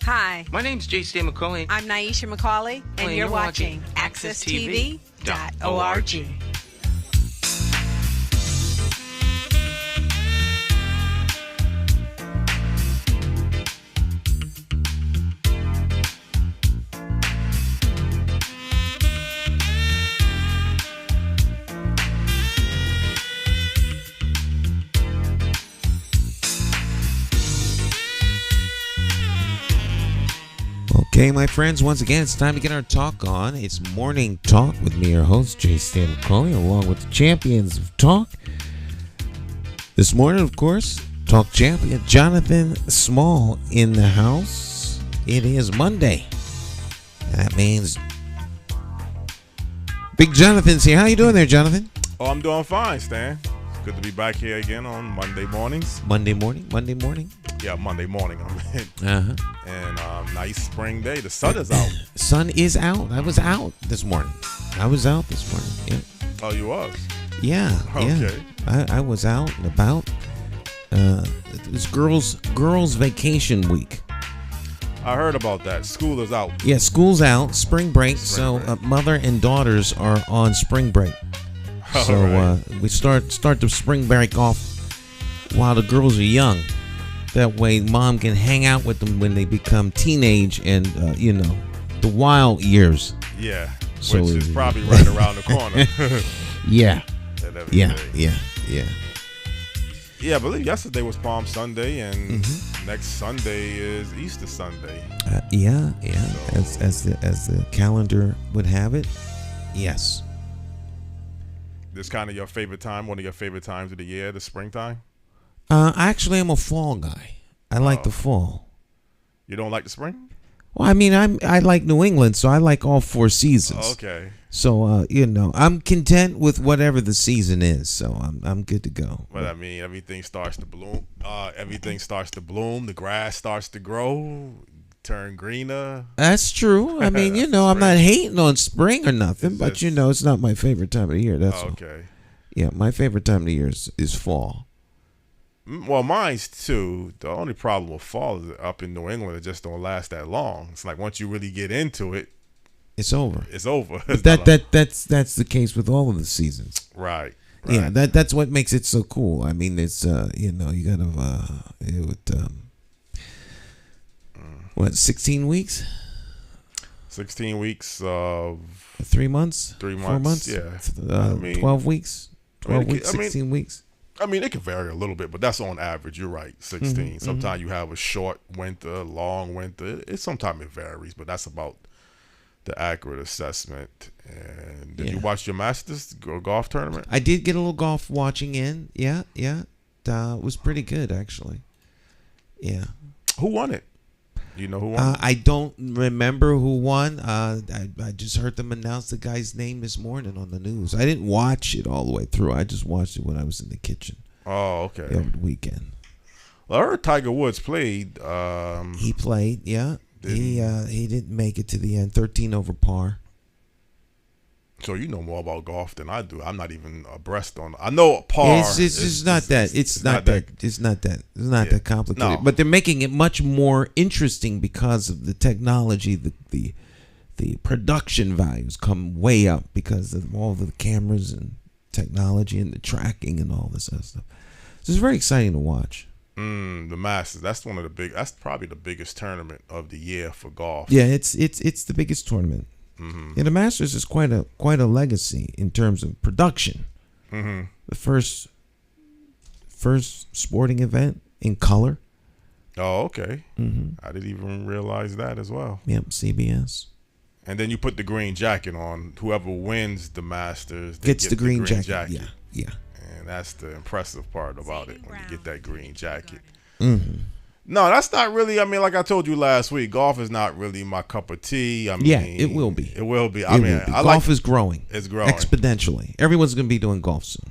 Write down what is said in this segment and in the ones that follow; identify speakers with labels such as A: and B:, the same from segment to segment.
A: Hi.
B: My name's J.C. McCauley.
A: I'm Naisha McCauley, and you're watching AccessTV.org.
C: Okay, my friends, once again, it's time to get our talk on. It's Morning Talk with me, your host, J. Stan McCauley, along with the champions of talk. This morning, of course, talk champion Jonathan Small in the house. It is Monday. That means Big Jonathan's here. How you doing there, Jonathan?
D: Oh, I'm doing fine, Stan. It's good to be back here again on Monday mornings.
C: Monday morning?
D: Yeah, Monday morning.
C: Uh-huh.
D: And nice spring day. The sun is out.
C: Sun is out. I was out this morning. Yeah.
D: Oh, you was?
C: Yeah.
D: Okay.
C: Yeah. I was out and about. It was girls vacation week.
D: I heard about that. School is out.
C: Yeah, school's out. Spring break. Mother and daughters are on spring break. So
D: right.
C: We start the spring break off while the girls are young. That way, mom can hang out with them when they become teenage and the wild years.
D: Yeah,
C: so
D: which is probably right around the corner.
C: Yeah. Yeah.
D: Yeah, I believe yesterday was Palm Sunday, and next Sunday is Easter Sunday.
C: Yeah.
D: So.
C: As the calendar would have it, yes.
D: This kind of your favorite time, one of your favorite times of the year, the springtime?
C: Actually, I'm a fall guy. I like the fall.
D: You don't like the spring?
C: Well, I mean, I like New England, so I like all four seasons.
D: Okay.
C: So I'm content with whatever the season is. So I'm good to go.
D: But I mean, everything starts to bloom. The grass starts to grow, turn greener.
C: That's true. I mean, I'm not hating on spring or nothing, but it's not my favorite time of the year. That's
D: okay.
C: All. Yeah, my favorite time of the year is fall.
D: Well, mine's too. The only problem with fall is up in New England, it just don't last that long. It's like once you really get into it,
C: it's over.
D: It's over.
C: That's the case with all of the seasons.
D: Right.
C: Yeah, that's what makes it so cool. I mean, it's you gotta what 16 weeks?
D: 16 weeks of
C: 3 months.
D: 3 months.
C: 4 months.
D: Yeah.
C: 12 weeks. 12 weeks. 16 weeks.
D: I mean, it can vary a little bit, but that's on average. You're right, 16. Sometimes you have a short winter, long winter. Sometimes it varies, but that's about the accurate assessment. And did you watch your Masters golf tournament?
C: I did get a little golf watching in. Yeah. It was pretty good, actually. Yeah.
D: Who won it? You know who won?
C: I don't remember who won. I just heard them announce the guy's name this morning on the news. I didn't watch it all the way through. I just watched it when I was in the kitchen.
D: Oh, okay.
C: Over the weekend.
D: Well, I heard Tiger Woods played.
C: He played, yeah. He didn't make it to the end. 13 over par.
D: So you know more about golf than I do. I'm not even abreast on. I know par.
C: It's not that complicated.
D: No.
C: But they're making it much more interesting because of the technology. The production values come way up because of all the cameras and technology and the tracking and all this other stuff. So it's very exciting to watch.
D: The Masters. That's probably the biggest tournament of the year for golf.
C: Yeah, it's the biggest tournament.
D: Mm-hmm.
C: Yeah, the Masters is quite a legacy in terms of production.
D: Mm-hmm.
C: The first sporting event in color.
D: Oh, okay.
C: Mm-hmm.
D: I didn't even realize that as well.
C: Yep, CBS.
D: And then you put the green jacket on. Whoever wins the Masters
C: gets the green jacket. Yeah.
D: And that's the impressive part about it when you get that green jacket.
C: Mm-hmm.
D: No, that's not really. I mean, like I told you last week, golf is not really my cup of tea. I mean,
C: Yeah, it will be.
D: It will be.
C: Golf is growing.
D: It's growing
C: exponentially. Everyone's going to be doing golf soon.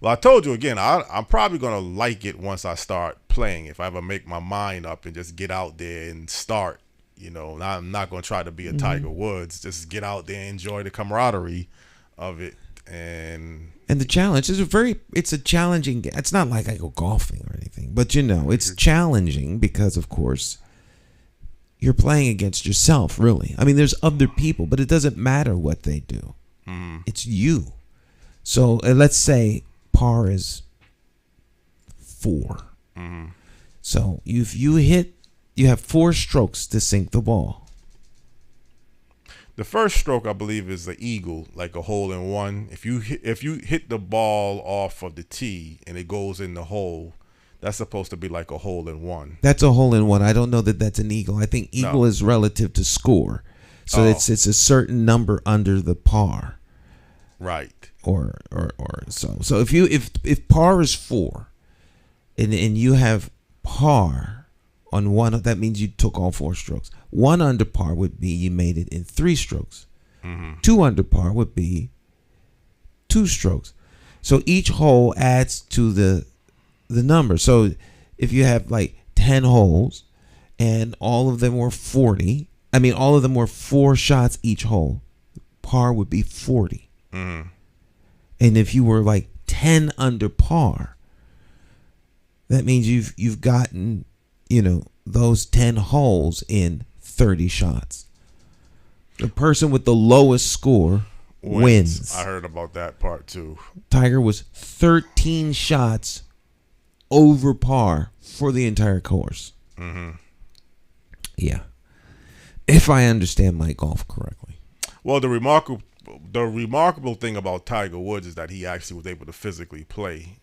D: Well, I told you again, I'm probably going to like it once I start playing. If I ever make my mind up and just get out there and start, I'm not going to try to be a Tiger Woods. Just get out there and enjoy the camaraderie of it. And
C: the challenge is it's a challenging. It's not like I go golfing or anything, but it's challenging because, of course, you're playing against yourself, really. I mean, there's other people, but it doesn't matter what they do. Mm-hmm. It's you. So let's say par is 4. Mm-hmm. So if you have 4 strokes to sink the ball.
D: The first stroke, I believe, is the eagle, like a hole in one. If you hit the ball off of the tee and it goes in the hole, that's supposed to be like a hole in one.
C: That's a hole in one. I don't know that that's an eagle. I think eagle is relative to score, so it's a certain number under the par.
D: Right.
C: Or so. So if par is 4, and you have par on one, that means you took all 4 strokes. 1 under par would be you made it in 3 strokes. Mm-hmm. 2 under par would be 2 strokes. So each hole adds to the number. So if you have like 10 holes and all of them were 40, all of them were 4 shots each hole, par would be 40. Mm-hmm. And if you were like 10 under par, that means you've gotten those 10 holes in 30 shots. The person with the lowest score wins.
D: I heard about that part too.
C: Tiger was 13 shots over par for the entire course. Mm-hmm. Yeah. If I understand my golf correctly.
D: Well, the remarkable thing about Tiger Woods is that he actually was able to physically play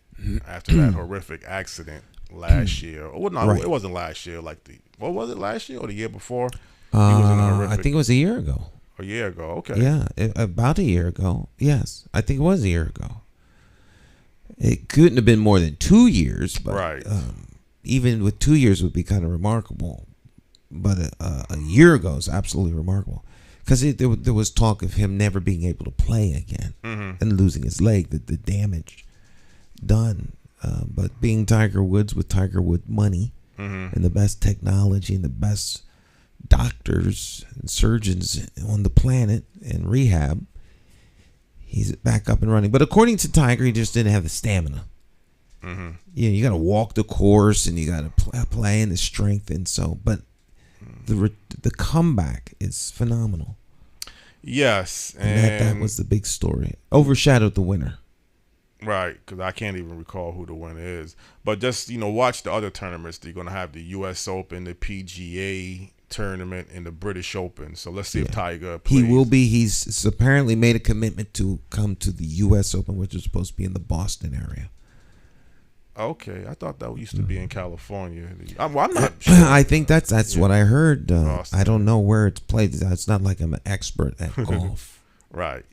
D: after that horrific accident last year. Well, no, It wasn't last year. What was it, last year or the year before?
C: I think it was a year ago.
D: A year ago, okay.
C: Yeah, about a year ago. Yes, I think it was a year ago. It couldn't have been more than 2 years, but
D: right.
C: Even with 2 years would be kind of remarkable. But a year ago is absolutely remarkable because there was talk of him never being able to play again and losing his leg, the damage done. But being Tiger Woods with Tiger Woods money and the best technology and the best doctors and surgeons on the planet and rehab, he's back up and running. But according to Tiger, he just didn't have the stamina. Mm-hmm. You got to walk the course and you got to play in the strength, and so. But the comeback is phenomenal.
D: Yes,
C: and that was the big story. Overshadowed the winner.
D: Right, because I can't even recall who the winner is. But just, watch the other tournaments. You're going to have the U.S. Open, the PGA tournament, and the British Open. So let's see if Tiger plays.
C: He will be. He's apparently made a commitment to come to the U.S. Open, which is supposed to be in the Boston area.
D: Okay, I thought that used to be in California. I'm not sure.
C: I think that's what I heard. I don't know where it's played. It's not like I'm an expert at golf.
D: Right.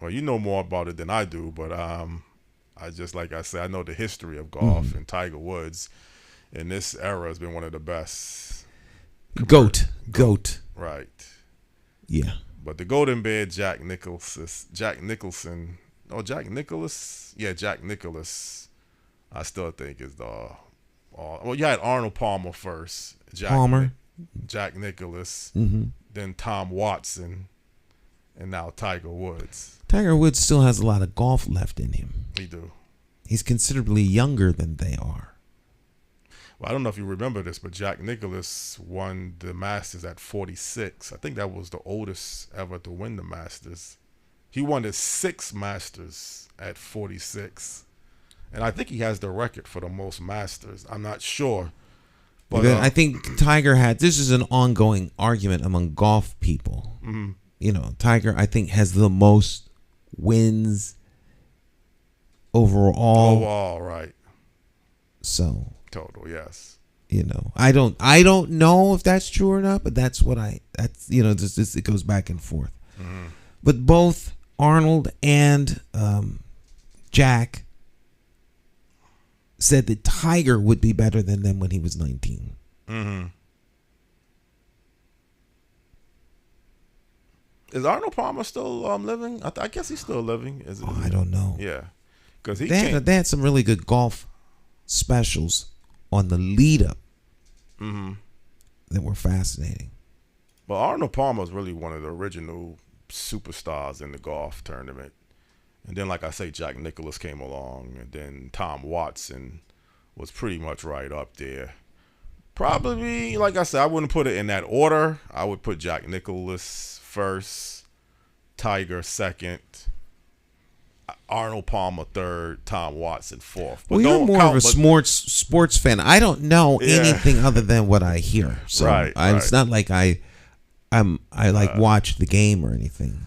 D: Well, you know more about it than I do, but I just, like I said, I know the history of golf, and Tiger Woods in this era has been one of the best.
C: Goat.
D: Right.
C: Yeah.
D: But the Golden Bear, Jack Nicklaus. I still think is well, you had Arnold Palmer first. Jack Nicklaus, then Tom Watson, and now Tiger Woods.
C: Tiger Woods still has a lot of golf left in him.
D: He do.
C: He's considerably younger than they are.
D: Well, I don't know if you remember this, but Jack Nicklaus won the Masters at 46. I think that was the oldest ever to win the Masters. He won his 6th Masters at 46. And I think he has the record for the most Masters. I'm not sure. But
C: I think Tiger this is an ongoing argument among golf people. Mm-hmm. Tiger, I think, has the most wins overall.
D: Overall, right.
C: So.
D: Total, yes.
C: I don't know if that's true or not, but that's what it goes back and forth. Mm-hmm. But both Arnold and Jack said that Tiger would be better than them when he was 19.
D: Mm-hmm. Is Arnold Palmer still living? I guess he's still living.
C: I don't know.
D: Yeah, because
C: they had some really good golf specials on the lead up that were fascinating.
D: But Arnold Palmer is really one of the original superstars in the golf tournament. And then, like I say, Jack Nicklaus came along, and then Tom Watson was pretty much right up there. Probably, like I said, I wouldn't put it in that order. I would put Jack Nicklaus first, Tiger second, Arnold Palmer third, Tom Watson fourth.
C: But you're more of a sports fan. I don't know anything other than what I hear. So
D: right.
C: It's not like I watch the game or anything.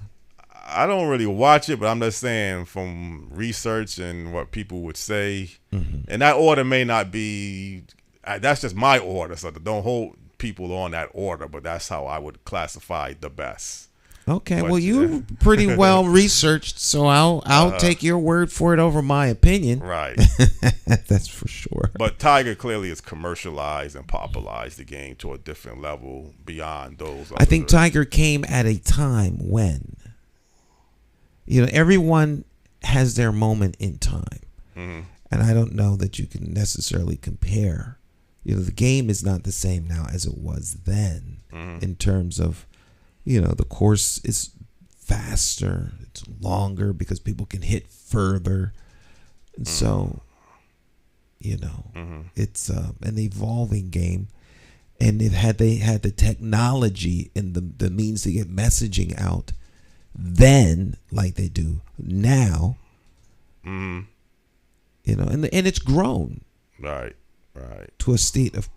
D: I don't really watch it, but I'm just saying from research and what people would say, and that order may not be. That's just my order, so don't hold people on that order. But that's how I would classify the best.
C: Okay, well, you're pretty well researched, so I'll take your word for it over my opinion.
D: Right.
C: That's for sure.
D: But Tiger clearly has commercialized and popularized the game to a different level beyond those.
C: I think Tiger came at a time when, everyone has their moment in time. And I don't know that you can necessarily compare. The game is not the same now as it was then in terms of, the course is faster, it's longer because people can hit further. And so, it's an evolving game. And they had the technology and the means to get messaging out then like they do now, and it's grown.
D: Right.
C: To a state of,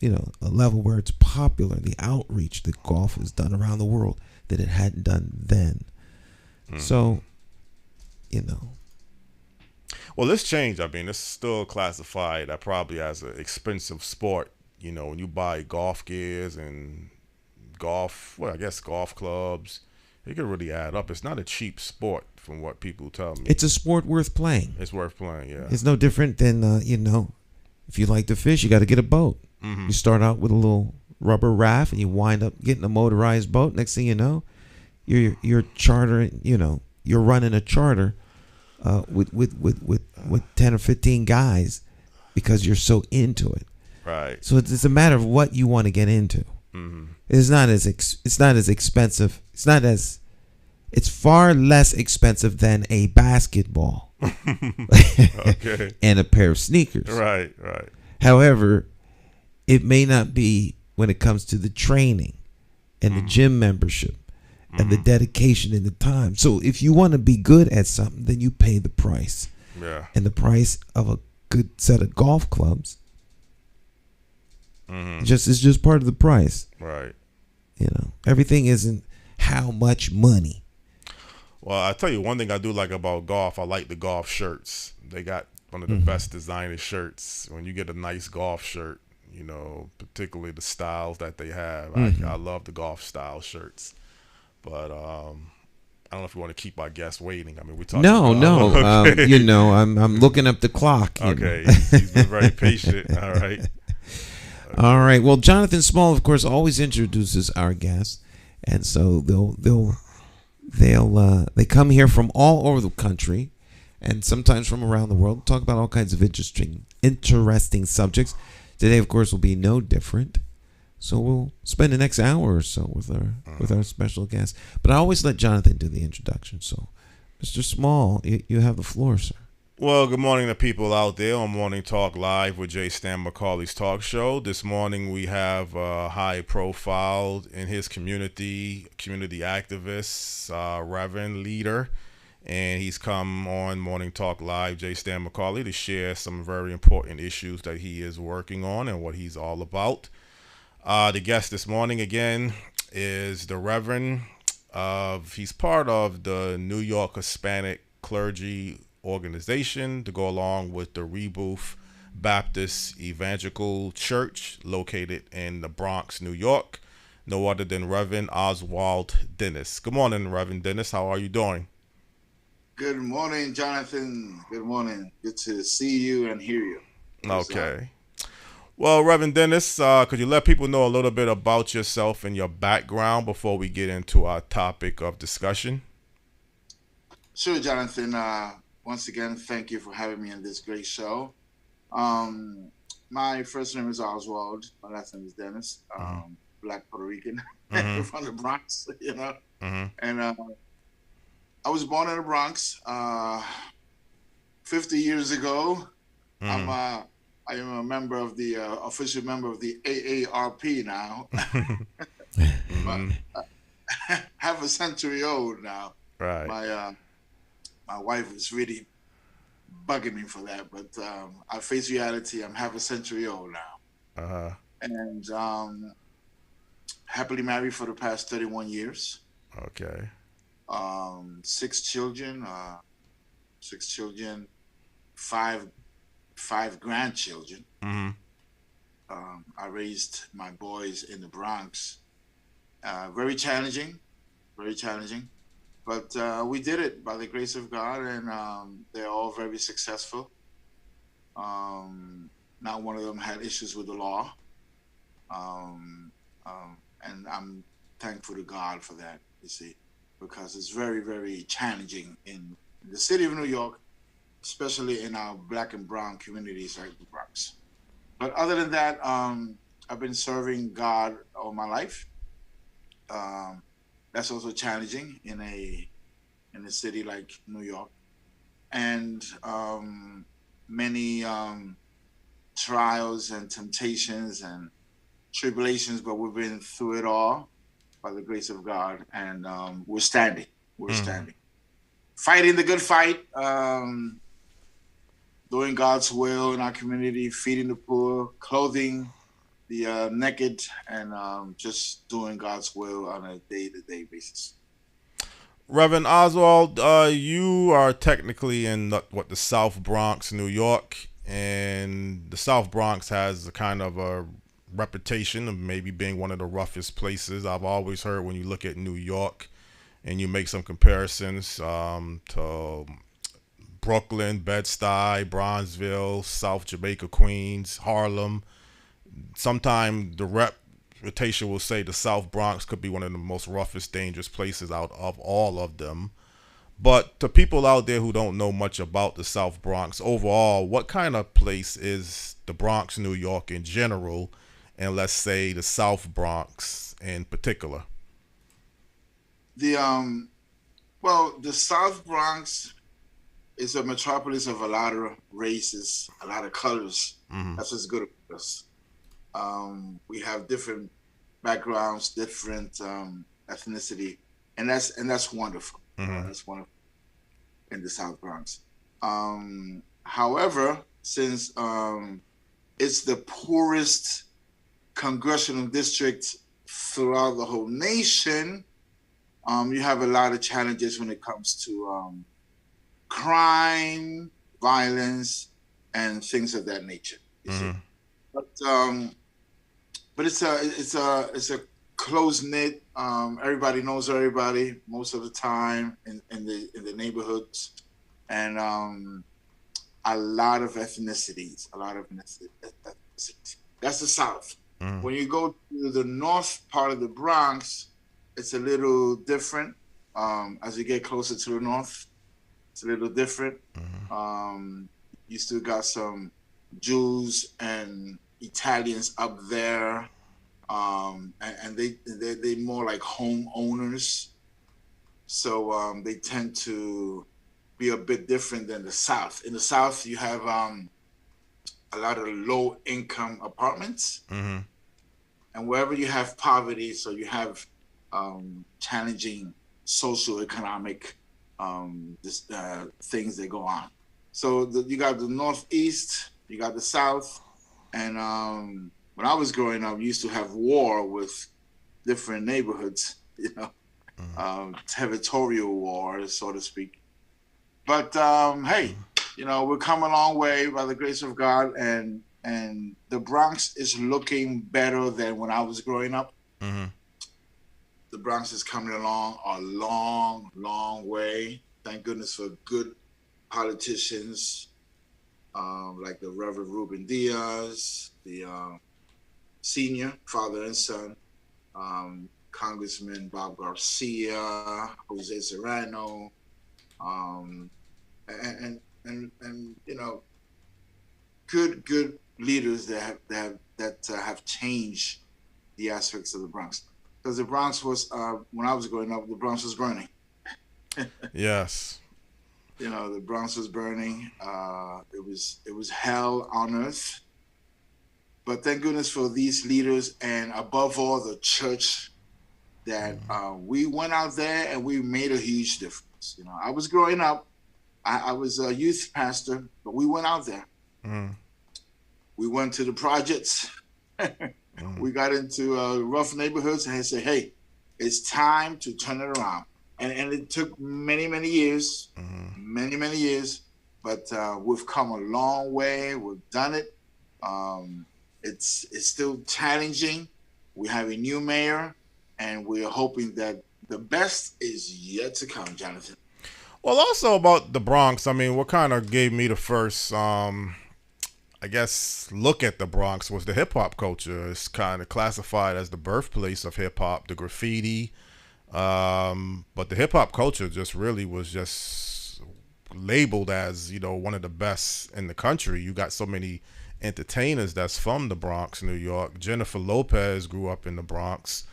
C: a level where it's popular, the outreach that golf has done around the world that it hadn't done then. So,
D: Well, this changed. I mean, it's still classified probably as an expensive sport. When you buy golf gears and golf clubs, it can really add up. It's not a cheap sport from what people tell me.
C: It's a sport worth playing.
D: It's worth playing, yeah.
C: It's no different than, if you like to fish, you got to get a boat. You start out with a little rubber raft, and you wind up getting a motorized boat. Next thing you know, you're chartering. You're running a charter with 10 or 15 guys because you're so into it.
D: Right.
C: So it's a matter of what you want to get into. It's not as expensive. It's far less expensive than a basketball.
D: Okay.
C: And a pair of sneakers.
D: Right.
C: However, it may not be when it comes to the training and the gym membership and the dedication and the time. So if you want to be good at something, then you pay the price.
D: Yeah.
C: And the price of a good set of golf clubs is just part of the price.
D: Right.
C: Everything isn't how much money.
D: Well, I tell you one thing I do like about golf. I like the golf shirts. They got one of the best designer shirts. When you get a nice golf shirt, particularly the styles that they have. I love the golf style shirts. But I don't know if you want to keep our guests waiting. I mean, we talking.
C: No.
D: Okay.
C: I'm looking up the clock.
D: Okay, he's been very patient. All right.
C: All right. Well, Jonathan Small, of course, always introduces our guests, and so they come here from all over the country, and sometimes from around the world. Talk about all kinds of interesting subjects. Today, of course, will be no different. So we'll spend the next hour or so with our special guest. But I always let Jonathan do the introduction. So, Mr. Small, you have the floor, sir.
D: Well, good morning to people out there on Morning Talk Live with J. Stan McCauley's talk show. This morning we have high profile in his community activist, Reverend leader, and he's come on Morning Talk Live, J. Stan McCauley, to share some very important issues that he is working on and what he's all about. The guest this morning again is the Reverend. He's part of the New York Hispanic Clergy organization to go along with the Reboth Baptist Evangelical Church located in the Bronx, New York. No other than Reverend Oswald Denis. Good morning, Reverend Denis. How are you doing?
B: Good morning, Jonathan. Good morning. Good to see you and hear you.
D: Okay. Well, Reverend Dennis, could you let people know a little bit about yourself and your background before we get into our topic of discussion?
B: Sure, Jonathan. Once again, thank you for having me on this great show. Um, my first name is Oswald. My last name is Dennis.
D: Mm-hmm.
B: Black Puerto Rican
D: Mm-hmm.
B: from the Bronx,
D: Mm-hmm.
B: And I was born in the Bronx 50 years ago.
D: Mm-hmm.
B: I am a member of the official member of the AARP now, but
D: Mm-hmm.
B: half a century old now.
D: Right.
B: My wife is really bugging me for that, but I face reality. I'm half a century old now,
D: Uh-huh.
B: and happily married for the past 31 years.
D: Okay.
B: Six children, five grandchildren.
D: Mm-hmm.
B: I raised my boys in the Bronx. Very challenging, very challenging. But we did it by the grace of God, and they're all very successful. Not one of them had issues with the law, and I'm thankful to God for that. You see, because it's very, very challenging in the city of New York, especially in our Black and Brown communities like the Bronx. But other than that, I've been serving God all my life. That's also challenging in a city like New York, and many trials and temptations and tribulations, but we've been through it all by the grace of God, and we're standing. We're standing, fighting the good fight, doing God's will in our community, feeding the poor, clothing the naked, and just doing God's will on a day-to-day basis.
D: Reverend Oswald, you are technically in the South Bronx, New York, and the South Bronx has a kind of a reputation of maybe being one of the roughest places. I've always heard when you look at New York and you make some comparisons to Brooklyn, Bed-Stuy, Bronzeville, South Jamaica, Queens, Harlem. Sometimes the reputation will say the South Bronx could be one of the most roughest, dangerous places out of all of them. But to people out there who don't know much about the South Bronx overall, what kind of place is the Bronx, New York in general, and let's say the South Bronx in particular?
B: The the South Bronx is a metropolis of a lot of races, a lot of colors.
D: Mm-hmm.
B: That's what's good about us. We have different backgrounds, different ethnicity, and that's wonderful.
D: Mm-hmm.
B: That's wonderful in the South Bronx. However, since it's the poorest congressional district throughout the whole nation, you have a lot of challenges when it comes to crime, violence, and things of that nature. You see, but it's a close knit. Everybody knows everybody most of the time in the neighborhoods, and a lot of ethnicities. That's the South.
D: Mm-hmm.
B: When you go to the north part of the Bronx, it's a little different. As you get closer to the north, it's a little different.
D: Mm-hmm.
B: You still got some Jews and Italians up there, and they more like homeowners, so they tend to be a bit different than the South. In the South, you have a lot of low income apartments,
D: Mm-hmm.
B: and wherever you have poverty, so you have challenging socioeconomic things that go on. So you got the Northeast, you got the South, and when I was growing up, we used to have war with different neighborhoods, territorial war, so to speak. But hey, we're come a long way by the grace of God, and the Bronx is looking better than when I was growing up.
D: Mm-hmm.
B: The Bronx is coming along a long, long way. Thank goodness for good politicians, like the Reverend Ruben Diaz, the senior father and son, Congressman Bob Garcia, Jose Serrano, and good leaders that have changed the aspects of the Bronx. Because the Bronx was, when I was growing up, the Bronx was burning.
D: Yes.
B: The Bronx was burning. It was hell on earth. But thank goodness for these leaders, and above all, the church, that we went out there and we made a huge difference. I was growing up. I was a youth pastor, but we went out there.
D: Mm.
B: We went to the projects. We got into rough neighborhoods and said, hey, it's time to turn it around. And it took many, many years, many years, but we've come a long way. We've done it. It's still challenging. We have a new mayor, and we're hoping that the best is yet to come, Jonathan.
D: Well, also about the Bronx, I mean, what kind of gave me the first, I guess, look at the Bronx was the hip hop culture. It's kind of classified as the birthplace of hip hop, the graffiti. But the hip hop culture just really was just labeled as, one of the best in the country. You got so many entertainers that's from the Bronx, New York. Jennifer Lopez grew up in the Bronx,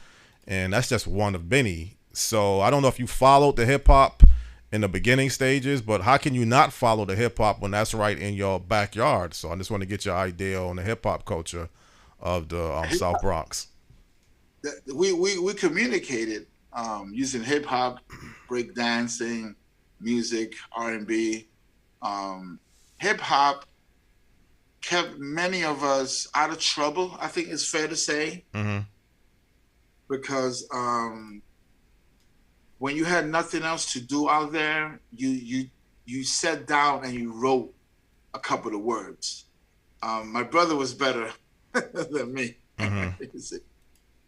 D: and that's just one of many. So I don't know if you followed the hip hop in the beginning stages, but how can you not follow the hip hop when that's right in your backyard? So I just want to get your idea on the hip hop culture of the South Bronx.
B: We communicated using hip hop, break dancing, music, R&B. Hip hop kept many of us out of trouble, I think it's fair to say, because when you had nothing else to do out there, you sat down and you wrote a couple of words. My brother was better than me.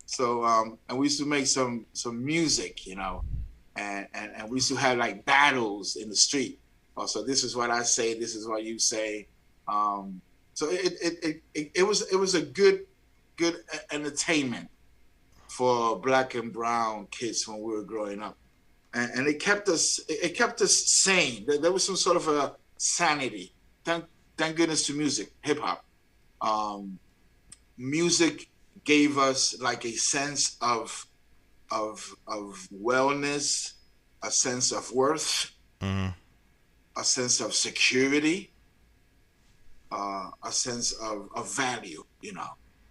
B: So and we used to make some music, and we used to have like battles in the street. So this is what I say, this is what you say. So it was a good entertainment for Black and brown kids when we were growing up, and it kept us sane. There was some sort of a sanity. Thank goodness to music, hip hop. Music gave us like a sense of wellness, a sense of worth, a sense of security, a sense of value,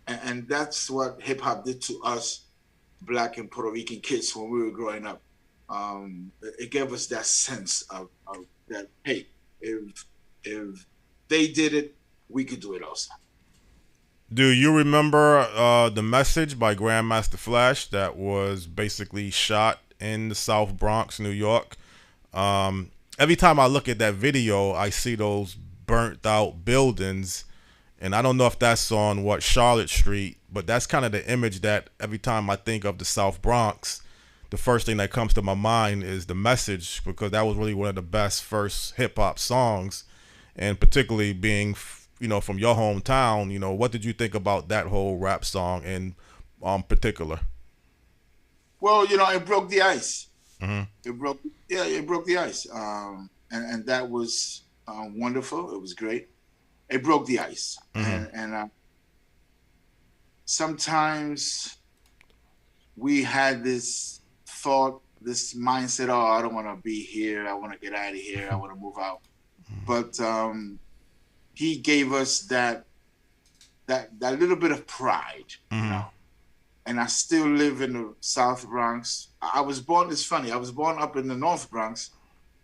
B: and that's what hip hop did to us Black and Puerto Rican kids when we were growing up. It gave us that sense of that, hey, if they did it, we could do it also.
D: Do you remember The Message by Grandmaster Flash that was basically shot in the South Bronx, New York? Every time I look at that video, I see those burnt out buildings, and I don't know if that's on Charlotte Street, but that's kind of the image that every time I think of the South Bronx, the first thing that comes to my mind is The Message, because that was really one of the best first hip hop songs, and particularly being from your hometown, what did you think about that whole rap song in particular?
B: Well, it broke the ice. It broke the ice, and that was wonderful. It was great. It broke the ice, and sometimes we had this thought, this mindset, oh, I don't want to be here. I want to get out of here. I want to move out. But he gave us that little bit of pride, And I still live in the South Bronx. I was born up in the North Bronx.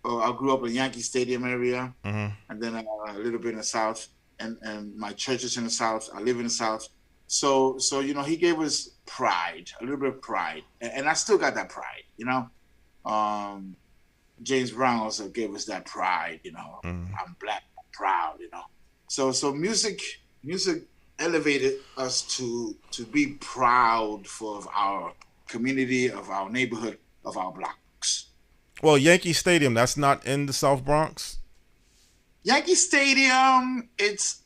B: I grew up in Yankee Stadium area, and then a little bit in the South. And my church is in the South. I live in the South. So he gave us pride, a little bit of pride. And I still got that pride, James Brown also gave us that pride, I'm Black, I'm proud, So music elevated us to be proud of our community, of our neighborhood, of our blocks.
D: Well, Yankee Stadium, that's not in the South Bronx?
B: Yankee Stadium, it's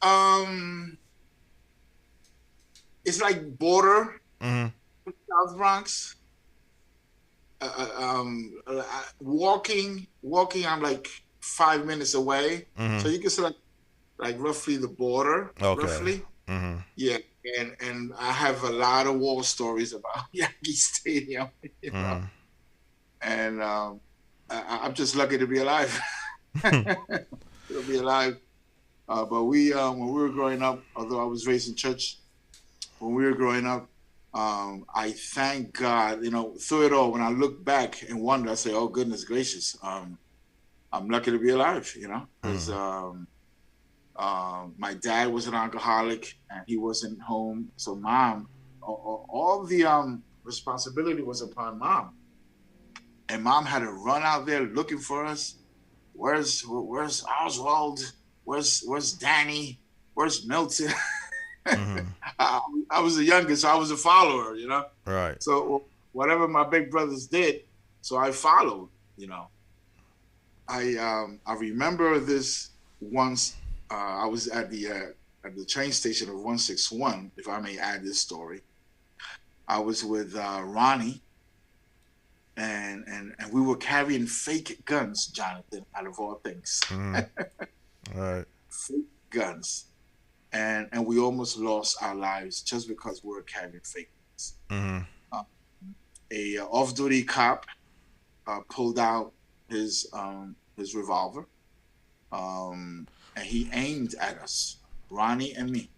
B: like border South Bronx. Walking, I'm like 5 minutes away, so you can select like roughly the border, roughly. Yeah, and I have a lot of war stories about Yankee Stadium, and I'm just lucky to be alive. To be alive. But when we were growing up, although I was raised in church, when we were growing up, I thank God, through it all, when I look back and wonder, I say, oh, goodness gracious, I'm lucky to be alive, because my dad was an alcoholic and he wasn't home. So mom, all the responsibility was upon mom. And mom had to run out there looking for us. Where's Oswald? Where's Danny? Where's Milton? I was the youngest, so I was a follower,
D: Right.
B: So whatever my big brothers did, so I followed, I remember this once. I was at the train station of 161, if I may add this story. I was with Ronnie, and we were carrying fake guns, Jonathan, out of all things.
D: Right.
B: Fake guns. And we almost lost our lives just because we were carrying fake guns. A off-duty cop pulled out his revolver, and he aimed at us, Ronnie and me.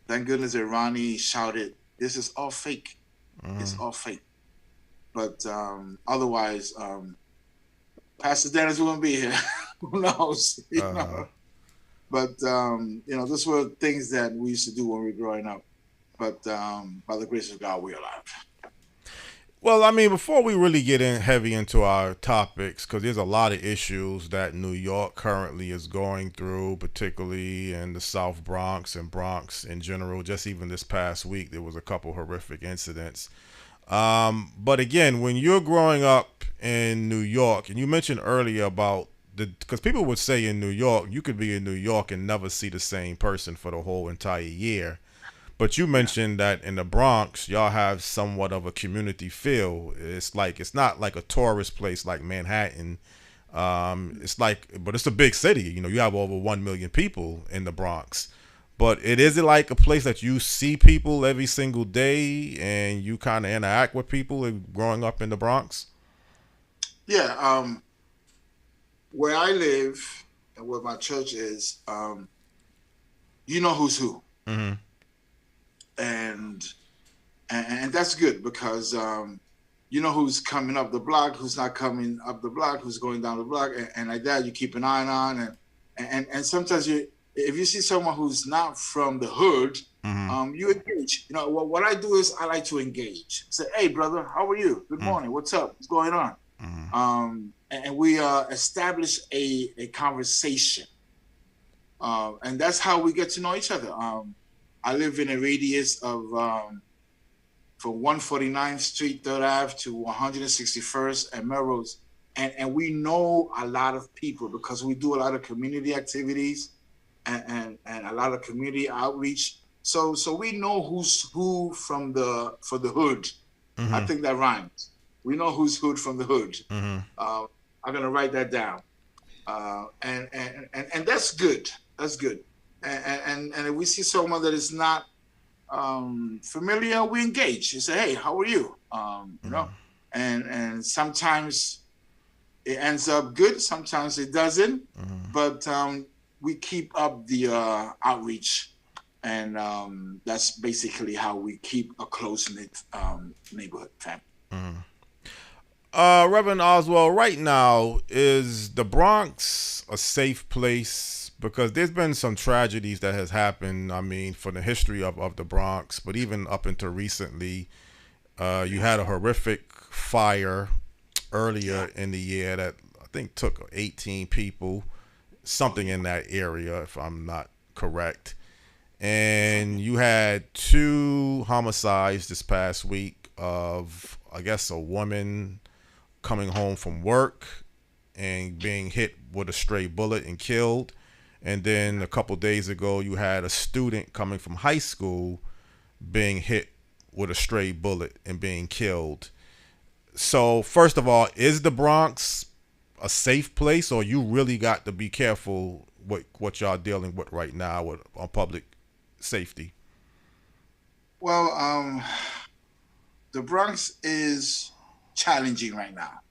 B: Thank goodness that Ronnie shouted, "This is all fake. It's all fake." But otherwise, Pastor Dennis wouldn't be here. Who knows? But those were things that we used to do when we were growing up. But by the grace of God, we're alive.
D: Well, I mean, before we really get in heavy into our topics, because there's a lot of issues that New York currently is going through, particularly in the South Bronx and Bronx in general. Just even this past week, there was a couple horrific incidents. But again, when you're growing up in New York, and you mentioned earlier about because people would say in New York, you could be in New York and never see the same person for the whole entire year. But you mentioned that in the Bronx, y'all have somewhat of a community feel. It's not like a tourist place like Manhattan. But it's a big city. You have over 1 million people in the Bronx. But is it like a place that you see people every single day and you kind of interact with people growing up in the Bronx?
B: Yeah. Where I live and where my church is, who's who. And that's good because who's coming up the block, who's not coming up the block, who's going down the block, and like that you keep an eye on, and sometimes if you see someone who's not from the hood, you engage. What I do is I like to engage. Say, hey brother, how are you? Good morning. What's up? What's going on? And we establish a conversation, and that's how we get to know each other. I live in a radius of from 149th Street, 3rd Ave to 161st and Melrose, and we know a lot of people because we do a lot of community activities and a lot of community outreach. So we know who's who for the hood. I think that rhymes. We know who's hood from the hood. I'm gonna write that down, and that's good. That's good. And if we see someone that is not familiar, we engage. You say, "Hey, how are you?" And sometimes it ends up good. Sometimes it doesn't. But we keep up the outreach, and that's basically how we keep a close-knit neighborhood family.
D: Reverend Oswald, right now, is the Bronx a safe place? Because there's been some tragedies that has happened, I mean, for the history of the Bronx, but even up until recently, you had a horrific fire earlier in the year that I think took 18 people, something in that area, if I'm not correct. And you had 2 homicides this past week of, I guess, a woman coming home from work and being hit with a stray bullet and killed. And then a couple days ago, you had a student coming from high school being hit with a stray bullet and being killed. So first of all, is the Bronx a safe place, or you really got to be careful what y'all dealing with right now on public safety?
B: Well, the Bronx is challenging right now.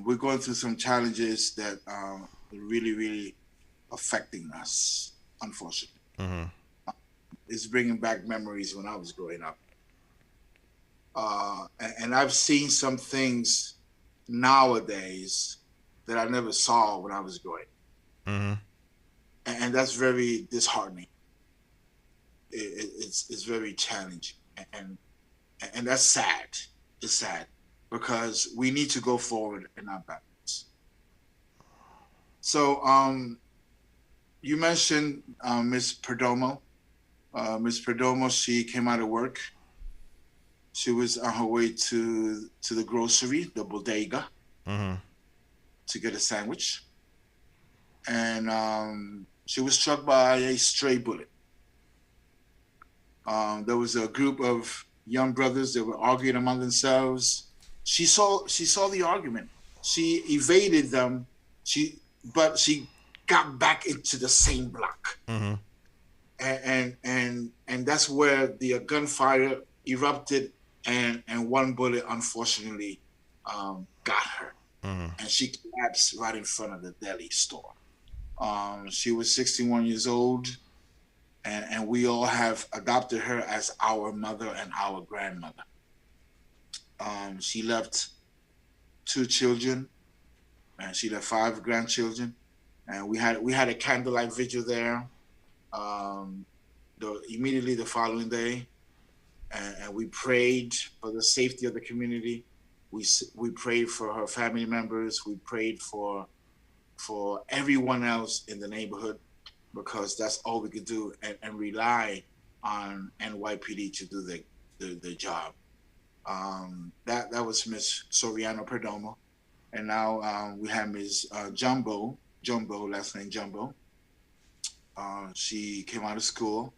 B: We're going through some challenges that are really, really affecting us, unfortunately. It's bringing back memories when I was growing up. And I've seen some things nowadays that I never saw when I was growing up. And that's very disheartening. It's very challenging. And that's sad. It's sad because we need to go forward and not backwards. So you mentioned Miss Perdomo. Miss Perdomo, she came out of work. She was on her way to the grocery, the bodega, to get a sandwich. And she was struck by a stray bullet. There was a group of young brothers that were arguing among themselves. She saw the argument. She evaded them. But she got back into the same block. And that's where the gunfire erupted, and one bullet unfortunately got her. And she collapsed right in front of the deli store. She was 61 years old, and we all have adopted her as our mother and our grandmother. She left 2 children, and she left 5 grandchildren, and we had a candlelight vigil there. Immediately the following day, and we prayed for the safety of the community. We prayed for her family members. We prayed for everyone else in the neighborhood, because that's all we could do, and rely on NYPD to do the job. That was Miss Soriano Perdomo, and now we have Ms. Jumbo, last name Jumbo. She came out of school.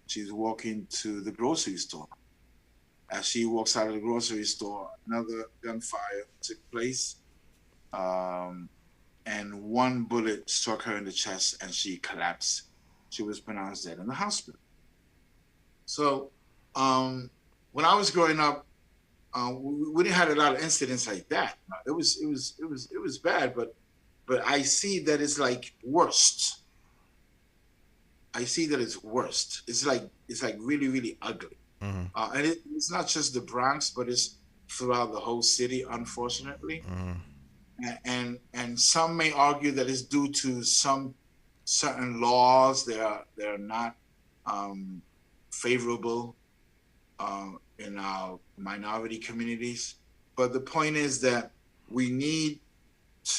B: She's walking to the grocery store. As she walks out of the grocery store, another gunfire took place, and one bullet struck her in the chest, and she collapsed. She was pronounced dead in the hospital. So, when I was growing up, we didn't have a lot of incidents like that. It was bad, but I see that it's like worst. I see that it's worst. It's like really, really ugly. And it's not just the Bronx, but it's throughout the whole city, unfortunately. And some may argue that it's due to some certain laws that are not favorable in our minority communities. But the point is that we need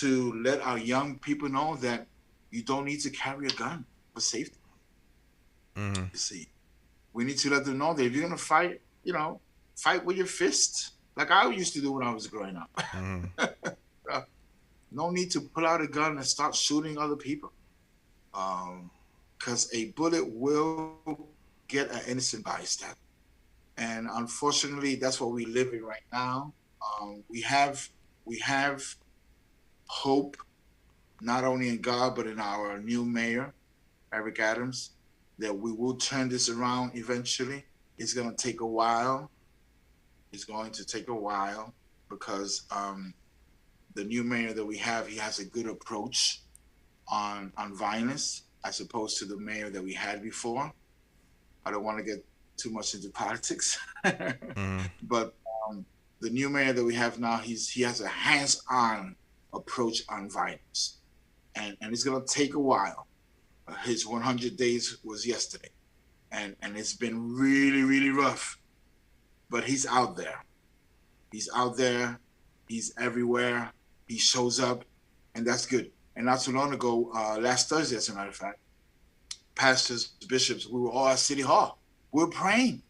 B: to let our young people know that you don't need to carry a gun for safety. You see, we need to let them know that if you're gonna fight, fight with your fists, like I used to do when I was growing up. No need to pull out a gun and start shooting other people, because a bullet will get an innocent bystander, and unfortunately, that's what we're living right now. We have hope, not only in God but in our new mayor, Eric Adams, that we will turn this around eventually. It's going to take a while. It's going to take a while because the new mayor that we have, he has a good approach on violence as opposed to the mayor that we had before. I don't want to get too much into politics, but the new mayor that we have now, he has a hands-on approach on violence, and it's going to take a while. His 100 days was yesterday, and it's been really, really rough, but he's out there. He's out there. He's everywhere. He shows up, and that's good. And not too long ago, last Thursday, as a matter of fact, pastors, bishops, we were all at City Hall. We were praying.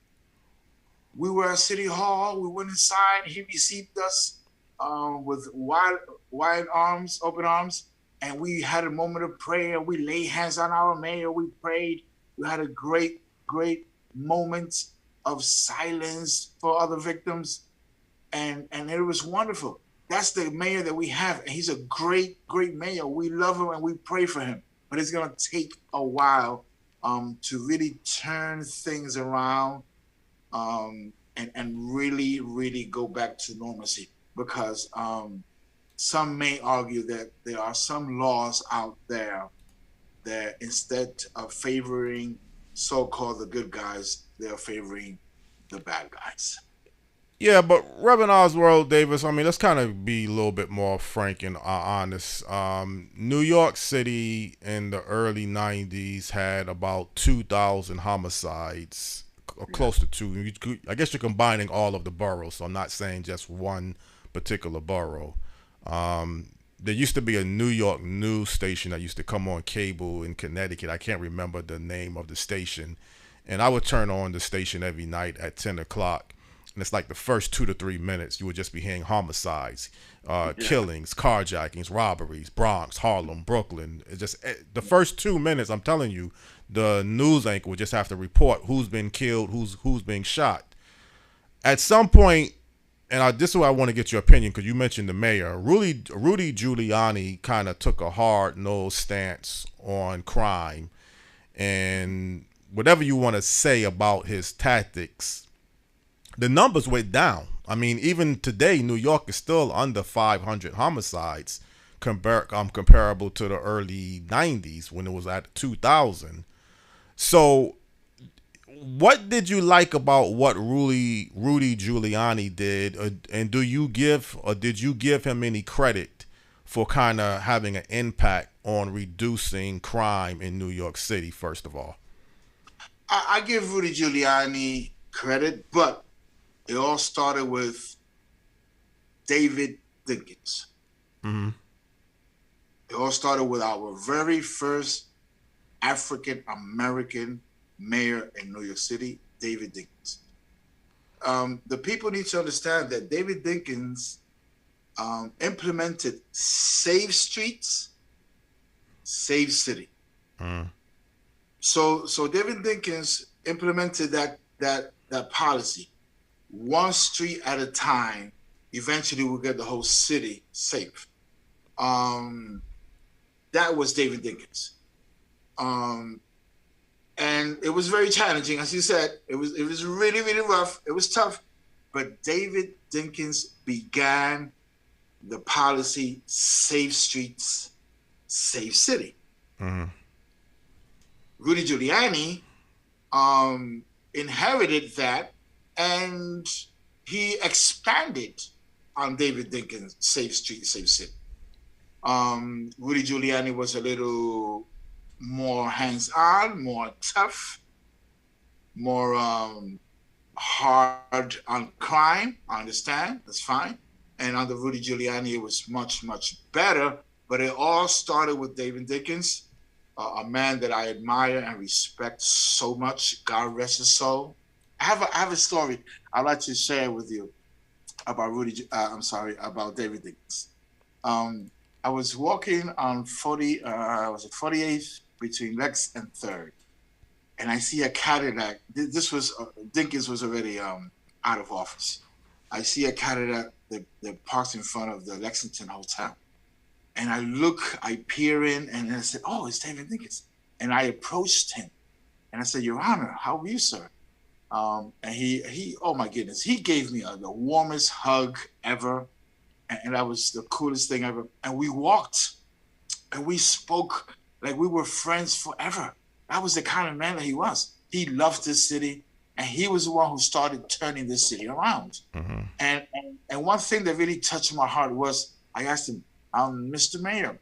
B: We were at City Hall. We went inside. He received us. with wide arms, open arms, and we had a moment of prayer. We laid hands on our mayor. We prayed. We had a great moment of silence for other victims, and it was wonderful. That's the mayor that we have, and he's a great mayor. We love him and we pray for him, but it's gonna take a while to really turn things around, and really go back to normalcy, because some may argue that there are some laws out there that instead of favoring so-called the good guys, they're favoring the bad guys.
D: Yeah, but Reverend Oswald Davis, I mean, let's kind of be a little bit more frank and honest. New York City in the early 90s had about 2,000 homicides, or close to two. I guess you're combining all of the boroughs, so I'm not saying just one particular borough. There used to be a New York news station that used to come on cable in Connecticut. I can't remember the name of the station. And I would turn on the station every night at 10 o'clock. And it's like the first 2 to 3 minutes, you would just be hearing homicides, killings, carjackings, robberies, Bronx, Harlem, Brooklyn. It's just the first 2 minutes, I'm telling you, the news anchor would just have to report who's been killed, who's being shot. At some point, and this is where I want to get your opinion, because you mentioned the mayor. Rudy Giuliani kind of took a hard-nosed stance on crime. And whatever you want to say about his tactics, the numbers went down. I mean, even today, New York is still under 500 homicides, comparable to the early 90s when it was at 2,000. So what did you like about what Rudy Giuliani did, and did you give him any credit for kind of having an impact on reducing crime in New York City, first of all?
B: I give Rudy Giuliani credit, but it all started with David Dinkins.
D: Mm-hmm.
B: It all started with our very first African American mayor in New York City, David Dinkins. The people need to understand that David Dinkins implemented Save Streets, Save City.
D: Mm.
B: So David Dinkins implemented that policy. One street at a time. Eventually we'll get the whole city safe. That was David Dinkins. And it was very challenging, as you said. It was really rough. It was tough. But David Dinkins began the policy Save Streets, Save City.
D: Mm-hmm.
B: Rudy Giuliani inherited that, and he expanded on David Dinkins' Save Street, Save City. Rudy Giuliani was a little more hands-on, more tough, more hard on crime. I understand, that's fine. And under Rudy Giuliani, it was much better. But it all started with David Dinkins, a man that I admire and respect so much. God rest his soul. I have a story I'd like to share with you about about David Dinkins. I was walking on 48th between Lex and 3rd, and I see a Cadillac. Dinkins was already out of office. I see a Cadillac that parks in front of the Lexington Hotel. And I peer in, and I said, "Oh, it's David Dinkins." And I approached him, and I said, "Your Honor, how are you, sir?" And he, oh my goodness, he gave me the warmest hug ever, and that was the coolest thing ever. And we walked, and we spoke like we were friends forever. That was the kind of man that he was. He loved this city, and he was the one who started turning this city around.
D: Mm-hmm.
B: And one thing that really touched my heart was, I asked him, "Mr. Mayor,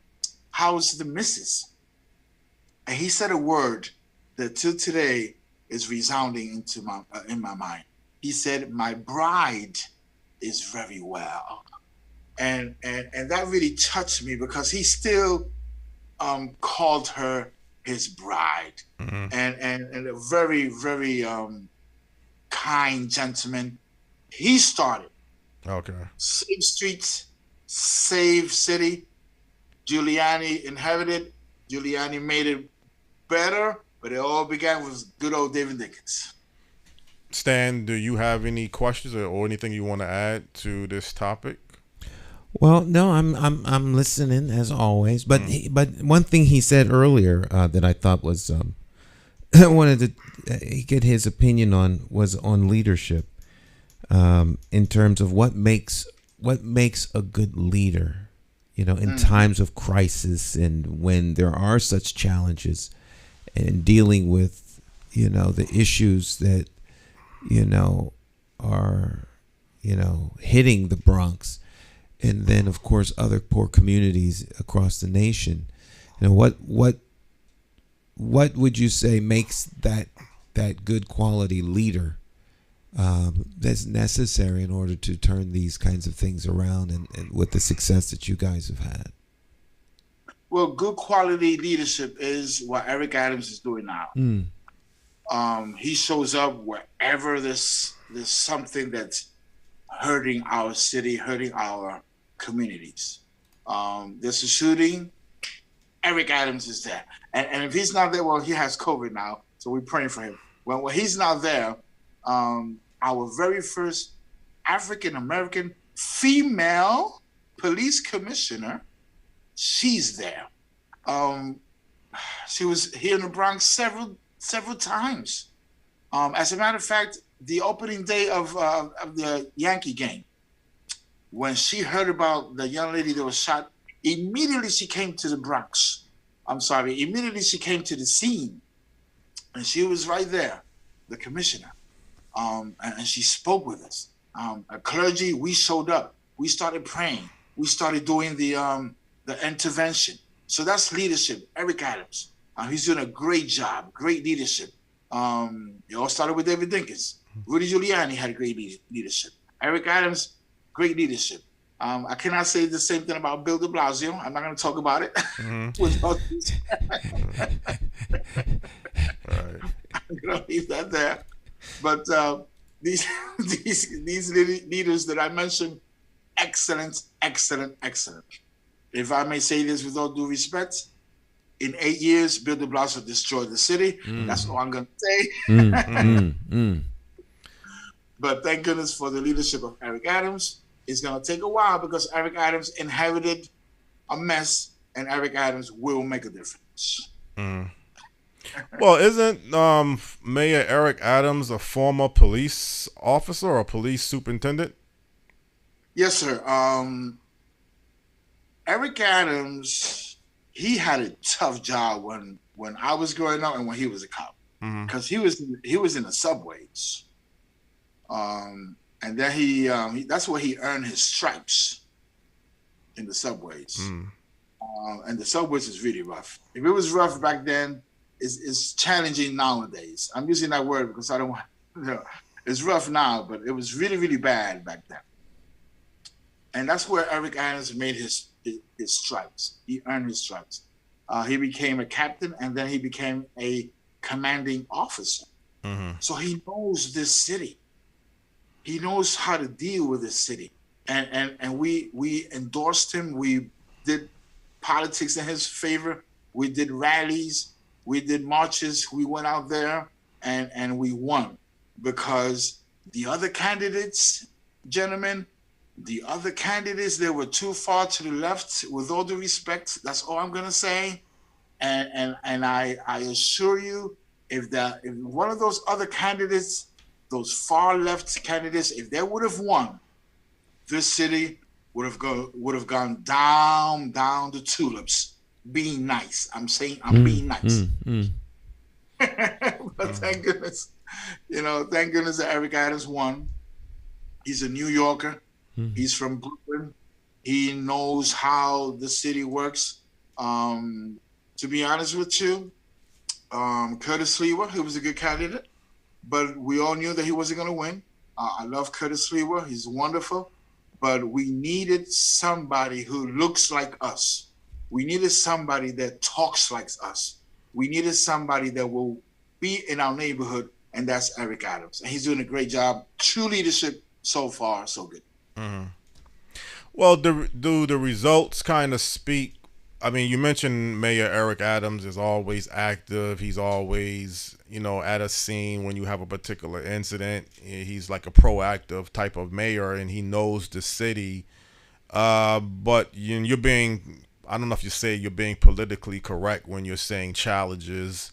B: how's the missus?" And he said a word that till today is resounding in my mind. He said, "My bride is very well." And that really touched me, because he still called her his bride.
D: Mm-hmm.
B: And a very kind gentleman. He started
D: Okay.
B: Save streets, save city. Giuliani inherited. Giuliani made it better, but it all began with good old David Dinkins.
D: Stan, do you have any questions or anything you want to add to this topic?
C: Well, no, I'm listening as always. But but one thing he said earlier that I thought was I wanted to get his opinion on was on leadership, in terms of what makes a good leader, in times of crisis and when there are such challenges, and dealing with the issues that are hitting the Bronx. And then, of course, other poor communities across the nation. What would you say makes that good quality leader that's necessary in order to turn these kinds of things around and with the success that you guys have had?
B: Well, good quality leadership is what Eric Adams is doing now. He shows up wherever there's something that's hurting our city, hurting our communities. There's a shooting, Eric Adams is there. And if he's not there, well, he has COVID now, so we're praying for him. When he's not there, our very first African-American female police commissioner, she's there. She was here in the Bronx several times. As a matter of fact, the opening day of the Yankee game, when she heard about the young lady that was shot, immediately she came to the Bronx. Immediately she came to the scene, and she was right there, the commissioner. And she spoke with us. A clergy, we showed up. We started praying. We started doing the intervention. So that's leadership. Eric Adams, he's doing a great job, great leadership. It all started with David Dinkins. Rudy Giuliani had great leadership. Eric Adams, great leadership. I cannot say the same thing about Bill de Blasio. I'm not going to talk about it.
D: Right.
B: I'm going to leave that there. But these leaders that I mentioned, excellent. If I may say this with all due respect, in 8 years, Bill de Blasio destroyed the city. That's all I'm going to say. But thank goodness for the leadership of Eric Adams. It's going to take a while because Eric Adams inherited a mess, and Eric Adams will make a difference.
D: Well, isn't Mayor Eric Adams a former police officer or a police superintendent?
B: Yes, sir. Eric Adams, he had a tough job when I was growing up and when he was a cop, because he was in the subways, and then he that's where he earned his stripes, in the subways. And the subways is really rough. If it was rough back then, it's challenging nowadays. I'm using that word because I don't want. It's rough now, but it was really, really bad back then. And that's where Eric Adams made his stripes. He earned his stripes. He became a captain, and then he became a commanding officer. So he knows this city. He knows how to deal with this city. And we endorsed him. We did politics in his favor. We did rallies. We did marches. We went out there and we won, because the other candidates, gentlemen, they were too far to the left, with all due respect. That's all I'm going to say. And I assure you, if one of those other candidates, those far left candidates, if they would have won, this city would have gone down the tulips. Being nice. I'm saying I'm being nice. But thank goodness, that Eric Adams won. He's a New Yorker. He's from Brooklyn. He knows how the city works. To be honest with you, Curtis Lewa, he was a good candidate, but we all knew that he wasn't going to win. I love Curtis Lewa. He's wonderful. But we needed somebody who looks like us. We needed somebody that talks like us. We needed somebody that will be in our neighborhood, and that's Eric Adams. And he's doing a great job. True leadership so far, so good.
D: Well, do the results kind of speak? I mean, you mentioned Mayor Eric Adams is always active. He's always, at a scene when you have a particular incident. He's like a proactive type of mayor, and he knows the city. But you're being, I don't know if you say you're being politically correct when you're saying challenges.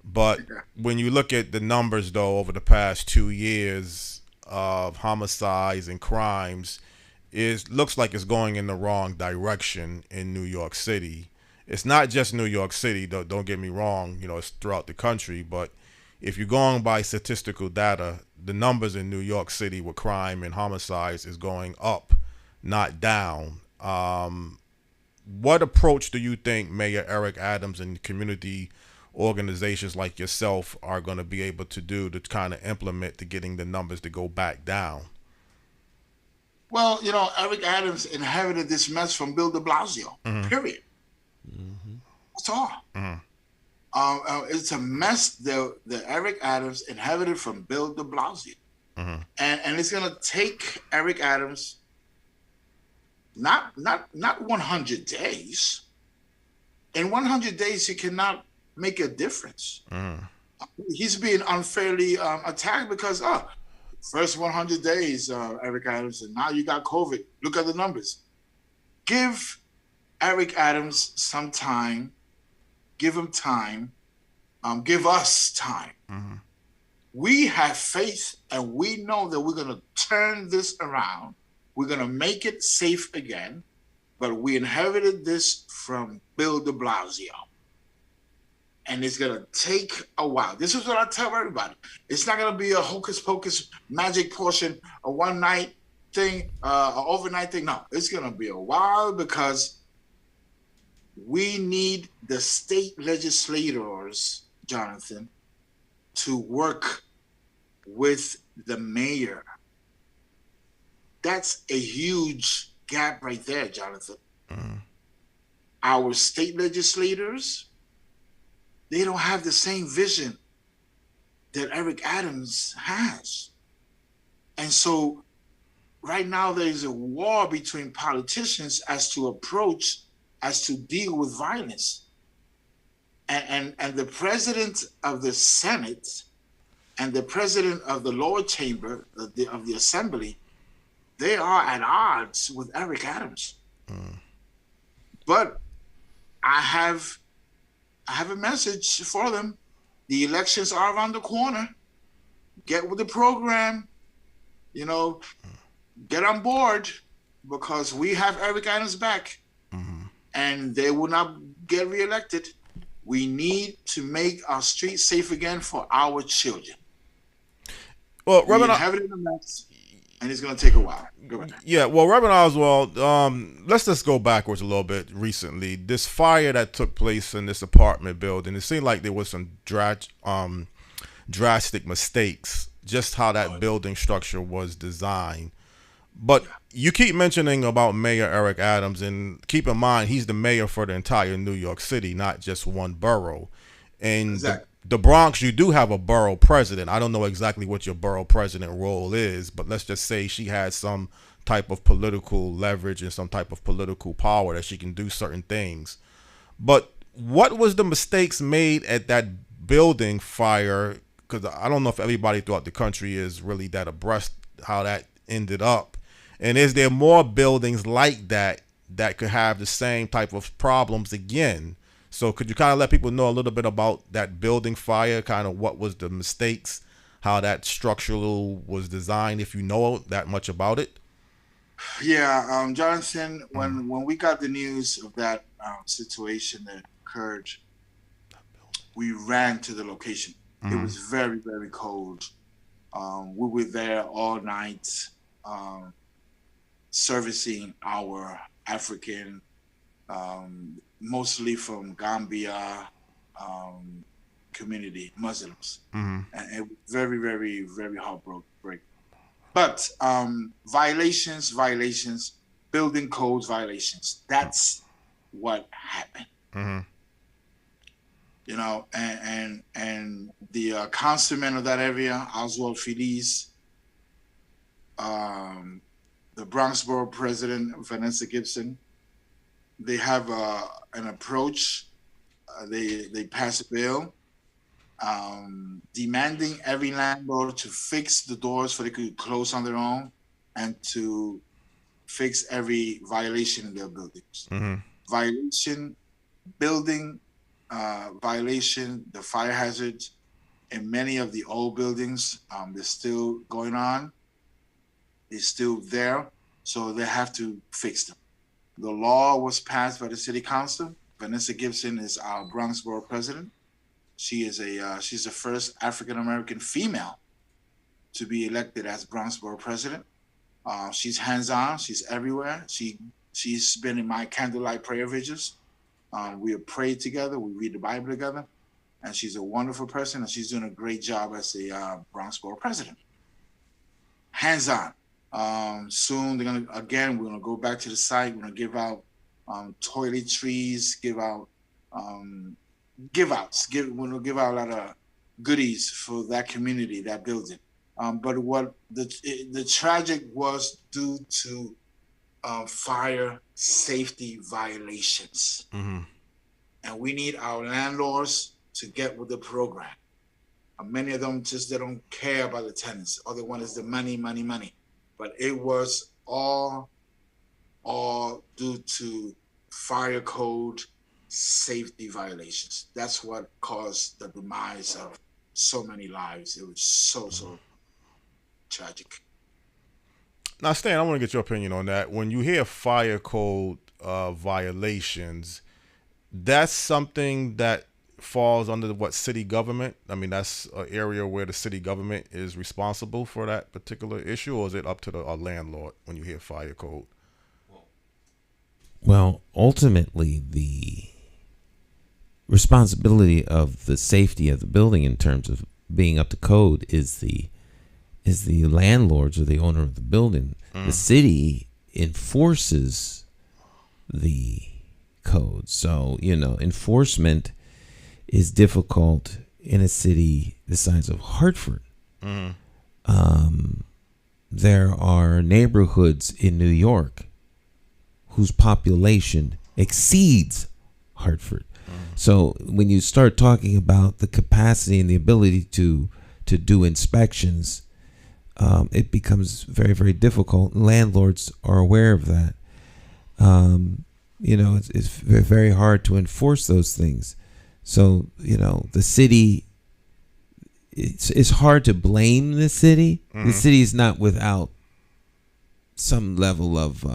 D: But when you look at the numbers, though, over the past 2 years of homicides and crimes, it looks like it's going in the wrong direction in New York City. It's not just New York City, though, don't get me wrong, it's throughout the country. But if you're going by statistical data, the numbers in New York City with crime and homicides is going up, not down. What approach do you think Mayor Eric Adams and community organizations like yourself are going to be able to do to kind of implement to getting the numbers to go back down?
B: Well, Eric Adams inherited this mess from Bill de Blasio, period. That's all. It's a mess that Eric Adams inherited from Bill de Blasio. And it's going to take Eric Adams not 100 days. In 100 days, he cannot make a difference. He's being unfairly attacked because, first 100 days, Eric Adams, and now you got COVID. Look at the numbers. Give Eric Adams some time. Give him time. Give us time. We have faith, and we know that we're going to turn this around. We're going to make it safe again. But we inherited this from Bill de Blasio. And it's going to take a while. This is what I tell everybody. It's not going to be a hocus pocus magic potion, a one night thing, an overnight thing. No, it's going to be a while because we need the state legislators, Jonathan, to work with the mayor. That's a huge gap right there, Jonathan. Our state legislators, they don't have the same vision that Eric Adams has. And so right now there's a war between politicians as to deal with violence. And the president of the Senate and the president of the lower chamber of the assembly, they are at odds with Eric Adams. But I have a message for them. The elections are around the corner. Get with the program, get on board, because we have Eric Adams back and they will not get reelected. We need to make our streets safe again for our children.
D: Well,
B: we inherited a mess, and it's going to take a while. Go ahead. Yeah,
D: well, Reverend Oswald, let's just go backwards a little bit recently. This fire that took place in this apartment building, it seemed like there was some drastic mistakes, just how that building structure was designed. But you keep mentioning about Mayor Eric Adams, and keep in mind, he's the mayor for the entire New York City, not just one borough. And
B: exactly.
D: The Bronx, you do have a borough president. I don't know exactly what your borough president role is, but let's just say she has some type of political leverage and some type of political power that she can do certain things. But what was the mistakes made at that building fire? Because I don't know if everybody throughout the country is really that abreast how that ended up. And is there more buildings like that that could have the same type of problems again? So could you kind of let people know a little bit about that building fire, kind of what was the mistakes, how that structural was designed, if you know that much about it?
B: Yeah, Jonathan, when we got the news of that situation that occurred, we ran to the location. It was very, very cold. We were there all night, servicing our African, mostly from Gambia, community, Muslims. And it was very, very, very heartbreaking. But violations, building codes violations. That's what happened. And the councilman of that area, Oswald Denis, the the Bronx Borough President, Vanessa Gibson, they have an approach. They pass a bill demanding every landlord to fix the doors so they could close on their own and to fix every violation in their buildings. Building violation, the fire hazards in many of the old buildings, they're still going on. They're still there, so they have to fix them. The law was passed by the city council. Vanessa Gibson is our Bronx Borough President. She's the first African-American female to be elected as Bronx Borough President. She's hands-on. She's everywhere. She's been in my candlelight prayer vigils. We have prayed together. We read the Bible together. And she's a wonderful person, and she's doing a great job as a Bronx Borough President. Hands-on. Soon we're gonna go back to the site. We're gonna give out toiletries, give out give-outs. We're gonna give out a lot of goodies for that community, that building. But what the tragic was due to fire safety violations, and we need our landlords to get with the program. Many of them they don't care about the tenants. All they want is the money. But it was all due to fire code safety violations. That's what caused the demise of so many lives. It was so tragic.
D: Now, Stan, I want to get your opinion on that. When you hear fire code violations, that's something that falls under what city government? I mean, that's an area where the city government is responsible for that particular issue, or is it up to the landlord when you hear fire code?
C: Well, ultimately, the responsibility of the safety of the building in terms of being up to code is the landlords or the owner of the building. The city enforces the code. So, enforcement is difficult in a city the size of Hartford. There are neighborhoods in New York whose population exceeds Hartford. So when you start talking about the capacity and the ability to do inspections, it becomes very, very difficult. Landlords are aware of that. It's very hard to enforce those things. So, the city, it's hard to blame the city. The city is not without some level of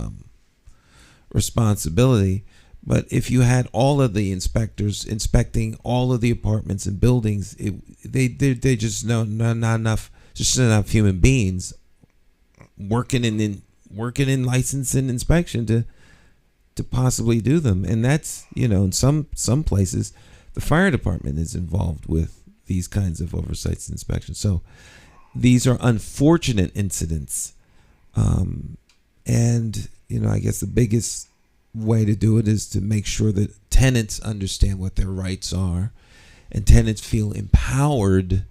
C: responsibility. But if you had all of the inspectors inspecting all of the apartments and buildings, they just not enough human beings working in license and inspection to possibly do them. And that's, in some places, the fire department is involved with these kinds of oversights and inspections. So these are unfortunate incidents. And, I guess the biggest way to do it is to make sure that tenants understand what their rights are and tenants feel empowered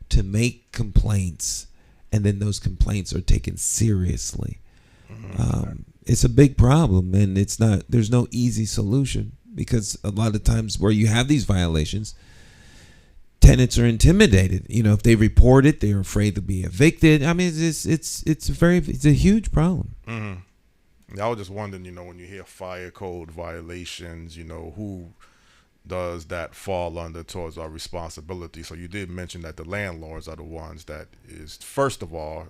C: to make complaints, and then those complaints are taken seriously. It's a big problem, and there's no easy solution, because a lot of times where you have these violations, tenants are intimidated. If they report it, they're afraid to be evicted. I mean, it's a huge problem.
D: I was just wondering, when you hear fire code violations, who does that fall under towards our responsibility? So you did mention that the landlords are the ones that is, first of all,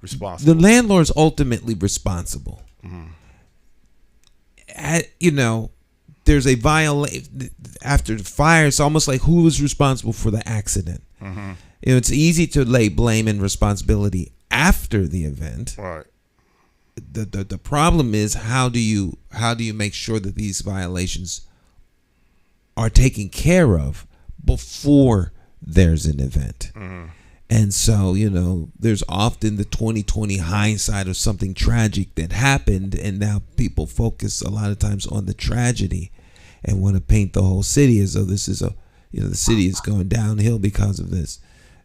D: responsible.
C: The landlord's ultimately responsible. There's a violation after the fire. It's almost like who was responsible for the accident. It's easy to lay blame and responsibility after the event.
D: Right.
C: The problem is how do you make sure that these violations are taken care of before there's an event? And so, there's often the 20/20 hindsight of something tragic that happened, and now people focus a lot of times on the tragedy and want to paint the whole city as though this is the city is going downhill because of this.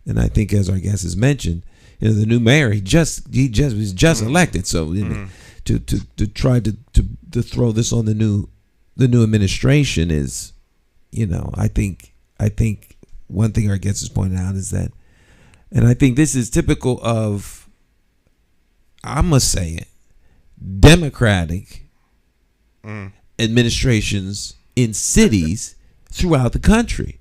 C: And I think, as our guest has mentioned, the new mayor, he was just elected. So to try to throw this on the new administration is, I think one thing our guest has pointed out is that, and I think this is typical of, I must say it, Democratic administrations in cities throughout the country,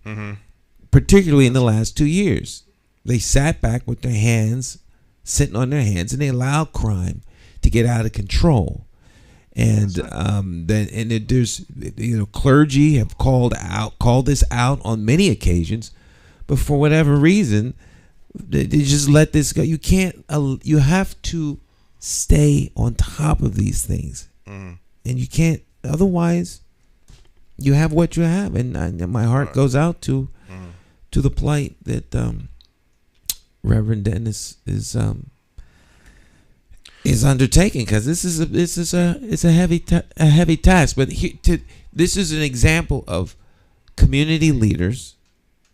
C: particularly in the last 2 years. They sat back with their hands, sitting on their hands, and they allowed crime to get out of control. And there's clergy have called this out on many occasions, but for whatever reason, they just let this go. You can't. You have to stay on top of these things, and you can't. Otherwise, you have what you have. And my heart goes out to the plight that Reverend Denis is undertaking, because this is a heavy task. But this is an example of community leaders,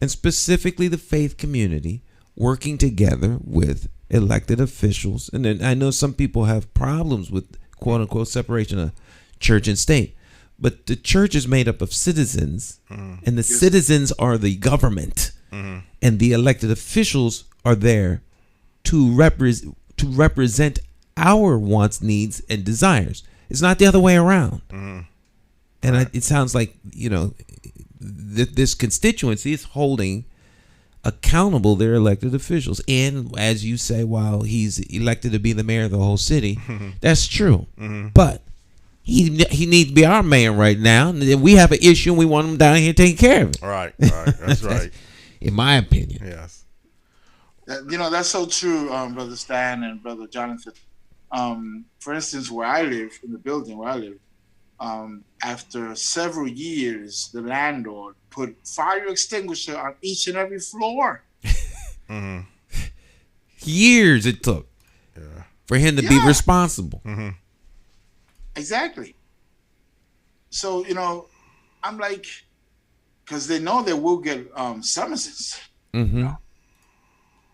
C: and specifically the faith community, working together with elected officials. And then I know some people have problems with quote unquote separation of church and state, but the church is made up of citizens, and the citizens are the government, and the elected officials are there to represent our wants, needs, and desires. It's not the other way around. And it sounds like this constituency is holding accountable their elected officials. And as you say, while he's elected to be the mayor of the whole city, that's true. But he needs to be our mayor right now. And we have an issue, and we want him down here taking care of it.
D: Right. That's right.
C: In my opinion.
D: Yes.
B: That's so true, Brother Stan and Brother Jonathan. For instance, where I live, in the building where I live, after several years, the landlord put fire extinguisher on each and every floor.
C: Years it took for him to be responsible.
B: Exactly. So, I'm like, because they know they will get summonses.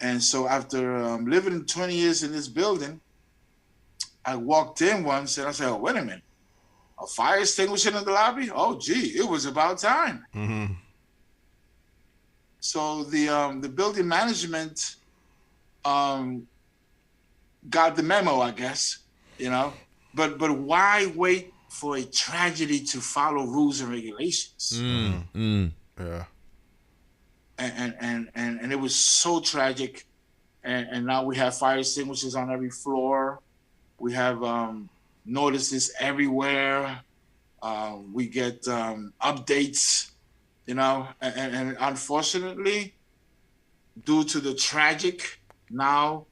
B: And so after living 20 years in this building, I walked in once and I said, oh, wait a minute. A fire extinguisher in the lobby? Oh, gee, it was about time. So the building management got the memo, I guess, But why wait for a tragedy to follow rules and regulations?
D: Yeah.
B: And it was so tragic. And now we have fire extinguishers on every floor. We have notices everywhere. We get updates, and unfortunately, due to the tragic, now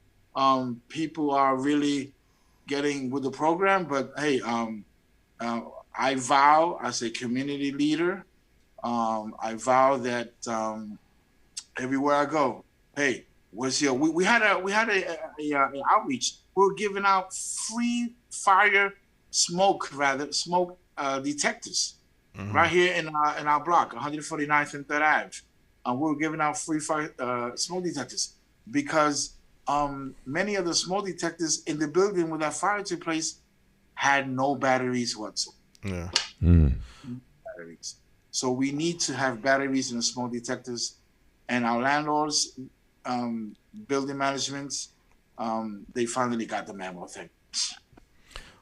B: people are really getting with the program. But hey, I vow as a community leader, I vow that everywhere I go, hey, we had an outreach. We're giving out free smoke detectors right here in our block, 149th and 3rd Ave. We're giving out free fire smoke detectors because many of the smoke detectors in the building where that fire took place had no batteries whatsoever. Batteries. So we need to have batteries in the smoke detectors, and our landlords, building managements, they finally got the memo thing.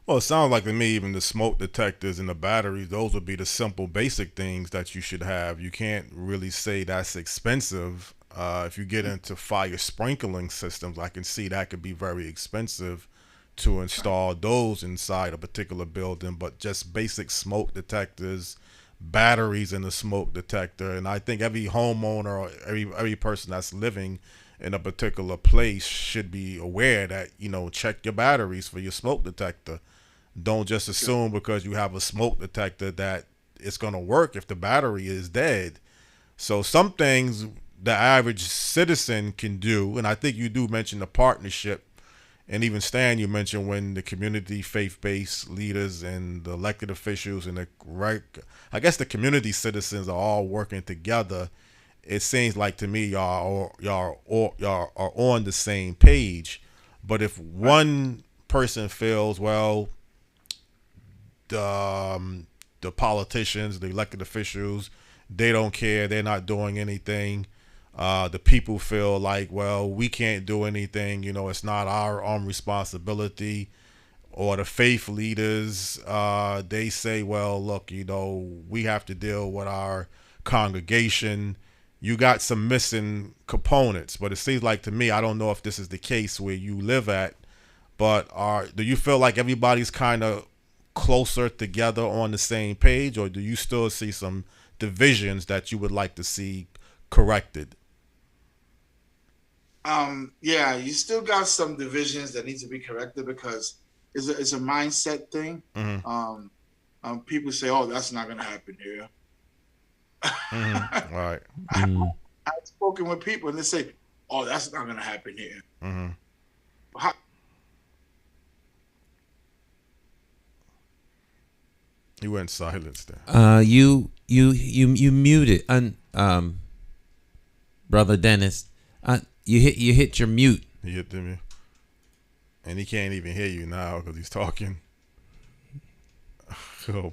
D: Well, it sounds like to me, even the smoke detectors and the batteries, those would be the simple, basic things that you should have. You can't really say that's expensive. If you get into fire sprinkling systems, I can see that could be very expensive to install those inside a particular building. But just basic smoke detectors, batteries in the smoke detector, and I think every homeowner or every person that's living in a particular place should be aware that, check your batteries for your smoke detector. Don't just assume because you have a smoke detector that it's going to work if the battery is dead. So some things the average citizen can do, and I think you do mention the partnership, and even Stan, you mentioned when the community faith-based leaders and the elected officials and the community citizens are all working together it seems like to me y'all are on the same page. But if one person feels, well, the politicians, the elected officials, they don't care, they're not doing anything. The people feel like, well, we can't do anything, it's not our own responsibility. Or the faith leaders, they say, well, look, we have to deal with our congregation. You got some missing components, but it seems like to me, I don't know if this is the case where you live at, but do you feel like everybody's kind of closer together on the same page, or do you still see some divisions that you would like to see corrected?
B: Yeah, you still got some divisions that need to be corrected because it's a mindset thing.
D: Mm-hmm.
B: People say, "Oh, that's not going to happen here."
D: Mm-hmm. Right.
B: I've spoken with people and they say, "Oh, that's not going to happen here."
D: Mm-hmm. You went silence there.
C: You muted, Brother Dennis. You hit your mute.
D: He hit me, and he can't even hear you now because he's talking. Oh boy.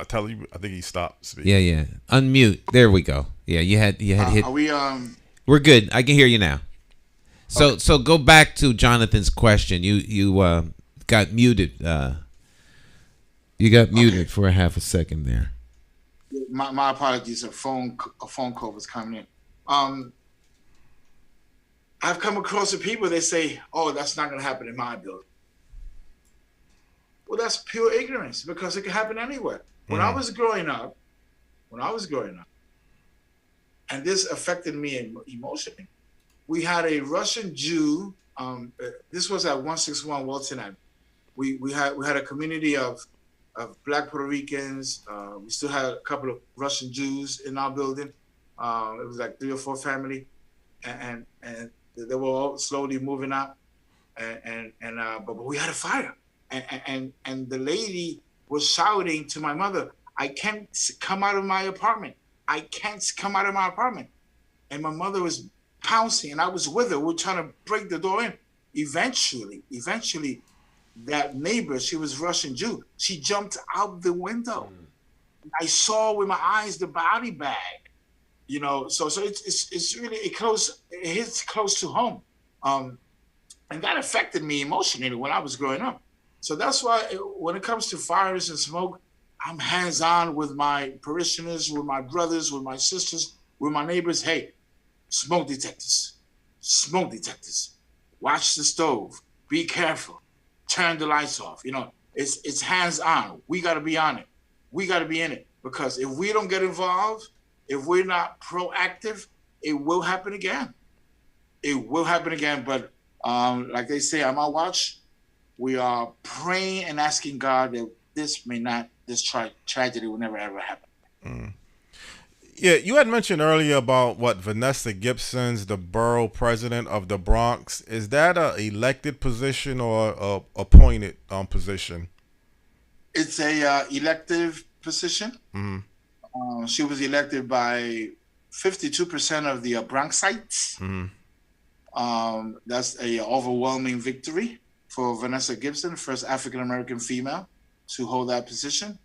D: Tell you, I think he stopped speaking.
C: Yeah. Unmute. There we go. Yeah, you had hit.
B: Are we
C: We're good. I can hear you now. So go back to Jonathan's question. You got muted. You got muted for a half a second there.
B: My apologies. A phone call was coming in. I've come across the people. They say, "Oh, that's not going to happen in my building." Well, that's pure ignorance because it can happen anywhere. When I was growing up, and this affected me emotionally, we had a Russian Jew. This was at 161 Walton Avenue. We had a community of Black Puerto Ricans. We still had a couple of Russian Jews in our building. It was like 3 or 4 family, and they were all slowly moving out. But we had a fire, and the lady was shouting to my mother, "I can't come out of my apartment. I can't come out of my apartment." And my mother was pouncing, and I was with her. We were trying to break the door in. Eventually, that neighbor, she was Russian Jew. She jumped out the window. I saw with my eyes the body bag. So it's really it hits close to home, and that affected me emotionally when I was growing up. So that's why when it comes to fires and smoke, I'm hands-on with my parishioners, with my brothers, with my sisters, with my neighbors. Hey, smoke detectors, watch the stove, be careful, turn the lights off. It's hands-on. We got to be on it. We got to be in it, because if we don't get involved, if we're not proactive, it will happen again. But like they say on my watch, we are praying and asking God that this tragedy will never ever happen.
D: Yeah, you had mentioned earlier about Vanessa Gibson's the borough president of the Bronx. Is that a elected position or a appointed position?
B: It's a elective position.
D: Mm-hmm.
B: She was elected by 52% of the Bronxites.
D: Mm-hmm.
B: That's a overwhelming victory for Vanessa Gibson, first African American female to hold that position.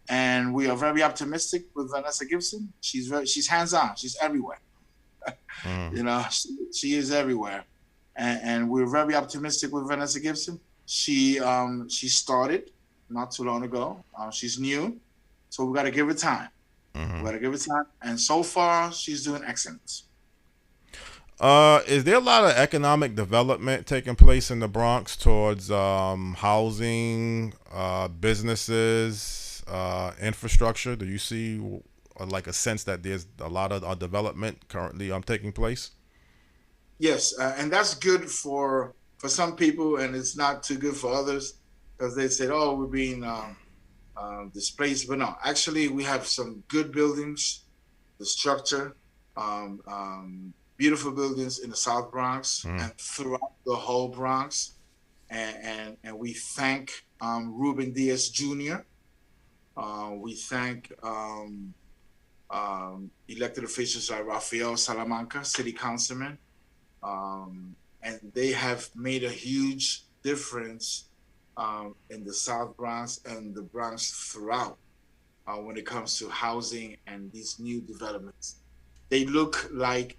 B: And we are very optimistic with Vanessa Gibson. She's hands-on. She's everywhere. She is everywhere. And we're very optimistic with Vanessa Gibson. She started not too long ago. She's new, so we got to give her time. And so far, she's doing excellent.
D: Is there a lot of economic development taking place in the Bronx towards housing, businesses, infrastructure? Do you see like a sense that there's a lot of development currently taking place?
B: Yes, and that's good for some people, and it's not too good for others, because they said, "Oh, we're being displaced." But no, actually, we have some good buildings, the structure, beautiful buildings in the South Bronx and throughout the whole Bronx, and we thank Ruben Diaz Jr. We thank elected officials like Rafael Salamanca, city councilman, and they have made a huge difference in the South Bronx and the Bronx throughout when it comes to housing and these new developments. They look like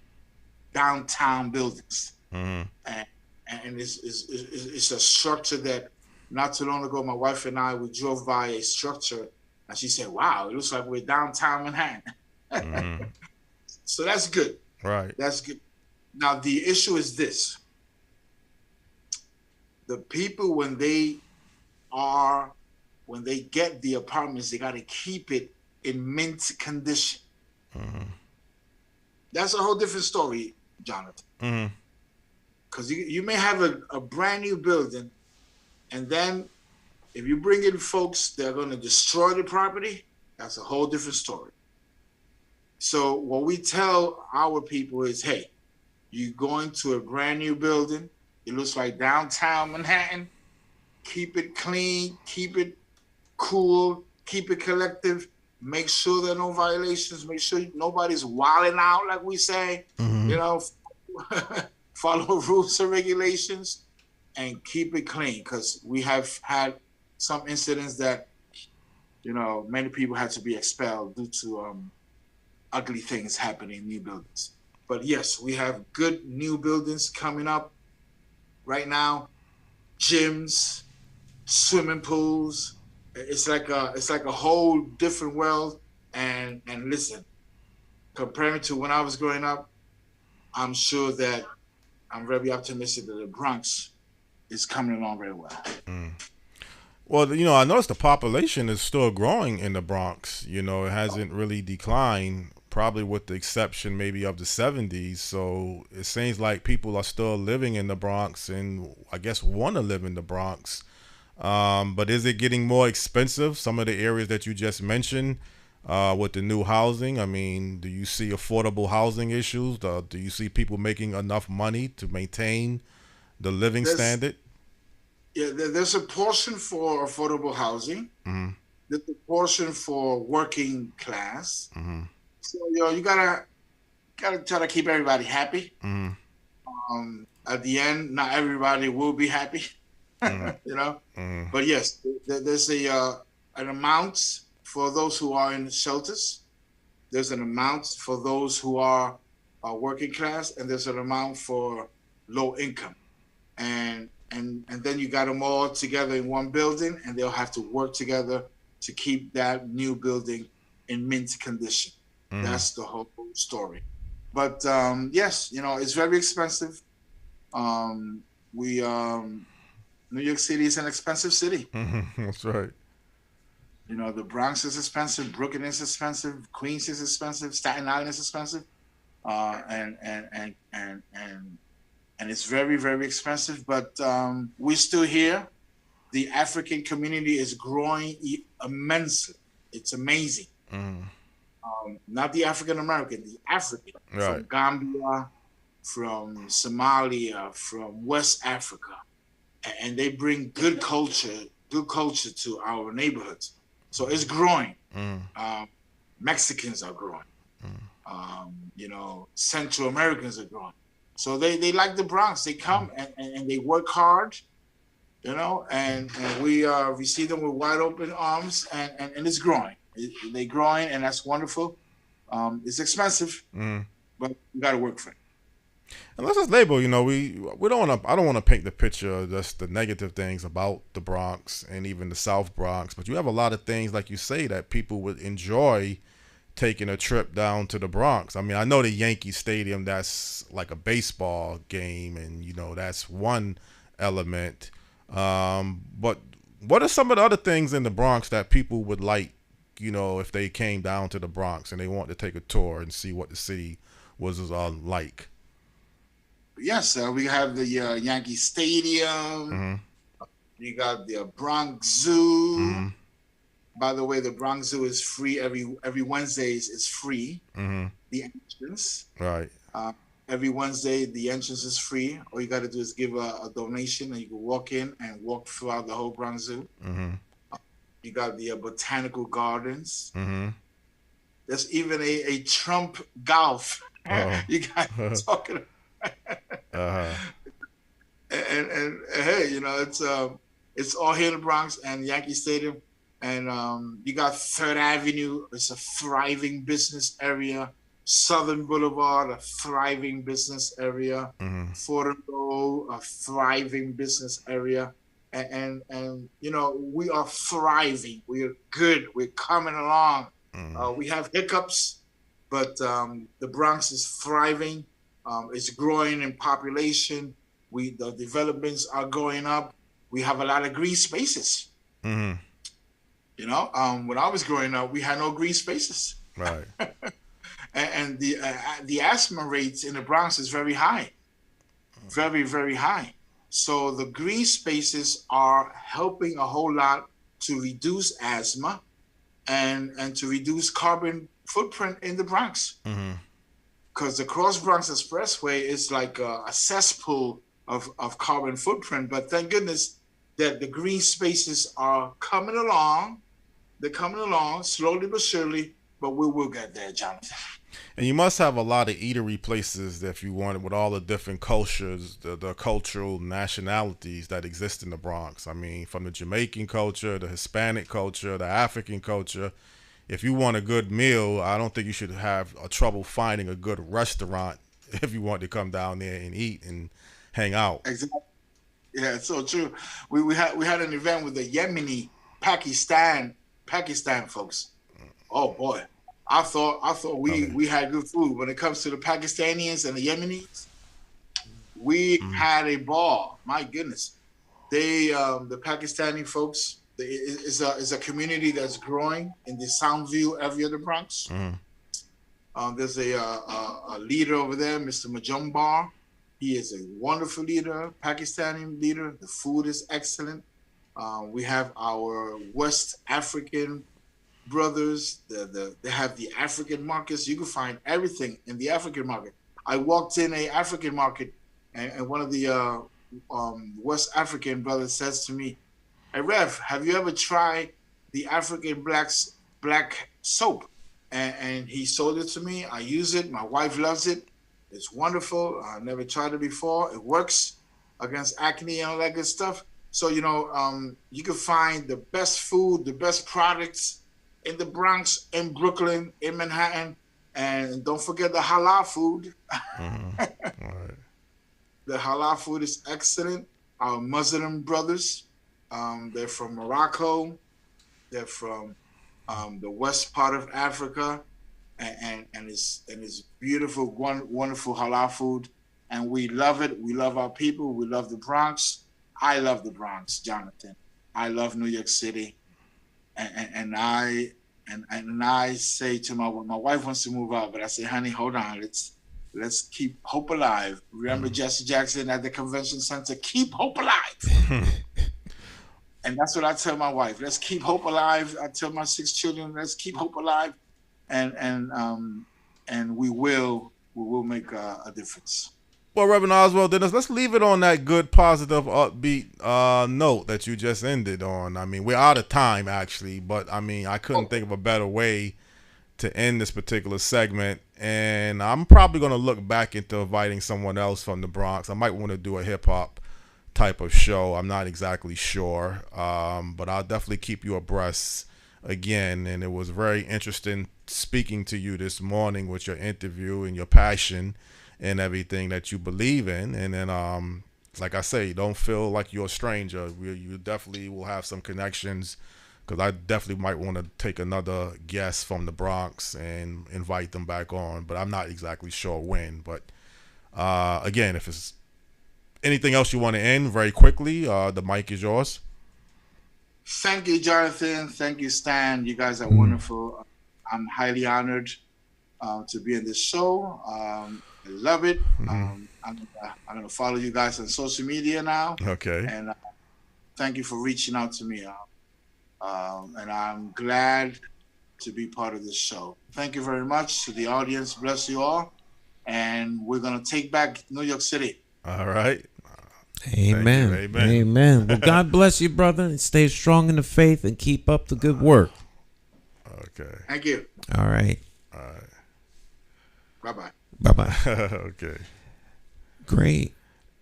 B: downtown buildings, and it's a structure that not too long ago, my wife and I, we drove by a structure, and she said, "Wow, it looks like we're downtown Manhattan." So that's good.
D: Right.
B: That's good. Now the issue is this: the people when they get the apartments, they got to keep it in mint condition. That's a whole different story, Jonathan. Because you may have a brand new building, and then if you bring in folks that are going to destroy the property, that's a whole different story. So what we tell our people is, hey, you're going to a brand new building. It looks like downtown Manhattan. Keep it clean, keep it cool, keep it collective. Make sure there are no violations. Make sure nobody's wilding out, like we say. You know, follow rules and regulations and keep it clean, because we have had some incidents that, you know, many people had to be expelled due to ugly things happening in new buildings. But yes, we have good new buildings coming up right now. Gyms, swimming pools. It's like a whole different world. And listen, comparing to when I was growing up, I'm sure that I'm very optimistic that the Bronx is coming along very well.
D: Well, you know, I noticed the population is still growing in the Bronx. You know, it hasn't really declined, probably with the exception maybe of the 70s. So it seems like people are still living in the Bronx and I guess want to live in the Bronx. But is it getting more expensive? Some of the areas that you just mentioned with the new housing. I mean, do you see affordable housing issues? Do you see people making enough money to maintain the living standard?
B: Yeah, there's a portion for affordable housing. There's a portion for working class. So you gotta try to keep everybody happy. At the end, not everybody will be happy. You know, but yes, there's an amount for those who are in shelters. There's an amount for those who are working class, and there's an amount for low income, and then you got them all together in one building, and they'll have to work together to keep that new building in mint condition. That's the whole story. But yes, you know, it's very expensive. New York City is an expensive city.
D: That's right.
B: You know, the Bronx is expensive, Brooklyn is expensive, Queens is expensive, Staten Island is expensive, and it's very, very expensive. But we're still here. The African community is growing immensely. It's amazing. Not the African American, the African, from Gambia, from Somalia, from West Africa, and they bring good culture to our neighborhoods. So it's growing. Mexicans are growing. You know, Central Americans are growing. So they like the Bronx. They come and they work hard, you know, and we receive them with wide open arms, and it's growing. They're growing, and that's wonderful. It's expensive, but we got to work for it.
D: And let's just label, you know, we don't want to. I don't want to paint the picture of just the negative things about the Bronx and even the South Bronx, but you have a lot of things, like you say, that people would enjoy taking a trip down to the Bronx. I mean, I know the Yankee Stadium, that's like a baseball game, and you know that's one element. But what are some of the other things in the Bronx that people would like, you know, if they came down to the Bronx and they want to take a tour and see what the city was like?
B: Yes, we have the Yankee Stadium. You got the Bronx Zoo. By the way, the Bronx Zoo is free every Wednesdays. It's free. The entrance.
D: Right.
B: Every Wednesday, the entrance is free. All you got to do is give a donation, and you can walk in and walk throughout the whole Bronx Zoo. You got the botanical gardens.
D: Mm-hmm.
B: There's even a Trump golf.
D: Oh.
B: You guys talking,
D: Uh-huh.
B: and hey, it's all here in the Bronx and Yankee Stadium, and you got Third Avenue. It's a thriving business area. Southern Boulevard, a thriving business area.
D: Mm-hmm.
B: Fordham Road, a thriving business area. And we are thriving. We're good. We're coming along.
D: Mm-hmm.
B: We have hiccups, but the Bronx is thriving. It's growing in population. The developments are going up. We have a lot of green spaces.
D: Mm-hmm.
B: When I was growing up, we had no green spaces.
D: Right.
B: And the asthma rates in the Bronx is very high, very, very high. So the green spaces are helping a whole lot to reduce asthma and to reduce carbon footprint in the Bronx. Because the Cross Bronx Expressway is like a cesspool of carbon footprint. But thank goodness that the green spaces are coming along. They're coming along slowly but surely, but we will get there, Jonathan.
D: And you must have a lot of eatery places if you want it, with all the different cultures, the cultural nationalities that exist in the Bronx. I mean, from the Jamaican culture, the Hispanic culture, the African culture. If you want a good meal, I don't think you should have trouble finding a good restaurant if you want to come down there and eat and hang out.
B: Exactly. Yeah, it's so true. We had an event with the Yemeni Pakistan folks. Oh boy. I thought we had good food. When it comes to the Pakistanis and the Yemenis, we had a ball. My goodness, the Pakistani folks is a community that's growing in the Soundview area of the Bronx. There's a leader over there, Mr. Majumbar. He is a wonderful leader, Pakistani leader. The food is excellent. We have our West African brothers. They have the African markets. You can find everything in the African market. I walked in a African market, and one of the West African brothers says to me, "Hey Rev, have you ever tried the African black soap?" And he sold it to me. I use it. My wife loves it. It's wonderful. I never tried it before. It works against acne and all that good stuff. So you can find the best food, the best products in the Bronx, in Brooklyn, in Manhattan, and don't forget the halal food.
D: All right.
B: The halal food is excellent. Our Muslim brothers, they're from Morocco. They're from the west part of Africa, and it's beautiful, wonderful halal food, and we love it. We love our people. We love the Bronx. I love the Bronx, Jonathan. I love New York City. And I say to my wife wants to move out, but I say, honey, hold on, let's keep hope alive. Remember Jesse Jackson at the convention center, keep hope alive. And that's what I tell my wife. Let's keep hope alive. I tell my 6 children, let's keep hope alive, and we will make a difference.
D: Well, Reverend Oswald Denis, let's leave it on that good, positive, upbeat note that you just ended on. I mean, we're out of time, actually, but I mean, I couldn't think of a better way to end this particular segment. And I'm probably going to look back into inviting someone else from the Bronx. I might want to do a hip-hop type of show. I'm not exactly sure, but I'll definitely keep you abreast again. And it was very interesting speaking to you this morning with your interview and your passion and everything that you believe in. And then, like I say, don't feel like you're a stranger. You definitely will have some connections, because I definitely might want to take another guest from the Bronx and invite them back on, but I'm not exactly sure when. But again, if it's anything else you want to end very quickly, the mic is yours.
B: Thank you, Jonathan. Thank you, Stan. You guys are wonderful. I'm highly honored to be in this show. I love it. I'm going to follow you guys on social media now.
D: Okay.
B: And thank you for reaching out to me. And I'm glad to be part of this show. Thank you very much to the audience. Bless you all. And we're going to take back New York City.
D: All right.
C: Amen.
D: Amen.
C: Amen. Well, God bless you, brother, and stay strong in the faith and keep up the good work.
D: Okay.
B: Thank you.
C: All right.
D: All right.
B: Bye-bye.
C: Bye-bye.
D: Okay.
C: Great.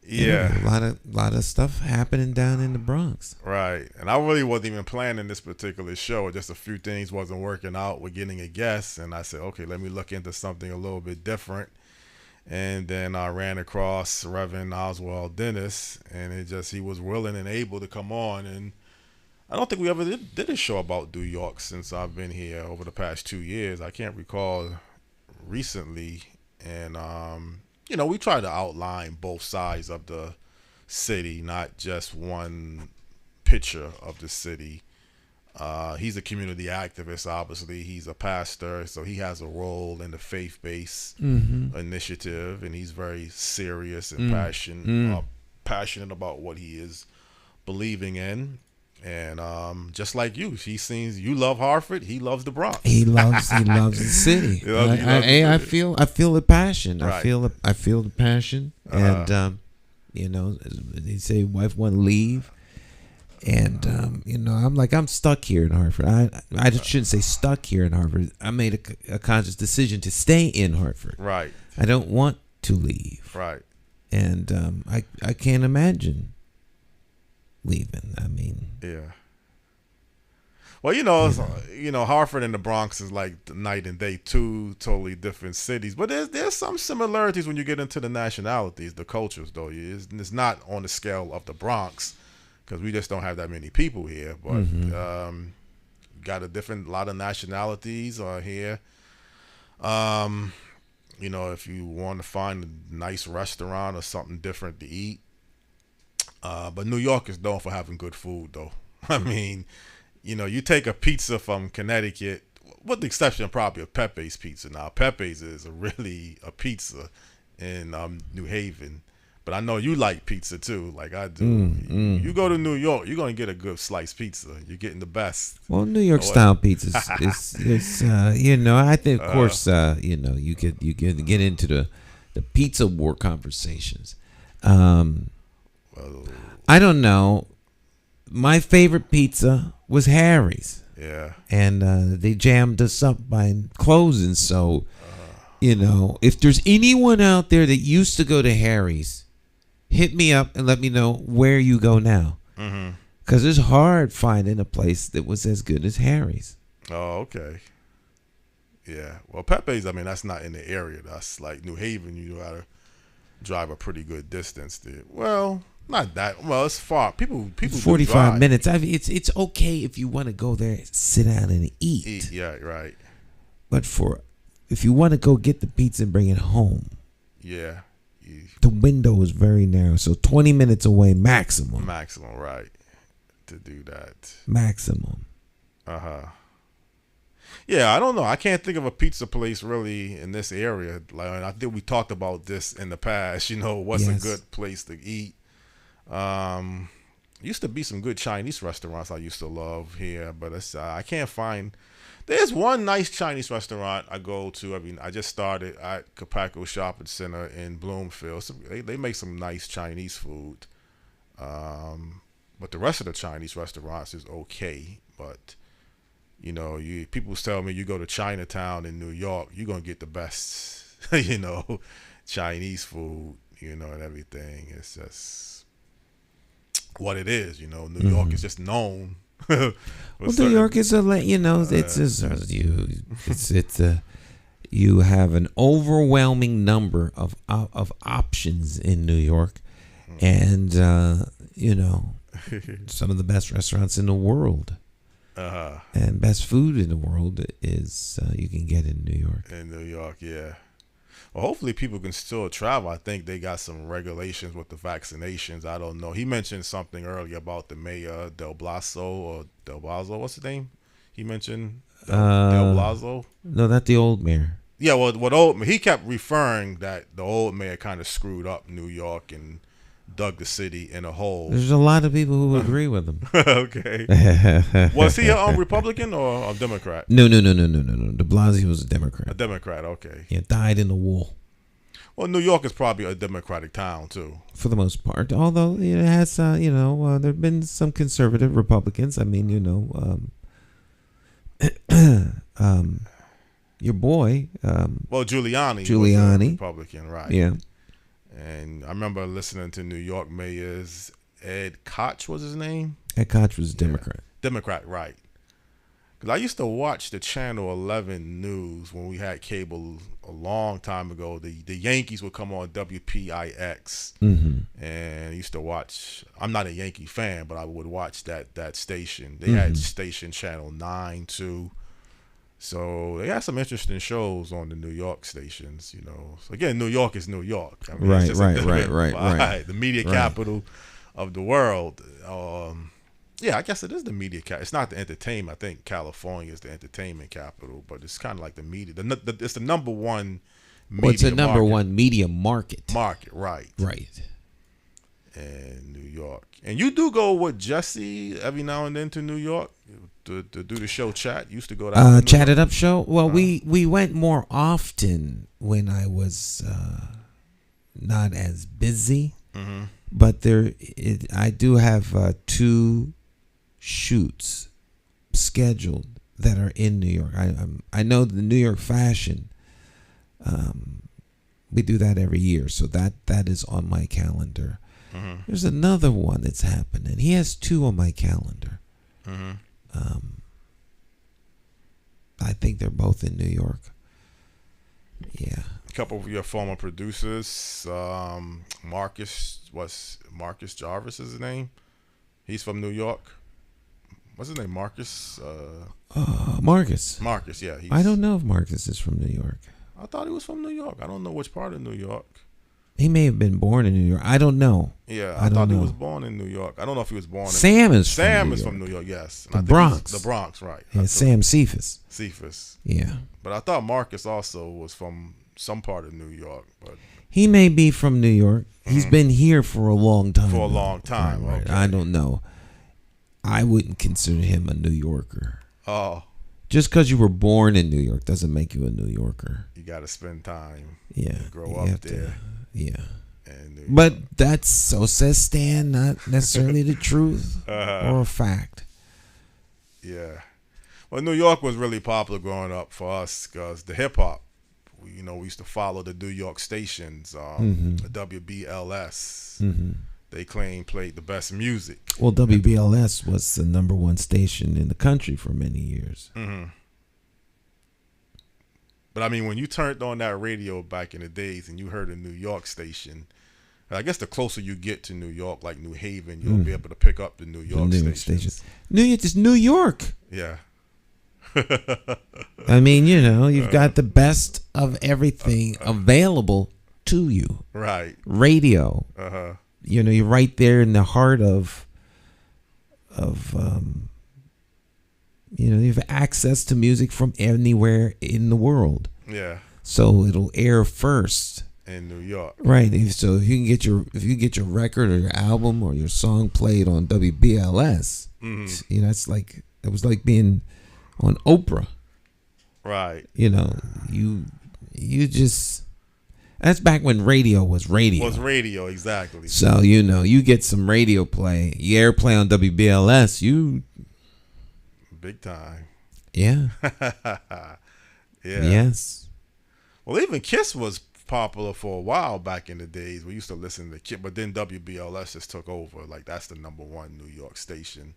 D: Yeah.
C: A lot of stuff happening down in the Bronx.
D: Right. And I really wasn't even planning this particular show. Just a few things wasn't working out with getting a guest. And I said, okay, let me look into something a little bit different. And then I ran across Reverend Oswald Denis, and he was willing and able to come on. And I don't think we ever did a show about New York since I've been here over the past 2 years. I can't recall recently. And, we try to outline both sides of the city, not just one picture of the city. He's a community activist, obviously. He's a pastor, so he has a role in the faith-based initiative, and he's very serious and passionate about what he is believing in. And just like you, you love Hartford, he loves the Bronx.
C: He loves the city. I feel the passion. Right. I feel the passion, and they say wife want to leave. And I'm stuck here in Hartford. I just shouldn't say stuck here in Hartford. I made a conscious decision to stay in Hartford.
D: Right.
C: I don't want to leave.
D: Right.
C: And I can't imagine leaving. I mean,
D: yeah. Well, Hartford and the Bronx is like the night and day, two totally different cities. But there's some similarities when you get into the nationalities, the cultures, though. It's not on the scale of the Bronx, because we just don't have that many people here. But got a lot of nationalities are here. If you want to find a nice restaurant or something different to eat. But New York is known for having good food, though. I mean, you take a pizza from Connecticut, with the exception probably of Pepe's Pizza. Now, Pepe's is really a pizza in New Haven. But I know you like pizza too, like I do. You go to New York, you're gonna get a good sliced pizza. You're getting the best.
C: Well, New York style pizza is I think of course you get into the pizza war conversations. I don't know. My favorite pizza was Harry's.
D: Yeah.
C: And they jammed us up by closing. So, if there's anyone out there that used to go to Harry's, hit me up and let me know where you go now. Because it's hard finding a place that was as good as Harry's.
D: Oh, okay. Yeah. Well, Pepe's, that's not in the area. That's like New Haven. You got to drive a pretty good distance there. Well, not that. Well, it's far. People
C: 45 minutes. It's okay if you want to go there, sit down and eat.
D: Yeah, right.
C: But if you want to go get the pizza and bring it home.
D: Yeah.
C: The window is very narrow, so 20 minutes away maximum.
D: Maximum, right. To do that.
C: Maximum.
D: Yeah, I don't know. I can't think of a pizza place really in this area. Like, I think we talked about this in the past. What's a good place to eat? Used to be some good Chinese restaurants I used to love here, but I can't find. There's one nice Chinese restaurant I go to. I just started at Capaco Shopping Center in Bloomfield. So they make some nice Chinese food. But the rest of the Chinese restaurants is okay. But, people tell me you go to Chinatown in New York, you're going to get the best, Chinese food, and everything. It's just what it is, New York is just known.
C: Well, New York is you have an overwhelming number of options in New York, and some of the best restaurants in the world, and best food in the world is you can get in New York.
D: In New York, yeah. Well, hopefully people can still travel. I think they got some regulations with the vaccinations. I don't know. He mentioned something earlier about the mayor, Del Blasio. What's his name? He mentioned Del Blasio.
C: No, not the old mayor.
D: Yeah, he kept referring that the old mayor kind of screwed up New York and dug the city in a hole.
C: There's a lot of people who agree with him.
D: Okay. Was he a Republican or a Democrat?
C: No. De Blasio was a Democrat.
D: A Democrat, okay.
C: Yeah, died in the wall.
D: Well, New York is probably a Democratic town too,
C: for the most part. Although it has, there have been some conservative Republicans. I mean, your boy.
D: Well, Giuliani was a Republican, right?
C: Yeah.
D: And I remember listening to New York mayors. Ed Koch was his name.
C: Ed Koch was a Democrat.
D: Yeah. Democrat, right? Because I used to watch the Channel 11 news when we had cable a long time ago. The Yankees would come on WPIX, and I used to watch. I'm not a Yankee fan, but I would watch that station. They had station Channel 9 too. So they had some interesting shows on the New York stations, So again, New York is New York. I mean,
C: right.
D: The media capital of the world. Yeah, I guess it is the media capital. It's not the entertainment. I think California is the entertainment capital, but it's kind of like the media. It's the number one media
C: Well, it's the number one media market.
D: Market, right.
C: Right.
D: And New York. And you do go with Jesse every now and then to New York to do the show Chat. You used to go to
C: Chat It Up show? Well, we went more often when I was not as busy. Mm-hmm. But I do have 2 shoots scheduled that are in New York. I know the New York Fashion. We do that every year, so that is on my calendar. Mm-hmm. There's another one that's happening. He has 2 on my calendar. Mm-hmm. I think they're both in New York. Yeah.
D: A couple of your former producers, Marcus Jarvis is his name. He's from New York. What's his name? Marcus.
C: Marcus.
D: Marcus, yeah.
C: I don't know if Marcus is from New York.
D: I thought he was from New York. I don't know which part of New York.
C: He may have been born in New York. I don't know.
D: Yeah, I thought he was born in New York. I don't know if he was born.
C: Sam is
D: from New York. Yes.
C: The Bronx.
D: The Bronx, right?
C: Yeah, Sam Cephas.
D: Cephas.
C: Yeah.
D: But I thought Marcus also was from some part of New York. But
C: he may be from New York. He's been here for a long time.
D: For a long time.
C: Right.
D: Okay.
C: I don't know. I wouldn't consider him a New Yorker.
D: Oh.
C: Just because you were born in New York doesn't make you a New Yorker.
D: You got to spend time.
C: Yeah.
D: Grow up there.
C: Yeah. But that's, so says Stan, not necessarily the truth or a fact.
D: Yeah. Well, New York was really popular growing up for us because the hip hop, we used to follow the New York stations, the WBLS. Mm-hmm. They played the best music.
C: Well, WBLS was the number one station in the country for many years. Mm-hmm.
D: But I mean, when you turned on that radio back in the days and you heard a New York station, I guess the closer you get to New York, like New Haven, you'll be able to pick up the New York stations.
C: New York is New York.
D: Yeah.
C: I mean, you've got the best of everything available to you.
D: Right.
C: Radio.
D: Uh-huh.
C: You're right there in the heart of you have access to music from anywhere in the world.
D: Yeah.
C: So it'll air first
D: in New York.
C: Right. So if you can get your record or your album or your song played on WBLS, it was like being on Oprah.
D: Right.
C: You just, that's back when radio was radio.
D: Exactly.
C: So, you get some radio play, you airplay on WBLS,
D: big time.
C: Yeah.
D: Yeah.
C: Yes.
D: Well, even Kiss was popular for a while back in the days. We used to listen to Kiss, but then WBLS just took over. Like, that's the number one New York station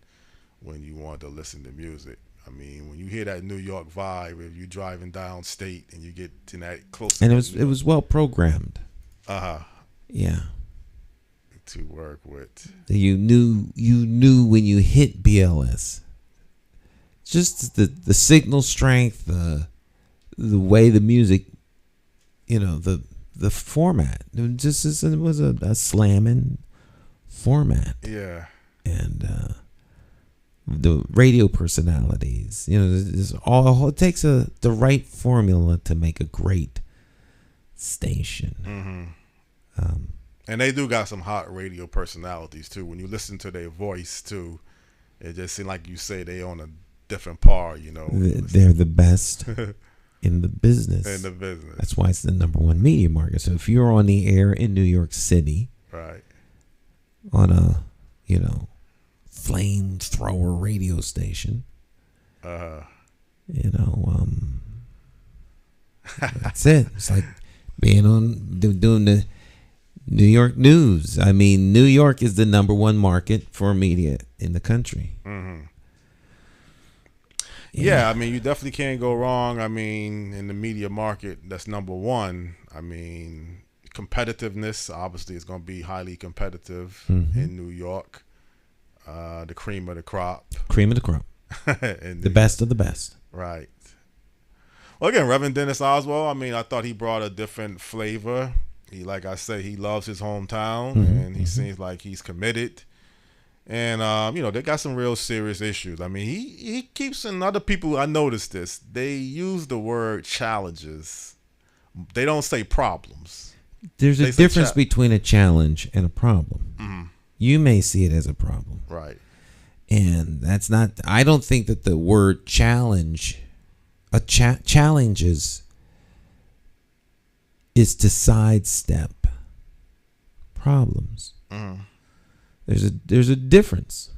D: when you want to listen to music. I mean, when you hear that New York vibe, if you're driving downstate and you get to that close,
C: and it was well programmed. Yeah.
D: To work with.
C: You knew when you hit BLS. Just the signal strength, the way the music, the format. It was a slamming format.
D: Yeah.
C: And the radio personalities, it takes the right formula to make a great station.
D: Mm-hmm. And they do got some hot radio personalities too. When you listen to their voice too, it just seems like you say they on a different par.
C: They're the best. in the business.
D: In the business.
C: That's why it's the number one media market. So if you're on the air in New York City,
D: right,
C: on a, flamethrower radio station, that's it. It's like being on doing the New York news. I mean, New York is the number one market for media in the country.
D: Mm-hmm. Yeah, I mean, you definitely can't go wrong. I mean, in the media market, that's number one. I mean, competitiveness, obviously, is going to be highly competitive in New York. The cream of the crop.
C: Cream of the crop. The best of the best.
D: Right. Well, again, Reverend Denis Oswald, I mean, I thought he brought a different flavor. Like I said, he loves his hometown, and he seems like he's committed. And, they got some real serious issues. I mean, he keeps, and other people, I noticed this, they use the word challenges. They don't say problems.
C: There's a difference between a challenge and a problem.
D: Mm-hmm.
C: You may see it as a problem.
D: Right.
C: And that's not, I don't think that the word challenge, challenges is to sidestep problems.
D: Mm-hmm.
C: There's a difference.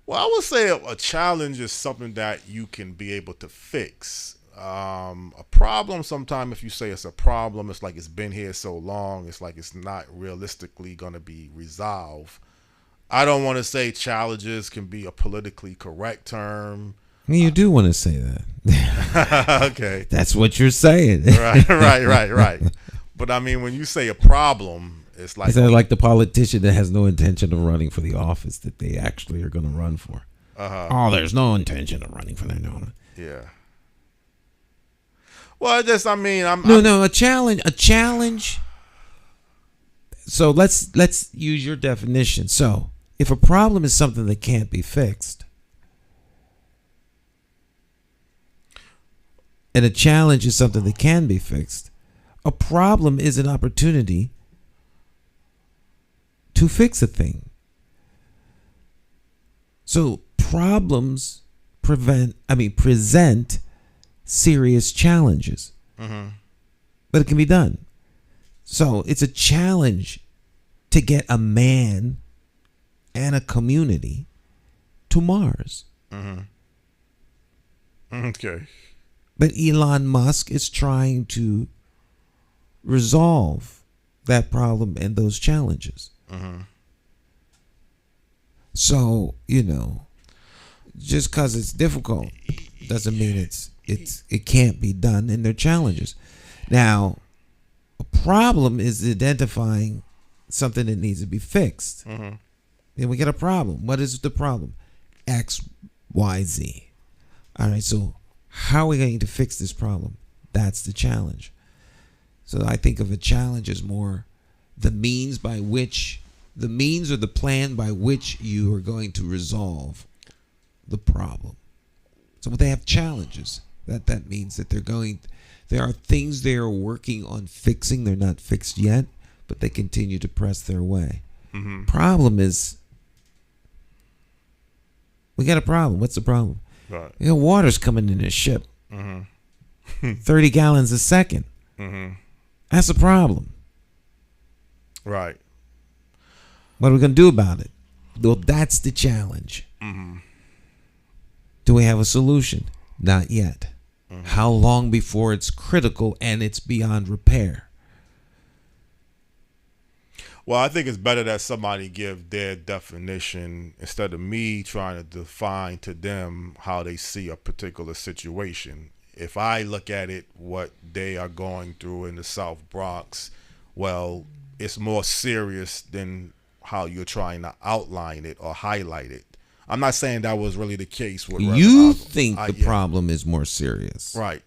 D: Well, I would say a challenge is something that you can be able to fix. A problem, sometimes if you say it's a problem, it's like it's been here so long, it's like it's not realistically going to be resolved. I don't want to say challenges can be a politically correct term.
C: I mean, you do want to say that.
D: Okay.
C: That's what you're saying.
D: Right. But I mean, when you say a problem, it's like...
C: Is that like the politician that has no intention of running for the office that they actually are going to run for? Oh, there's no intention of running for that. No.
D: Yeah. Well,
C: a challenge. So let's use your definition. So if a problem is something that can't be fixed, and a challenge is something that can be fixed, a problem is an opportunity to fix a thing. So problems present serious challenges.
D: Mm-hmm.
C: But it can be done. So it's a challenge to get a man and a community to Mars.
D: Mm-hmm. Okay.
C: But Elon Musk is trying to resolve that problem and those challenges.
D: Mm-hmm.
C: So, just because it's difficult doesn't mean it can't be done, and they're challenges. Now, a problem is identifying something that needs to be fixed.
D: Mm-hmm.
C: Then we get a problem. What is the problem? X, Y, Z. All right, so how are we going to fix this problem? That's the challenge. So I think of a challenge as more the means or the plan by which you are going to resolve the problem. So when they have challenges, that means that there are things they are working on fixing. They're not fixed yet, but they continue to press their way.
D: Mm-hmm.
C: Problem is, we got a problem. What's the problem?
D: Right.
C: Water's coming in this ship.
D: Mm-hmm.
C: 30 gallons a second.
D: Mm-hmm.
C: That's a problem.
D: Right.
C: What are we going to do about it? Well, that's the challenge.
D: Mm-hmm.
C: Do we have a solution? Not yet.
D: Mm-hmm.
C: How long before it's critical and it's beyond repair?
D: Well, I think it's better that somebody give their definition instead of me trying to define to them how they see a particular situation. If I look at it, what they are going through in the South Bronx, well, it's more serious than how you're trying to outline it or highlight it. I'm not saying that was really the case with
C: you think the problem is more serious.
D: Right.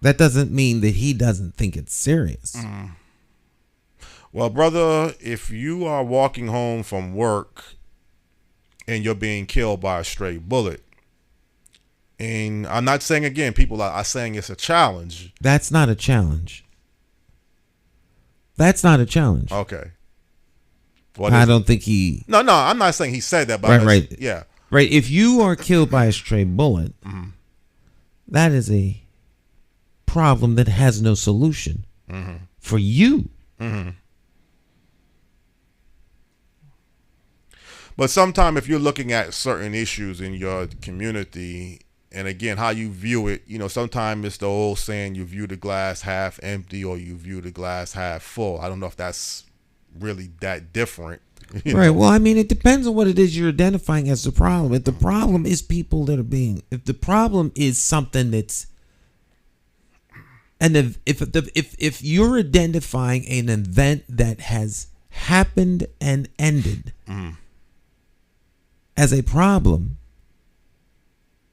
C: That doesn't mean that he doesn't think it's serious.
D: Mm. Well, brother, if you are walking home from work and you're being killed by a stray bullet, and I'm not saying, again, people are saying it's a challenge.
C: That's not a challenge. That's not a challenge.
D: Okay.
C: I don't think he...
D: No, I'm not saying he said that. But
C: right.
D: Yeah.
C: Right, if you are killed by a stray bullet,
D: mm-hmm.
C: that is a problem that has no solution for you.
D: But sometimes if you're looking at certain issues in your community, and again, how you view it, sometimes it's the old saying, you view the glass half empty or you view the glass half full. I don't know if that's really that different.
C: Right. Well, I mean, it depends on what it is you're identifying as the problem. If the problem is people that are being, if the problem is something that's, and if you're identifying an event that has happened and ended as a problem,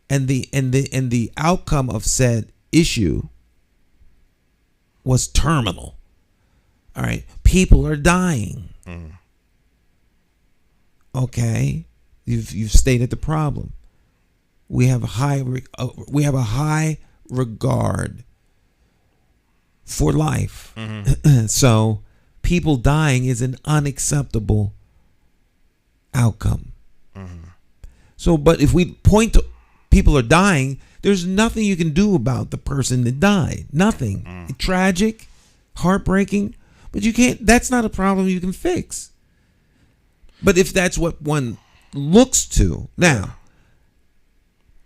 C: and the outcome of said issue was terminal. All right, people are dying. Okay, you've stated the problem. We have a high regard for life. So people dying is an unacceptable outcome. So, but if we point to people are dying, there's nothing you can do about the person that died. Nothing. Tragic, heartbreaking, but you can't. That's not a problem you can fix. But if that's what one looks to, now,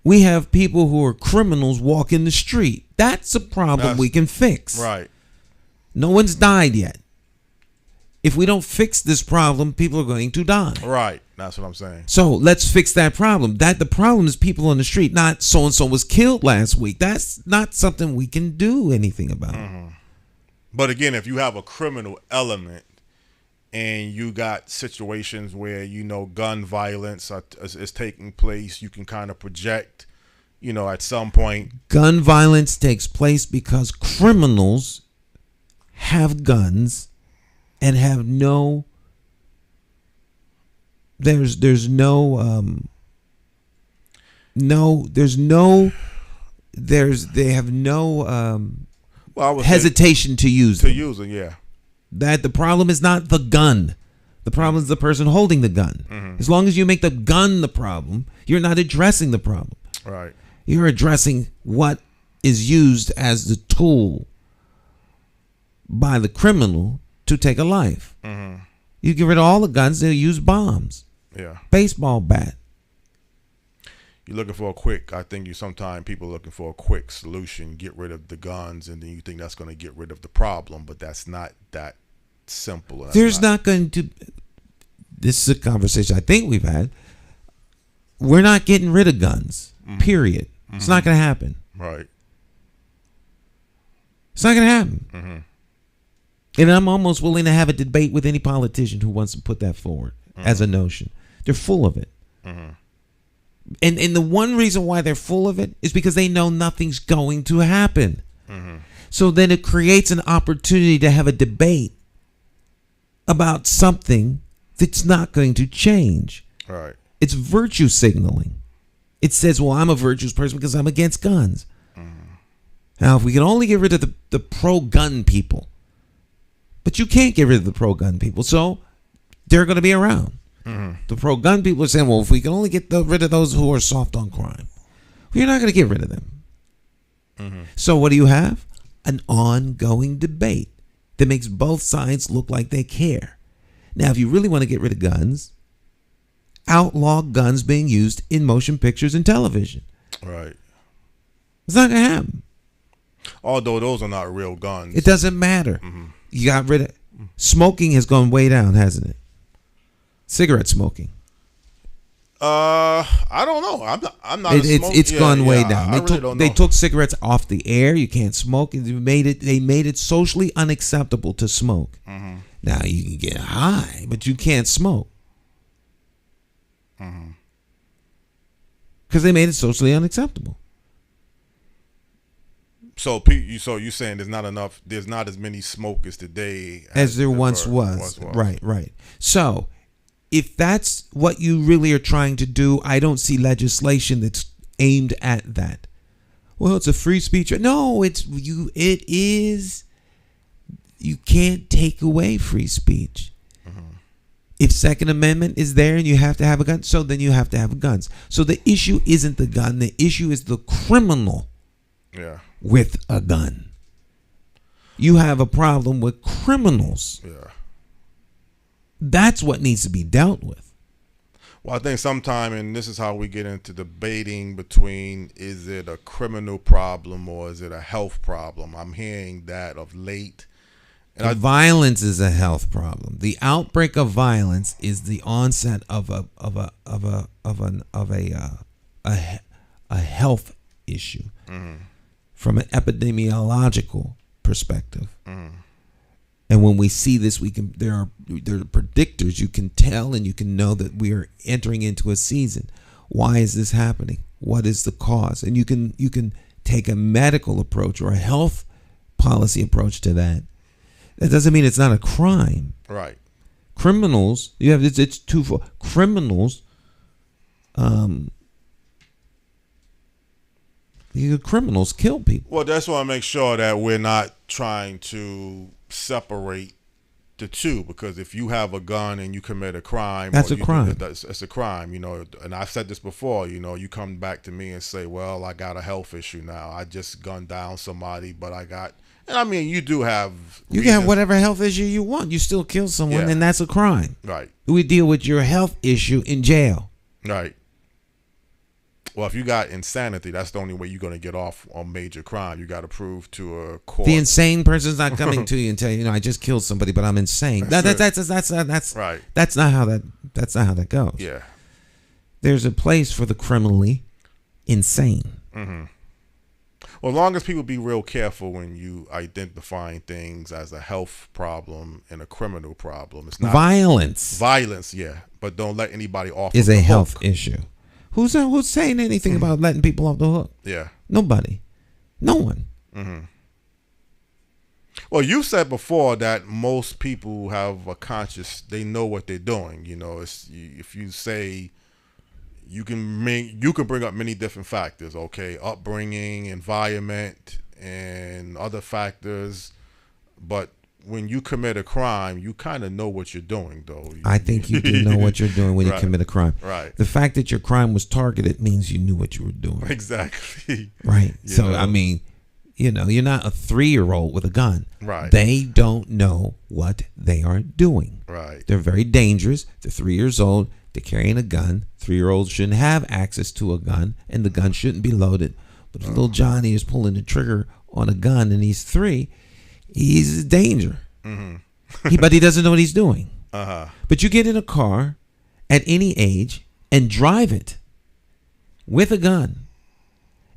C: we have people who are criminals walking the street. That's a problem we can fix.
D: Right.
C: No one's died yet. If we don't fix this problem, people are going to die.
D: Right. That's what I'm saying.
C: So let's fix that problem. The problem is people on the street, not so-and-so was killed last week. That's not something we can do anything about.
D: But again, if you have a criminal element, and you got situations where, gun violence is taking place, you can kind of project, at some point.
C: Gun violence takes place because criminals have guns and have no, they have no hesitation to use them.
D: Yeah.
C: That the problem is not the gun. The problem is the person holding the gun. As long as you make the gun the problem, you're not addressing the problem.
D: Right.
C: You're addressing what is used as the tool by the criminal to take a life. You get rid of all the guns, they'll use bombs.
D: Yeah.
C: Baseball bat.
D: You're looking for sometimes people are looking for a quick solution, get rid of the guns, and then you think that's going to get rid of the problem, but that's not that simple.
C: There's not going to, this is a conversation I think we've had. We're not getting rid of guns, period. It's not going to happen.
D: Right.
C: It's not going to happen. And I'm almost willing to have a debate with any politician who wants to put that forward as a notion. They're full of it. And the one reason why they're full of it is because they know nothing's going to happen. So then it creates an opportunity to have a debate about something that's not going to change.
D: Right.
C: It's virtue signaling. It says, well, I'm a virtuous person because I'm against guns. Now, if we can only get rid of the pro-gun people, but you can't get rid of the pro-gun people, so they're going to be around. The pro-gun people are saying, well, if we can only get rid of those who are soft on crime, you're not going to get rid of them. So what do you have? An ongoing debate that makes both sides look like they care. Now, if you really want to get rid of guns, outlaw guns being used in motion pictures and television.
D: Right.
C: It's not going to happen.
D: Although those are not real guns.
C: It doesn't matter. You got rid of... Smoking has gone way down, hasn't it? Cigarette smoking.
D: I don't know. I'm not.
C: It's gone way down. They
D: They
C: took cigarettes off the air. You can't smoke. They made it socially unacceptable to smoke. Now you can get high, but you can't smoke. Because they made it socially unacceptable.
D: So you saying there's not enough? There's not as many smokers today
C: as there once was. Right. So, if that's what you really are trying to do, I don't see legislation that's aimed at that. Well, it's a free speech. No, it is. You can't take away free speech. If Second Amendment is there and you have to have a gun, so then you have to have guns. So the issue isn't the gun. The issue is the criminal
D: Yeah.
C: with a gun. You have a problem with criminals.
D: Yeah.
C: That's what needs to be dealt with.
D: Well, I think sometime, and this is how we get into debating between, is it a criminal problem or is it a health problem? I'm hearing that of late. And
C: Violence is a health problem. The outbreak of violence is the onset of a health issue from an epidemiological perspective. And when we see this, there are predictors. You can tell and you can know that we are entering into a season. Why is this happening? What is the cause? And you can take a medical approach or a health policy approach to that. That doesn't mean it's not a crime.
D: Right.
C: Criminals, it's twofold. Criminals, criminals kill people.
D: Well, that's why I make sure that we're not trying to separate the two, because if you have a gun and you commit a crime,
C: that's a crime.
D: It's a crime, and I've said this before, you come back to me and say, well, I got a health issue now. I just gunned down somebody, but and I mean, you do have
C: You can have whatever health issue you want. You still kill someone, and that's a crime.
D: Right.
C: We deal with your health issue in jail.
D: Right. Well, if you got insanity, that's the only way you're going to get off on major crime. You got to prove to a court.
C: The insane person's not coming to you and tell you, I just killed somebody, but I'm insane. That's
D: right.
C: That's not how that goes.
D: Yeah.
C: There's a place for the criminally insane.
D: Mm-hmm. Well, as long as people be real careful when you identifying things as a health problem and a criminal problem. It's not
C: violence.
D: Violence, yeah, but don't let anybody off.
C: Is a health issue. Who's saying anything about letting people off the hook?
D: Yeah.
C: Nobody. No one.
D: Mm-hmm. Well, you said before that most people have a conscious, they know what they're doing. If you say you can bring up many different factors, okay? Upbringing, environment, and other factors. But when you commit a crime, you kind of know what you're doing, though.
C: I think you do know what you're doing when you commit a crime.
D: Right.
C: The fact that your crime was targeted means you knew what you were doing.
D: Exactly.
C: Right. I mean, you're not a 3-year-old with a gun.
D: Right.
C: They don't know what they are doing.
D: Right.
C: They're very dangerous. They're 3 years old. They're carrying a gun. 3-year-olds shouldn't have access to a gun, and the gun shouldn't be loaded. But if little Johnny is pulling the trigger on a gun and he's 3, he's a danger.
D: Mm-hmm.
C: But he doesn't know what he's doing.
D: Uh-huh.
C: But you get in a car at any age and drive it with a gun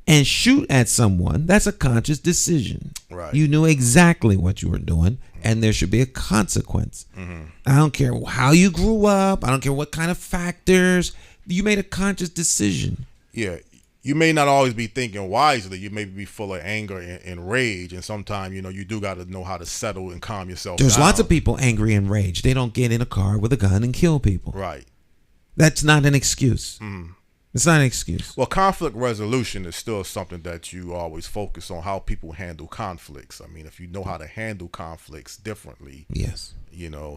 C: and shoot at someone. That's a conscious decision.
D: Right.
C: You knew exactly what you were doing, and there should be a consequence.
D: Mm-hmm.
C: I don't care how you grew up. I don't care what kind of factors. You made a conscious decision.
D: Yeah. You may not always be thinking wisely. You may be full of anger and rage, and sometimes you do got to know how to settle and calm yourself
C: There's
D: down.
C: lots of people angry and rage. They don't get in a car with a gun and kill people.
D: Right.
C: That's not an excuse. It's not an excuse.
D: Well, conflict resolution is still something that you always focus on, how people handle conflicts. I mean, if you know how to handle conflicts differently,
C: yes.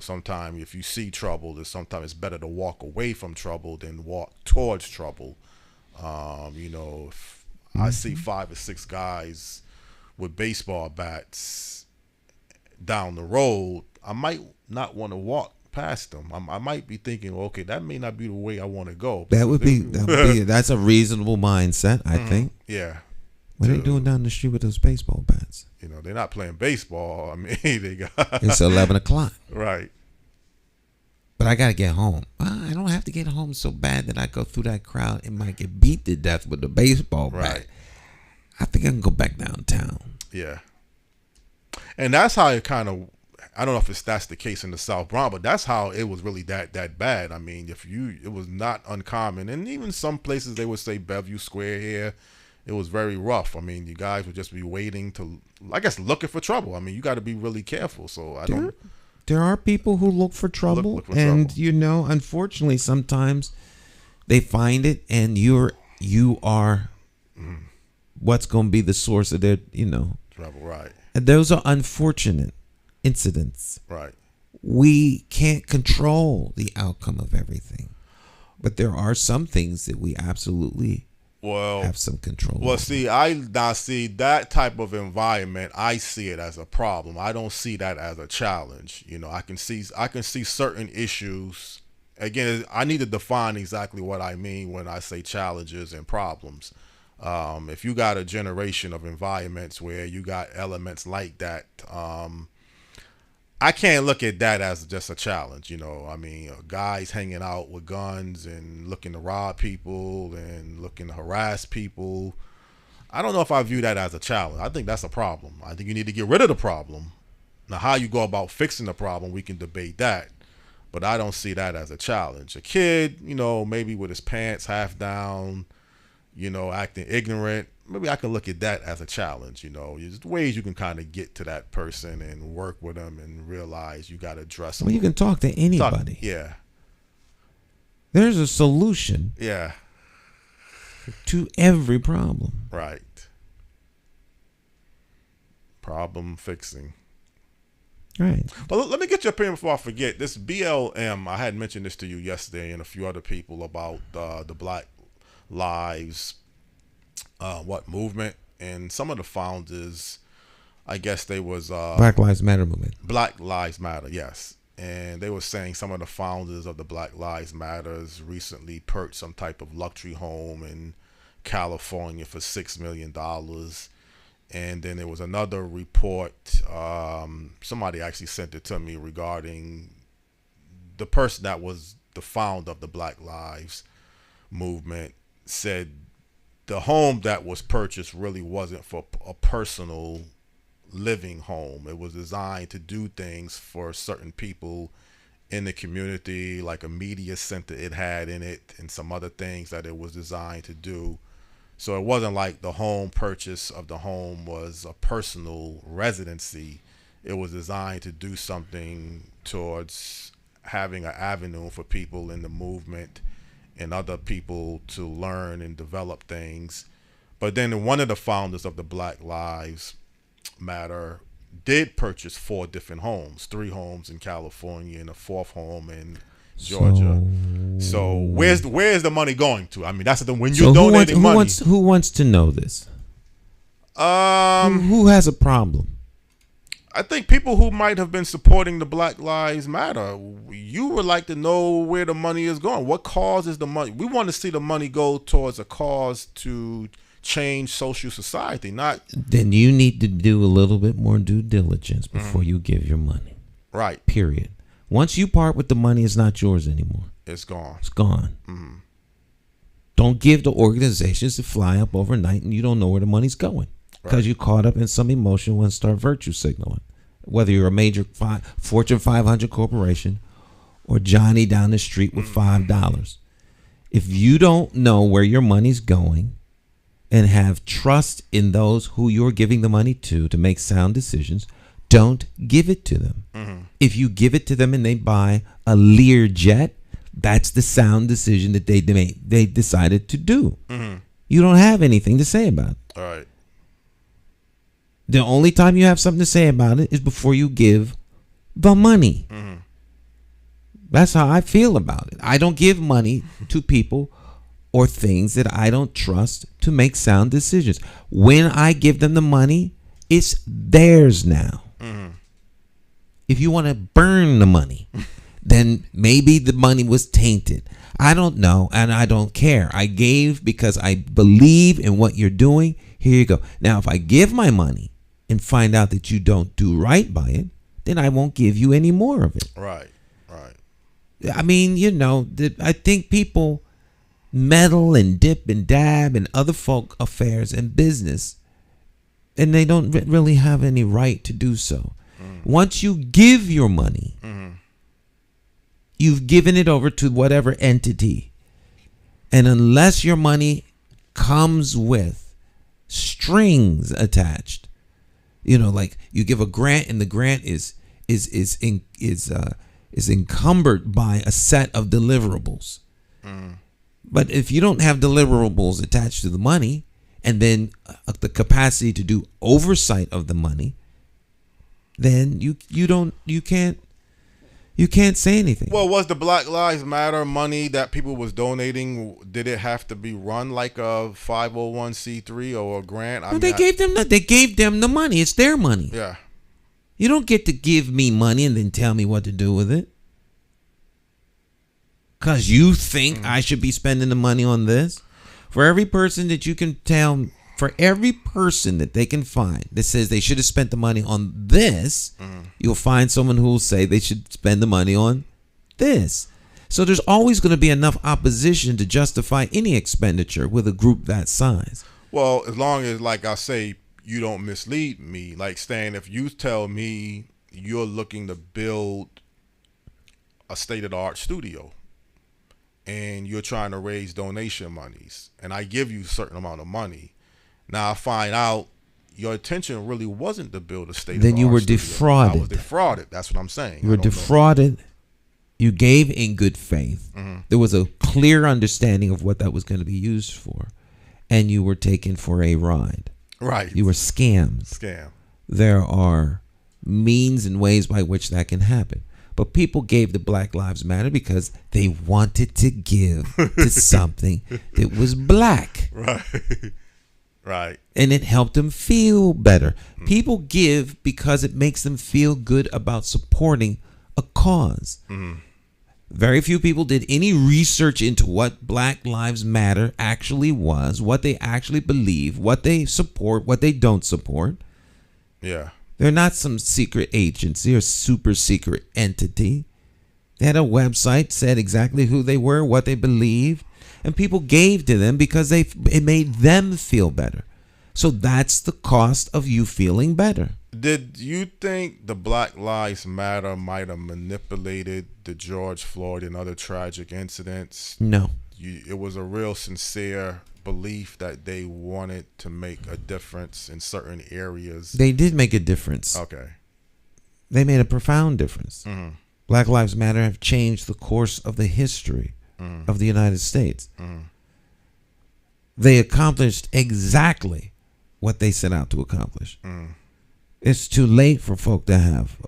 D: Sometimes if you see trouble, sometimes it's better to walk away from trouble than walk towards trouble. If I see 5 or 6 guys with baseball bats down the road, I might not want to walk past them. I might be thinking, okay, that may not be the way I want to go.
C: That's a reasonable mindset, I think.
D: Yeah.
C: What are they doing down the street with those baseball bats?
D: They're not playing baseball. I mean, they got
C: it's 11 o'clock.
D: Right.
C: But I got to get home. I don't have to get home so bad that I go through that crowd and might get beat to death with a baseball bat.
D: Right.
C: I think I can go back downtown.
D: Yeah. And that's how it kind of, I don't know if that's the case in the South Bronx, but that's how it was really that bad. I mean, it was not uncommon. And even some places they would say Bellevue Square here, it was very rough. I mean, you guys would just be waiting to, I guess, looking for trouble. I mean, you got to be really careful. So
C: There are people who look for trouble,
D: look for trouble.
C: Unfortunately, sometimes they find it, and you are what's going to be the source of their,
D: trouble. Right.
C: And those are unfortunate incidents.
D: Right.
C: We can't control the outcome of everything, but there are some things that we absolutely have some control.
D: Well, see, I now see that type of environment. I see it as a problem. I don't see that as a challenge. I can see certain issues. Again, I need to define exactly what I mean when I say challenges and problems. If you got a generation of environments where you got elements like that, I can't look at that as just a challenge. Guys hanging out with guns and looking to rob people and looking to harass people. I don't know if I view that as a challenge. I think that's a problem. I think you need to get rid of the problem. Now, how you go about fixing the problem, we can debate that. But I don't see that as a challenge. A kid, maybe with his pants half down, acting ignorant. Maybe I can look at that as a challenge. There's ways you can kind of get to that person and work with them and realize you got to address them.
C: Well, you can talk to anybody.
D: Yeah.
C: There's a solution.
D: Yeah.
C: To every problem.
D: Right. Problem fixing.
C: Right.
D: But let me get your opinion before I forget. This BLM, I had mentioned this to you yesterday and a few other people about the Black Lives movement, and some of the founders, I guess they was
C: Black Lives Matter movement.
D: Black Lives Matter, yes. And they were saying some of the founders of the Black Lives Matters recently purchased some type of luxury home in California for $6 million. And then there was another report, somebody actually sent it to me regarding the person that was the founder of the Black Lives movement said the home that was purchased really wasn't for a personal living home. It was designed to do things for certain people in the community, like a media center it had in it and some other things that it was designed to do. So it wasn't like the home purchase of the home was a personal residency. It was designed to do something towards having an avenue for people in the movement and other people to learn and develop things. But then one of the founders of the Black Lives Matter did purchase 4 different homes, 3 homes in California and a 4th home in Georgia. So where's the money going to? I mean, that's the when you're donating money.
C: Who wants to know this? Who has a problem?
D: I think people who might have been supporting the Black Lives Matter, you would like to know where the money is going. What cause is the money? We want to see the money go towards a cause to change social society, not.
C: Then you need to do a little bit more due diligence before you give your money.
D: Right.
C: Period. Once you part with the money, it's not yours anymore.
D: It's gone.
C: It's gone. Mm-hmm. Don't give the organizations to fly up overnight and you don't know where the money's going. Because you caught up in some emotion and start virtue signaling. Whether you're a major Fortune 500 corporation or Johnny down the street with $5. If you don't know where your money's going and have trust in those who you're giving the money to make sound decisions, don't give it to them. Mm-hmm. If you give it to them and they buy a Lear jet, that's the sound decision that they decided to do. Mm-hmm. You don't have anything to say about it.
D: All right.
C: The only time you have something to say about it is before you give the money. Mm-hmm. That's how I feel about it. I don't give money to people or things that I don't trust to make sound decisions. When I give them the money, it's theirs now. Mm-hmm. If you want to burn the money, then maybe the money was tainted. I don't know, and I don't care. I gave because I believe in what you're doing. Here you go. Now, if I give my money and find out that you don't do right by it, then I won't give you any more of it.
D: Right, right.
C: I mean, I think people meddle and dip and dab in other folk affairs and business, and they don't really have any right to do so. Once you give your money, you've given it over to whatever entity. And unless your money comes with strings attached, like you give a grant and the grant is encumbered by a set of deliverables. But if you don't have deliverables attached to the money and then the capacity to do oversight of the money, then you can't You can't say anything.
D: Well, was the Black Lives Matter money that people was donating, did it have to be run like a 501c3 or a grant?
C: They gave them the money. It's their money.
D: Yeah.
C: You don't get to give me money and then tell me what to do with it. Because you think I should be spending the money on this. For every person that you can tell, for every person that they can find that says they should have spent the money on this, you'll find someone who will say they should spend the money on this. So there's always going to be enough opposition to justify any expenditure with a group that size.
D: Well, as long as, like I say, you don't mislead me. Like, Stan, if you tell me you're looking to build a state-of-the-art studio and you're trying to raise donation monies, and I give you a certain amount of money, now I find out your intention really wasn't to build a state-of-the-art
C: Then you were
D: studio.
C: defrauded.
D: I was defrauded. That's what I'm saying.
C: You were defrauded. You gave in good faith. There was a clear understanding of what that was going to be used for, and you were taken for a ride.
D: Right.
C: You were scammed.
D: Scam.
C: There are means and ways by which that can happen. But people gave to Black Lives Matter because they wanted to give to something that was black.
D: Right. Right.
C: And it helped them feel better. People give because it makes them feel good about supporting a cause. Very few people did any research into what Black Lives Matter actually was, what they actually believe, what they support, what they don't support.
D: Yeah.
C: They're not some secret agency or super secret entity. They had a website, said exactly who they were, what they believed, and people gave to them because it made them feel better. So that's the cost of you feeling better.
D: Did you think the Black Lives Matter might have manipulated the George Floyd and other tragic incidents?
C: No.
D: It was a real sincere belief that they wanted to make a difference in certain areas.
C: They did make a difference.
D: Okay.
C: They made a profound difference. Black Lives Matter have changed the course of the history of the United States. They accomplished exactly what they set out to accomplish. It's too late for folk to have,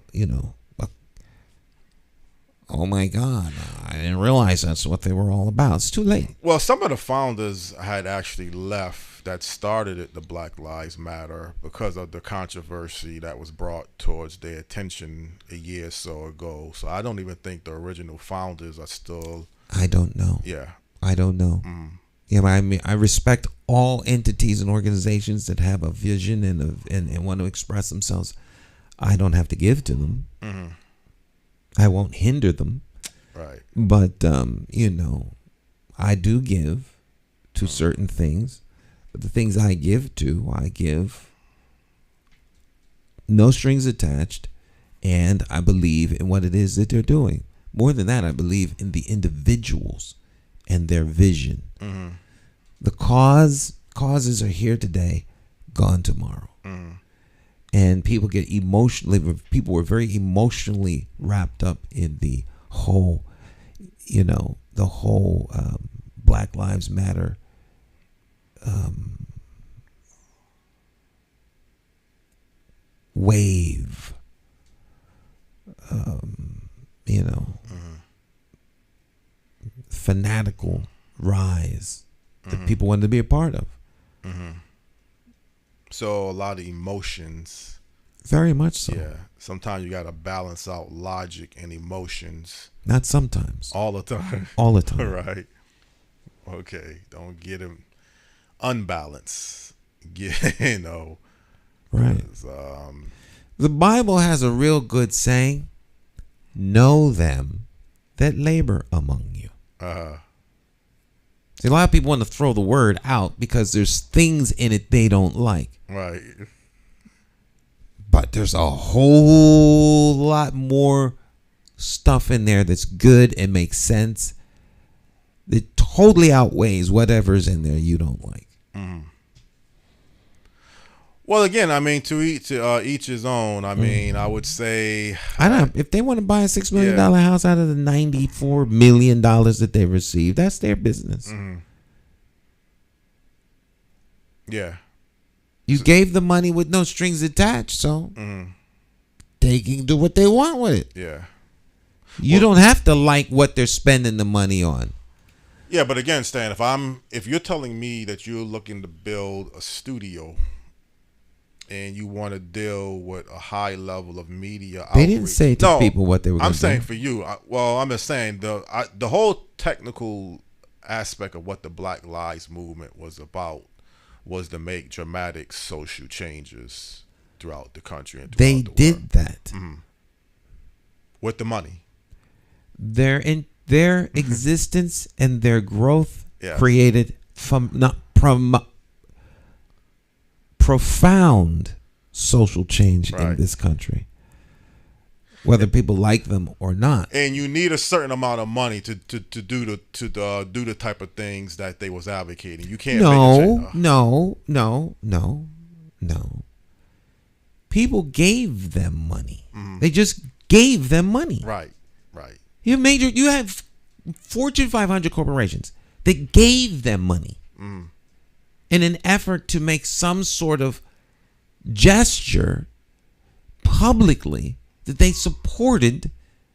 C: oh my God, I didn't realize that's what they were all about. It's too late.
D: Well, some of the founders had actually left that started it, the Black Lives Matter, because of the controversy that was brought towards their attention a year or so ago. So I don't even think the original founders are still...
C: I don't know.
D: Yeah.
C: I don't know. Yeah, but I respect all entities and organizations that have a vision and want to express themselves. I don't have to give to them. I won't hinder them.
D: Right.
C: But, I do give to certain things. But the things I give no strings attached. And I believe in what it is that they're doing. More than that, I believe in the individuals and their vision. The causes are here today, gone tomorrow. And people were very emotionally wrapped up in the whole Black Lives Matter wave, fanatical rise that people wanted to be a part of.
D: So a lot of emotions.
C: Very much so.
D: Yeah. Sometimes you got to balance out logic and emotions.
C: Not sometimes.
D: All the time.
C: All the time.
D: Right. Okay. Don't get him unbalanced.
C: Right. The Bible has a real good saying, know them that labor among you. See, a lot of people want to throw the word out because there's things in it they don't like.
D: Right.
C: But there's a whole lot more stuff in there that's good and makes sense that totally outweighs whatever's in there you don't like.
D: Well, again, I mean, to each his own. I mean, I would say,
C: I don't know if they want to buy a $6 million house out of the $94 million that they received. That's their business.
D: Yeah.
C: You gave the money with no strings attached, so they can do what they want with it.
D: Yeah.
C: You don't have to like what they're spending the money on.
D: Yeah, but again, Stan, if you're telling me that you're looking to build a studio and you want to deal with a high level of media outreach.
C: They didn't say to people what they were going to do.
D: I'm saying for you. I'm just saying the whole technical aspect of what the Black Lives Movement was about was to make dramatic social changes throughout the country and throughout the world.
C: They did that.
D: Mm-hmm. With the money.
C: Their existence and their growth created profound social change in this country, whether people like them or not.
D: And you need a certain amount of money to do the type of things that they was advocating. You can't.
C: No. People gave them money. Mm-hmm. They just gave them money.
D: Right.
C: You have Fortune 500 corporations. They gave them money in an effort to make some sort of gesture publicly that they supported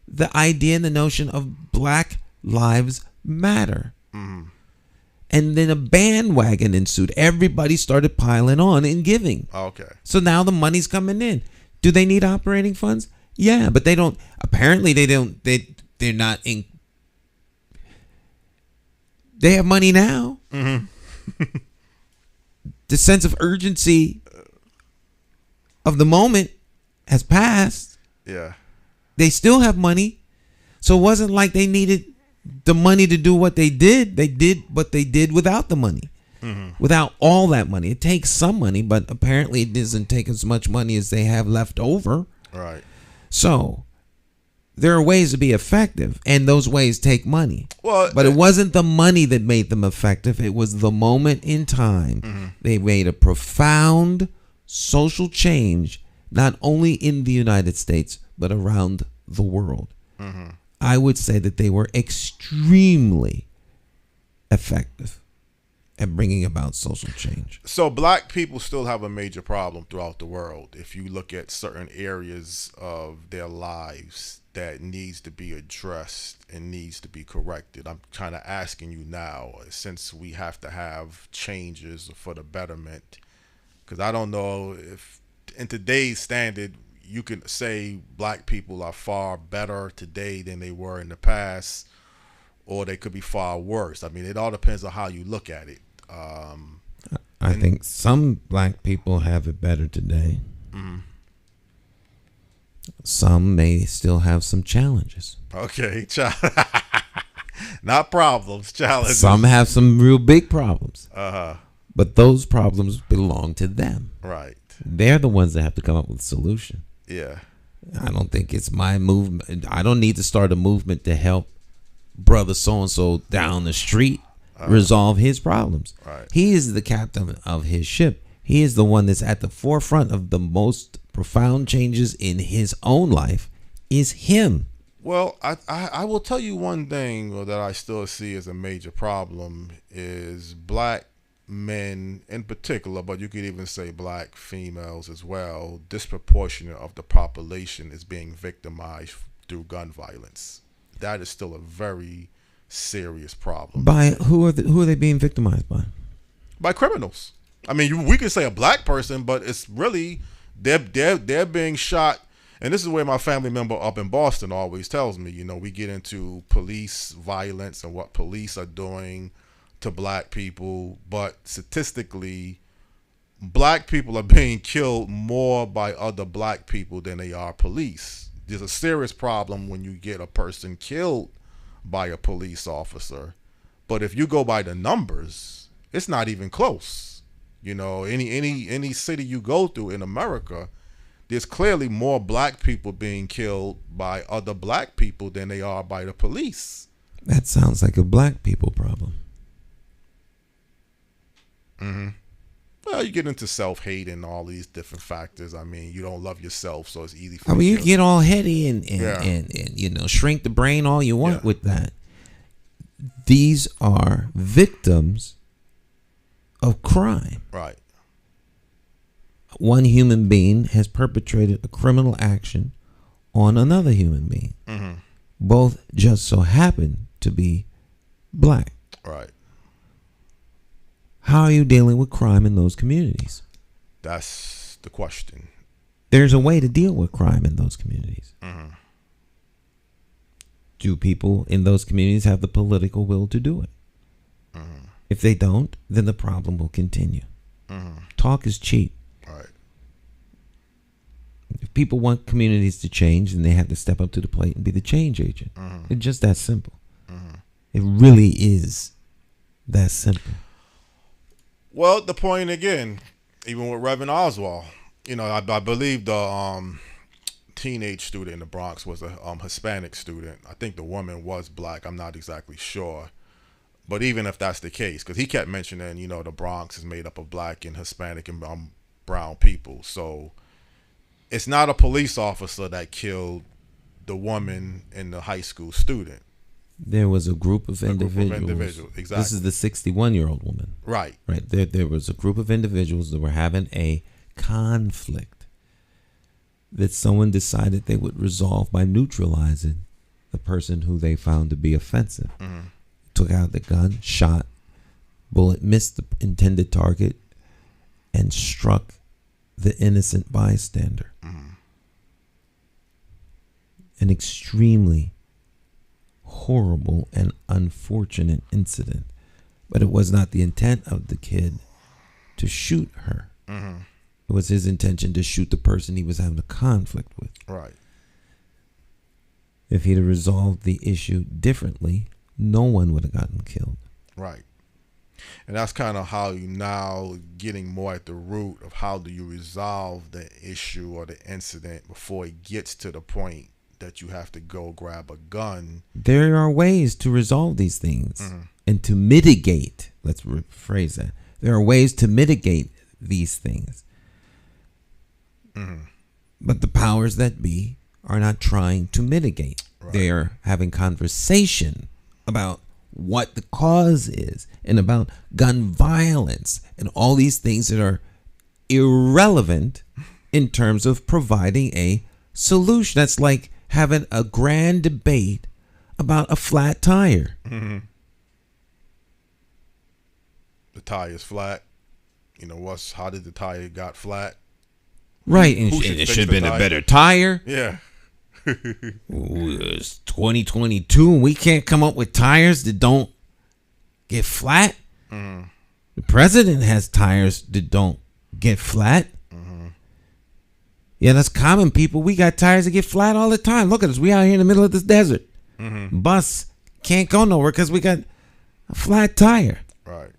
C: the idea and the notion of Black Lives Matter. Mm-hmm. And then a bandwagon ensued. Everybody started piling on and giving.
D: Okay.
C: So now the money's coming in. Do they need operating funds? Yeah, but they don't. Apparently, they don't. They're not in. They have money now. Mm-hmm. The sense of urgency of the moment has passed.
D: Yeah.
C: They still have money. So it wasn't like they needed the money to do what they did. They did what they did without the money. Mm-hmm. Without all that money. It takes some money, but apparently it doesn't take as much money as they have left over.
D: Right.
C: So there are ways to be effective, and those ways take money.
D: Well,
C: but it wasn't the money that made them effective. It was the moment in time. Mm-hmm. They made a profound social change, not only in the United States, but around the world. Mm-hmm. I would say that they were extremely effective at bringing about social change.
D: So Black people still have a major problem throughout the world. If you look at certain areas of their lives that needs to be addressed and needs to be corrected. I'm kind of asking you now, since we have to have changes for the betterment, because I don't know if in today's standard you can say Black people are far better today than they were in the past, or they could be far worse. I mean, it all depends on how you look at it.
C: I think some Black people have it better today. Mm-hmm. Some may still have some challenges.
D: Okay. Not problems, challenges.
C: Some have some real big problems.
D: Uh-huh.
C: But those problems belong to them.
D: Right.
C: They're the ones that have to come up with a solution.
D: Yeah.
C: I don't think it's my movement. I don't need to start a movement to help brother so-and-so down the street resolve his problems.
D: Right.
C: He is the captain of his ship. He is the one that's at the forefront of the most profound changes in his own life is him.
D: Well, I will tell you one thing that I still see as a major problem is Black men in particular, but you could even say Black females as well, disproportionate of the population is being victimized through gun violence. That is still a very serious problem.
C: By who are they being victimized by?
D: By criminals. I mean, we could say a Black person, but it's really they're being shot. And this is where my family member up in Boston always tells me, you know, we get into police violence and what police are doing to Black people, but statistically, Black people are being killed more by other Black people than they are police. There's a serious problem when you get a person killed by a police officer, but if you go by the numbers, it's not even close. You know, any city you go through in America, there's clearly more Black people being killed by other Black people than they are by the police.
C: That sounds like a Black people problem.
D: Mm-hmm. Well, you get into self-hate and all these different factors. I mean, you don't love yourself, so it's easy for
C: you get all heady and you know, shrink the brain all you want with that. These are victims of crime.
D: Right.
C: One human being has perpetrated a criminal action on another human being. Mm-hmm. both just so happen to be black.
D: Right.
C: How are you dealing with crime in those communities?
D: That's the question.
C: There's a way to deal with crime in those communities.
D: Mm-hmm.
C: Do people in those communities have the political will to do it?
D: Mm-hmm.
C: If they don't, then the problem will continue.
D: Mm-hmm.
C: Talk is cheap.
D: Right.
C: If people want communities to change, then they have to step up to the plate and be the change agent.
D: Mm-hmm.
C: It's just that simple.
D: Mm-hmm.
C: It really is that simple.
D: Well, the point again, even with Reverend Oswald, I believe the teenage student in the Bronx was a Hispanic student. I think the woman was black. I'm not exactly sure. But even if that's the case, because he kept mentioning, the Bronx is made up of black and Hispanic and brown people. So it's not a police officer that killed the woman and the high school student.
C: There was a group of individuals.
D: Exactly.
C: This is the 61-year-old woman.
D: Right.
C: Right. There was a group of individuals that were having a conflict that someone decided they would resolve by neutralizing the person who they found to be offensive.
D: Mm-hmm.
C: Took out the gun, shot, bullet missed the intended target, and struck the innocent bystander.
D: Mm-hmm.
C: An extremely horrible and unfortunate incident, but it was not the intent of the kid to shoot her.
D: Mm-hmm.
C: It was his intention to shoot the person he was having a conflict with.
D: Right.
C: If he'd have resolved the issue differently, no one would have gotten killed.
D: Right. And that's kind of how you now getting more at the root of how do you resolve the issue or the incident before it gets to the point that you have to go grab a gun.
C: There are ways to resolve these things
D: Mm-hmm.
C: and to mitigate. Let's rephrase that. There are ways to mitigate these things.
D: Mm-hmm.
C: But the powers that be are not trying to mitigate.
D: Right.
C: They are having conversation about what the cause is and about gun violence and all these things that are irrelevant in terms of providing a solution. That's like having a grand debate about a flat tire.
D: Mm-hmm. The tire's flat. How did the tire got flat?
C: Right, and
D: Who should
C: it
D: fix
C: should have
D: the
C: been a
D: tire?
C: better tire.
D: Yeah.
C: It's 2022 and we can't come up with tires that don't get flat.
D: Mm-hmm.
C: The president has tires that don't get flat.
D: Mm-hmm.
C: Yeah, that's common, people. We got tires that get flat all the time. Look at us. We out here in the middle of this desert.
D: Mm-hmm.
C: Bus can't go nowhere because we got a flat tire.
D: Right.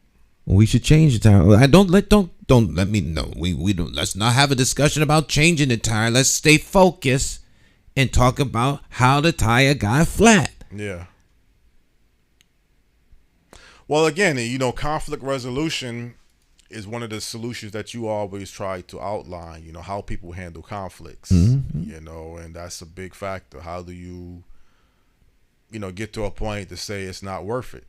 C: We should change the tire. Don't let me know. We don't. Let's not have a discussion about changing the tire. Let's stay focused and talk about how the tire got flat.
D: Yeah. Well, again, conflict resolution is one of the solutions that you always try to outline, how people handle conflicts,
C: Mm-hmm.
D: and that's a big factor. How do you, get to a point to say it's not worth it?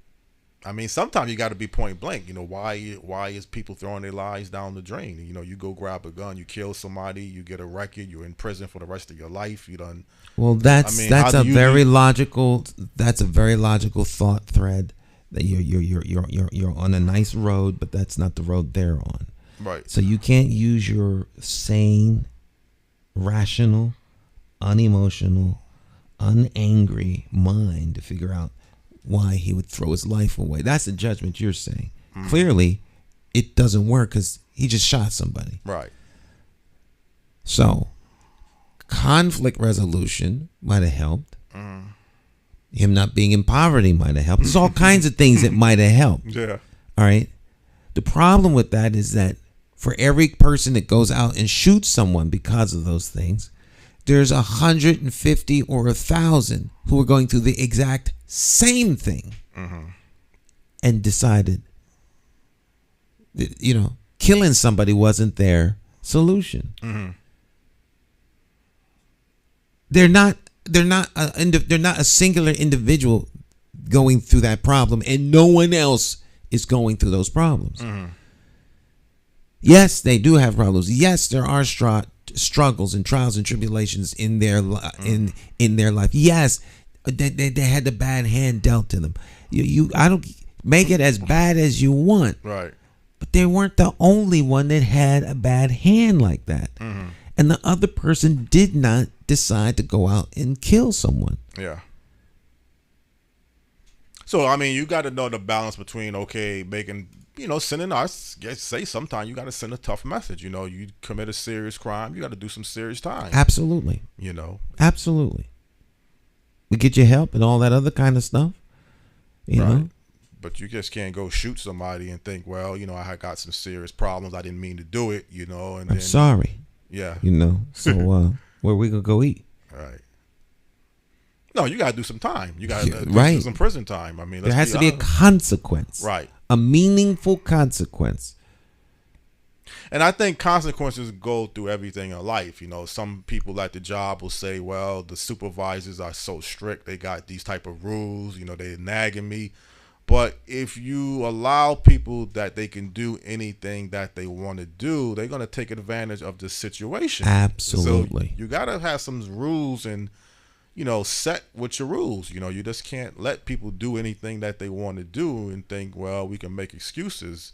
D: I mean, sometimes you got to be point blank. Why is people throwing their lives down the drain? You go grab a gun, you kill somebody, you get a record, you're in prison for the rest of your life. You done.
C: Well, that's a very logical thought thread. That you're on a nice road, but that's not the road they're on.
D: Right.
C: So you can't use your sane, rational, unemotional, unangry mind to figure out why he would throw his life away. That's the judgment you're saying. Mm-hmm. Clearly, it doesn't work because he just shot somebody.
D: Right.
C: So, conflict resolution might have helped.
D: Mm-hmm.
C: Him not being in poverty might have helped. There's all kinds of things that might have helped.
D: Yeah.
C: All right. The problem with that is that for every person that goes out and shoots someone because of those things, there's 150 or 1,000 who are going through the exact same thing and decided that, killing somebody wasn't their solution.
D: Mm-hmm.
C: They're not a singular individual going through that problem, and no one else is going through those problems.
D: Mm-hmm.
C: Yes, they do have problems. Yes, there are struggles and trials and tribulations in their in their life. Yes, They had the bad hand dealt to them. I don't make it as bad as you want.
D: Right.
C: But they weren't the only one that had a bad hand like that. Mm-hmm. And the other person did not decide to go out and kill someone.
D: Yeah. So, I mean, you got to know the balance between, sending us, say sometimes you got to send a tough message. You commit a serious crime, you got to do some serious time.
C: Absolutely. Absolutely. We get you help and all that other kind of stuff. You know?
D: But you just can't go shoot somebody and think, well, I got some serious problems. I didn't mean to do it, and
C: I'm sorry.
D: Yeah.
C: So where we going to go eat?
D: Right. No, you got to do some time. You got to do some prison time. I mean,
C: there has to be a consequence.
D: Right.
C: A meaningful consequence.
D: And I think consequences go through everything in life. Some people at the job will say, well, the supervisors are so strict. They got these type of rules. They're nagging me. But if you allow people that they can do anything that they want to do, they're going to take advantage of the situation.
C: Absolutely.
D: So you got to have some rules and, set with your rules. You just can't let people do anything that they want to do and think, well, we can make excuses.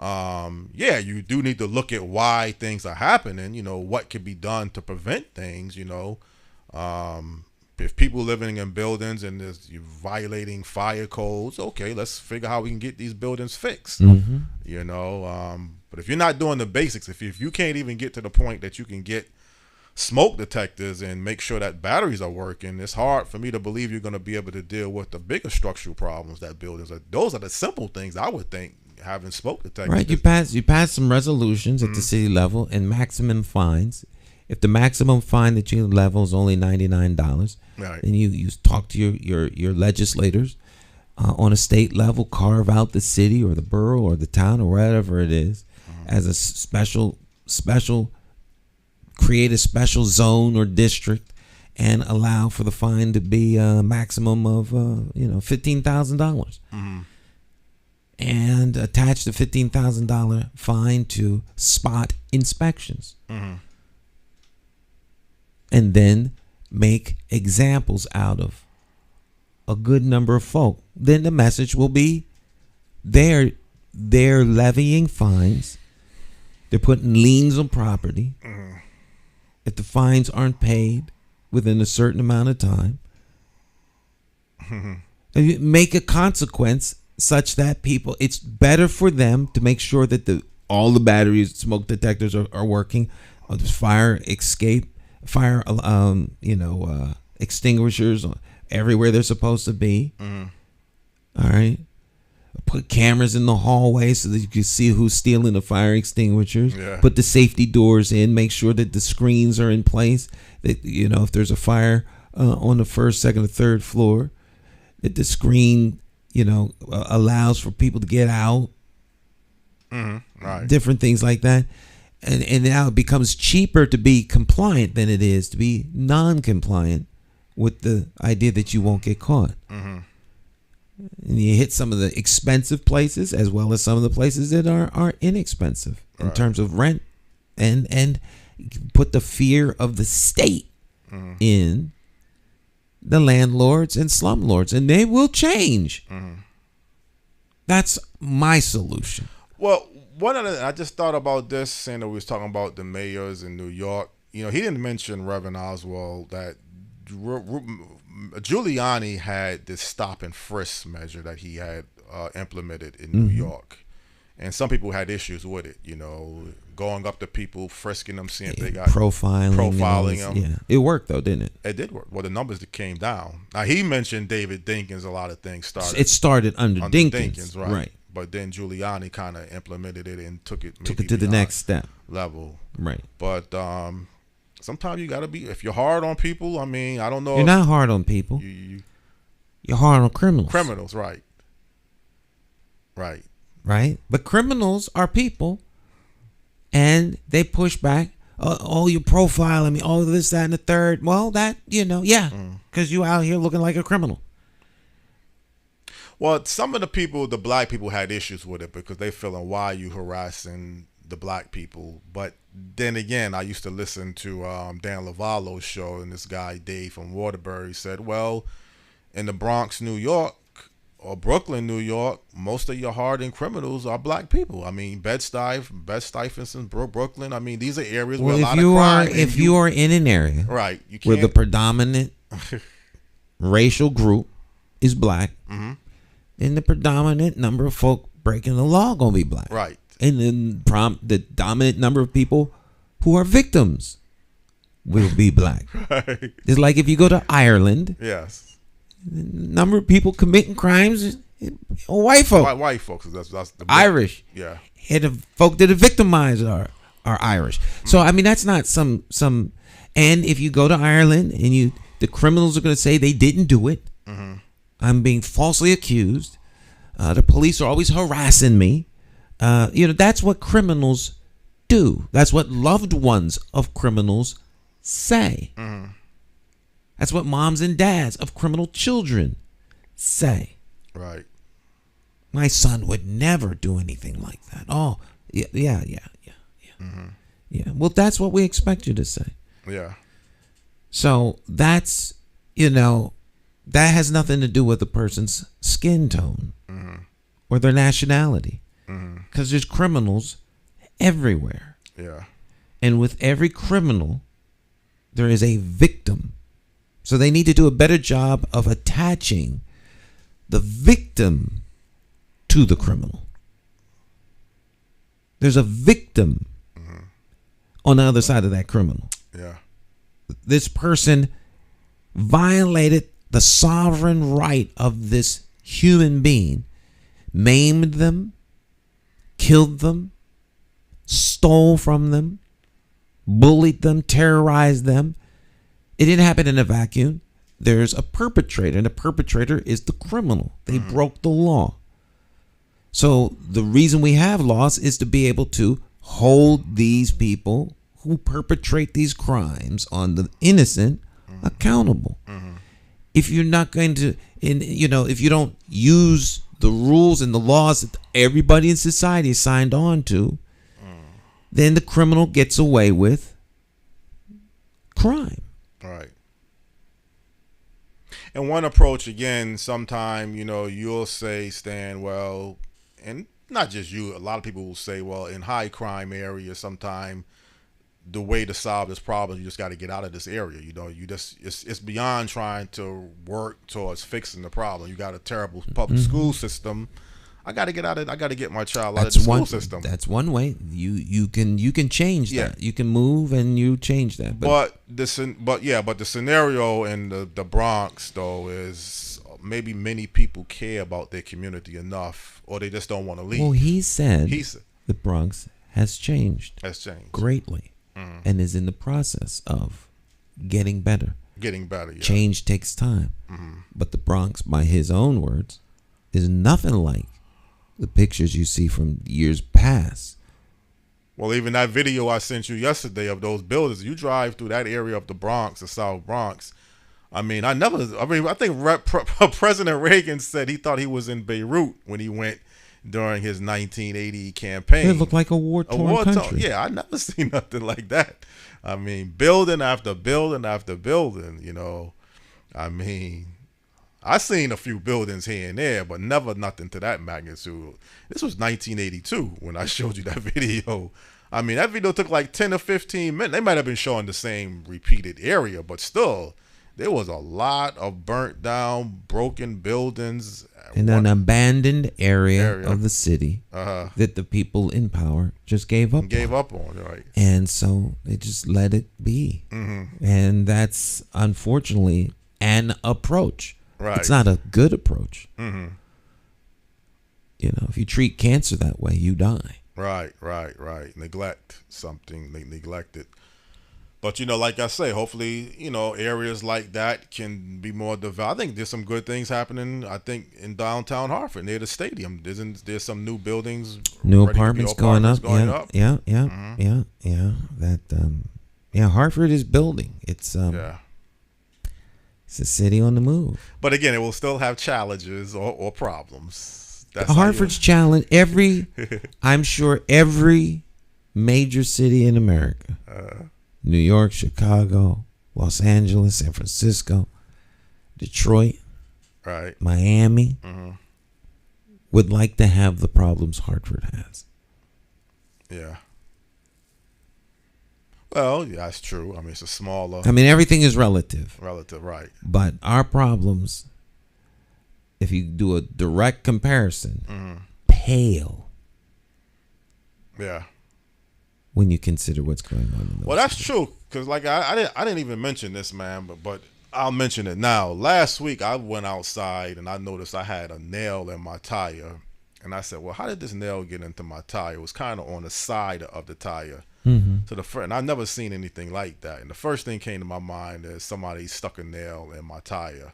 D: You do need to look at why things are happening, what can be done to prevent things, if people living in buildings and you're violating fire codes, okay, let's figure how we can get these buildings fixed.
C: Mm-hmm.
D: But if you're not doing the basics, if you can't even get to the point that you can get smoke detectors and make sure that batteries are working, it's hard for me to believe you're going to be able to deal with the bigger structural problems that buildings are. Those are the simple things I would think, having smoke detectors.
C: Right, you pass some resolutions at the city level and maximum fines. If the maximum fine that you level is only $99, then you talk to your legislators on a state level, carve out the city or the borough or the town or whatever it is as a special create a special zone or district and allow for the fine to be a maximum of $15,000. And attach the $15,000 fine to spot inspections. And then make examples out of a good number of folk. Then the message will be they're levying fines. They're putting liens on property. If the fines aren't paid within a certain amount of time, make a consequence such that it's better for them to make sure that all the batteries, smoke detectors are working, or there's fire extinguishers everywhere they're supposed to be. All right. Put cameras in the hallway so that you can see who's stealing the fire extinguishers. Put the safety doors in. Make sure that the screens are in place. That if there's a fire on the first, second, or third floor, that the screen allows for people to get out. Different things like that. And now it becomes cheaper to be compliant than it is to be non-compliant with the idea that you won't get caught. And you hit some of the expensive places as well as some of the places that are inexpensive in terms of rent, and put the fear of the state in the landlords and slumlords, and they will change. That's my solution.
D: Well, I just thought about this, saying that we was talking about the mayors in New York. He didn't mention Reverend Oswald that Giuliani had this stop and frisk measure that he had implemented in New York. And some people had issues with it, going up to people, frisking them, seeing if they got profiling them.
C: Yeah. It worked though, didn't it?
D: It did work. Well, the numbers that came down. Now, he mentioned David Dinkins, a lot of things started.
C: It started under Dinkins.
D: Right. But then Giuliani kind of implemented it and took it
C: to the next step
D: level.
C: Right.
D: But sometimes you got to be, if you're hard on people, I mean, I don't know.
C: You're not hard on people. You're hard on criminals.
D: Criminals, right. Right.
C: Right. But criminals are people, and they push back. Oh, you profiling me. Oh, this, that, and the third. Well, that, because you out here looking like a criminal.
D: Well, some of the black people had issues with it because they feeling, why are you harassing the black people? But then again, I used to listen to Dan Lavallo's show, and this guy, Dave from Waterbury, said, well, in the Bronx, New York, or Brooklyn, New York, most of your hardened criminals are black people. I mean, Bed-Stuy, Brooklyn. I mean, these are areas where a lot of crime.
C: If you are in an area,
D: right, you can't,
C: where the predominant racial group is black,
D: mm-hmm.
C: and the predominant number of folk breaking the law gonna be black,
D: right,
C: and then the dominant number of people who are victims will be black.
D: right.
C: It's like if you go to Ireland,
D: yes,
C: the number of people committing crimes is white folk,
D: white folks. That's the
C: Irish,
D: yeah,
C: and the folk that are victimized are Irish. Mm-hmm. So I mean, that's not some. And if you go to Ireland and the criminals are going to say they didn't do it.
D: Mm-hmm.
C: I'm being falsely accused. The police are always harassing me. That's what criminals do. That's what loved ones of criminals say.
D: Mm-hmm.
C: That's what moms and dads of criminal children say.
D: Right.
C: My son would never do anything like that. Oh, yeah.
D: Mm-hmm.
C: Yeah. Well, that's what we expect you to say.
D: Yeah.
C: So that's, that has nothing to do with the person's skin tone
D: mm-hmm.
C: or their nationality.
D: Mm-hmm.
C: Because there's criminals everywhere.
D: Yeah.
C: And with every criminal, there is a victim. So they need to do a better job of attaching the victim to the criminal. There's a victim
D: mm-hmm.
C: on the other side of that criminal.
D: Yeah.
C: This person violated the sovereign right of this human being, maimed them, killed them, stole from them, bullied them, terrorized them. It didn't happen in a vacuum. There's a perpetrator, and the perpetrator is the criminal. They
D: mm-hmm.
C: broke the law. So the reason we have laws is to be able to hold these people who perpetrate these crimes on the innocent mm-hmm. accountable.
D: Mm-hmm.
C: If you're not going to, if you don't use the rules and the laws that everybody in society is signed on to, then the criminal gets away with crime.
D: Right. And one approach, again, sometime, you'll say, Stan, well, and not just you, a lot of people will say, well, in high crime areas, sometime the way to solve this problem, you just got to get out of this area. It's beyond trying to work towards fixing the problem. You got a terrible public
C: mm-hmm.
D: school system. I got to get out of. I got to get my child out of the school system.
C: That's one way. You can change
D: yeah.
C: that. You can move and you change that.
D: But the scenario in the Bronx though is maybe many people care about their community enough, or they just don't want to leave.
C: Well, he said the Bronx has changed. Greatly. Mm-hmm. And is in the process of getting better.
D: Yeah.
C: Change takes time.
D: Mm-hmm.
C: But the Bronx, by his own words, is nothing like the pictures you see from years past.
D: Well, even that video I sent you yesterday of those buildings, you drive through that area of the Bronx, the South Bronx. I think President Reagan said he thought he was in Beirut when he went during his 1980 campaign.
C: It looked like a war-torn country.
D: Yeah, I never seen nothing like that. I mean, building after building after building, I mean, I seen a few buildings here and there, but never nothing to that magnitude. This was 1982 when I showed you that video. I mean, that video took like 10 or 15 minutes. They might have been showing the same repeated area, but still, there was a lot of burnt down, broken buildings.
C: In an abandoned area of the city that the people in power just gave up
D: on, right?
C: And so they just let it be.
D: Mm-hmm.
C: And that's unfortunately an approach.
D: Right.
C: It's not a good approach.
D: Mm-hmm.
C: If you treat cancer that way, you die.
D: Right. Neglect it. But, like I say, hopefully, areas like that can be more developed. I think there's some good things happening, in downtown Hartford, near the stadium. There's some new buildings.
C: New apartments going up. Yeah.
D: Mm-hmm.
C: Yeah. Hartford is building. It's a city on the move.
D: But again, it will still have challenges or problems. That's
C: Hartford's challenge, I'm sure every major city in America, New York, Chicago, Los Angeles, San Francisco, Detroit,
D: right,
C: Miami would like to have the problems Hartford has.
D: Yeah. Well, yeah, that's true. I mean, it's a smaller.
C: I mean, everything is relative.
D: Relative, right.
C: But our problems, if you do a direct comparison, pale.
D: Yeah.
C: When you consider what's going on in those
D: Well, that's
C: cities.
D: true. Because, like, I didn't even mention this, man, but I'll mention it now. Last week, I went outside and I noticed I had a nail in my tire. And I said, well, how did this nail get into my tire? It was kind of on the side of the tire. So and I've never seen anything like that. And the first thing came to my mind is somebody stuck a nail in my tire.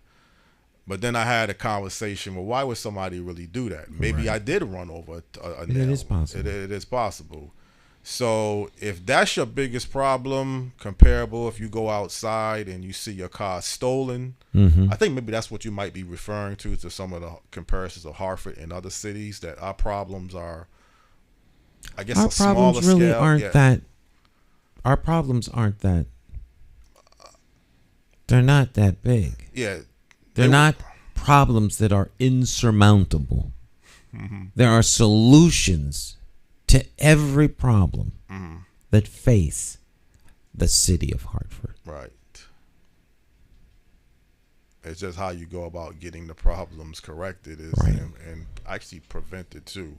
D: But then I had a conversation. Well, why would somebody really do that? Maybe I did run over a nail.
C: It is possible.
D: It is possible. So if that's your biggest problem, comparable, if you go outside and you see your car stolen, I think maybe that's what you might be referring to some of the comparisons of Hartford and other cities, that our problems are, I guess,
C: Our
D: a smaller
C: problems really
D: scale.
C: aren't that. Our problems aren't that. They're not that big.
D: Yeah.
C: They're not problems that are insurmountable. There are solutions to every problem that face the city of Hartford.
D: Right. It's just how you go about getting the problems corrected and actually prevented too.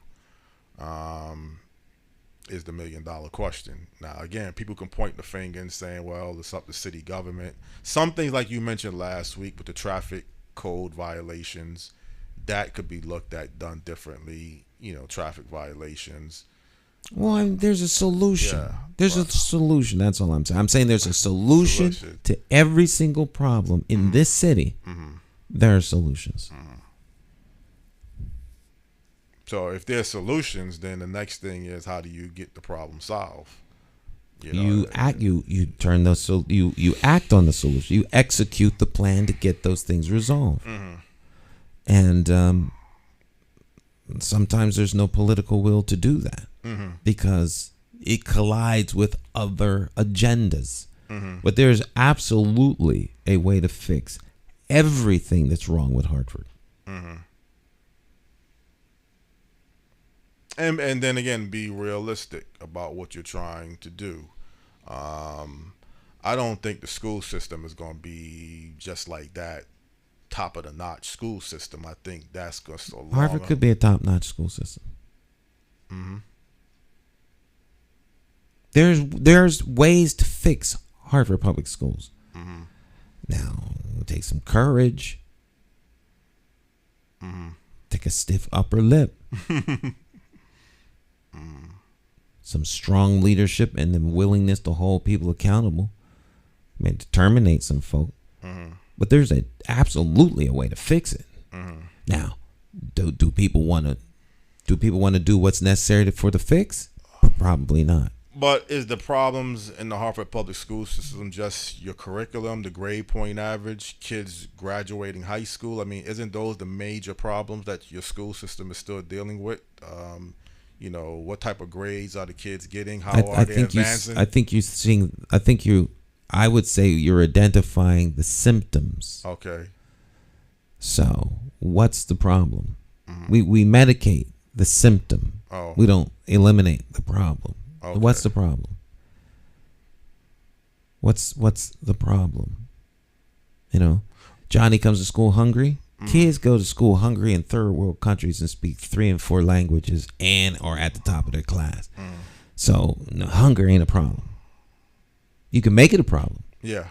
D: Is the $1 million question. Now, again, people can point the finger and saying, well, it's up to city government. Some things, like you mentioned last week with the traffic code violations, that could be looked at, done differently, traffic violations.
C: Well, there's a solution.
D: Yeah,
C: there's a solution. That's all I'm saying. I'm saying there's a solution to every single problem in this city. There are solutions.
D: So if there's solutions, then the next thing is, how do you get the problem solved?
C: You act on the solution. You execute the plan to get those things resolved. And sometimes there's no political will to do that because it collides with other agendas. But there's absolutely a way to fix everything that's wrong with Hartford.
D: And then again, be realistic about what you're trying to do. I don't think the school system is going to be just like that top of the notch school system. I think that's going to
C: Hartford could be a top notch school system. There's ways to fix Hartford public schools. Now, it'll take some courage. Take a stiff upper lip. Some strong leadership and the willingness to hold people accountable. I mean, to terminate some folk. But there's absolutely a way to fix it. Now, do people want to do what's necessary for the fix? Probably not.
D: But is the problems in the Hartford public school system just your curriculum, the grade point average, kids graduating high school? I mean, isn't those the major problems that your school system is still dealing with? What type of grades are the kids getting? How are they advancing?
C: I would say you're identifying the symptoms.
D: Okay.
C: So what's the problem? We medicate the symptom. We don't eliminate the problem. Okay. What's the problem? What's the problem? Johnny comes to school hungry. Kids go to school hungry in third world countries and speak 3 and 4 languages and are at the top of their class. So hunger ain't a problem. You can make it a problem.
D: Yeah,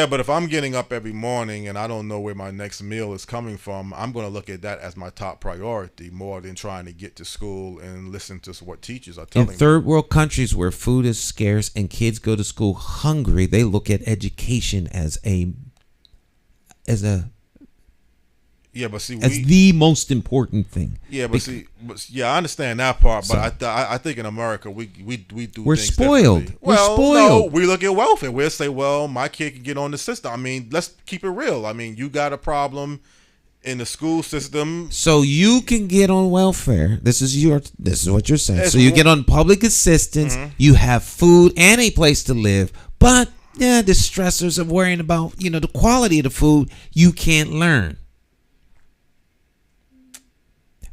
D: but if I'm getting up every morning and I don't know where my next meal is coming from, I'm going to look at that as my top priority more than trying to get to school and listen to what teachers are telling me.
C: In third world countries where food is scarce and kids go to school hungry, they look at education as the most important thing.
D: Yeah, I understand that part, but I think in America we do.
C: We're
D: things
C: spoiled.
D: differently.
C: We're spoiled.
D: No, we look at welfare. We'll say, well, my kid can get on the system. I mean, let's keep it real. I mean, you got a problem in the school system,
C: so you can get on welfare. This is what you're saying. So you get on public assistance. You have food and a place to live, but the stressors of worrying about, the quality of the food, you can't learn.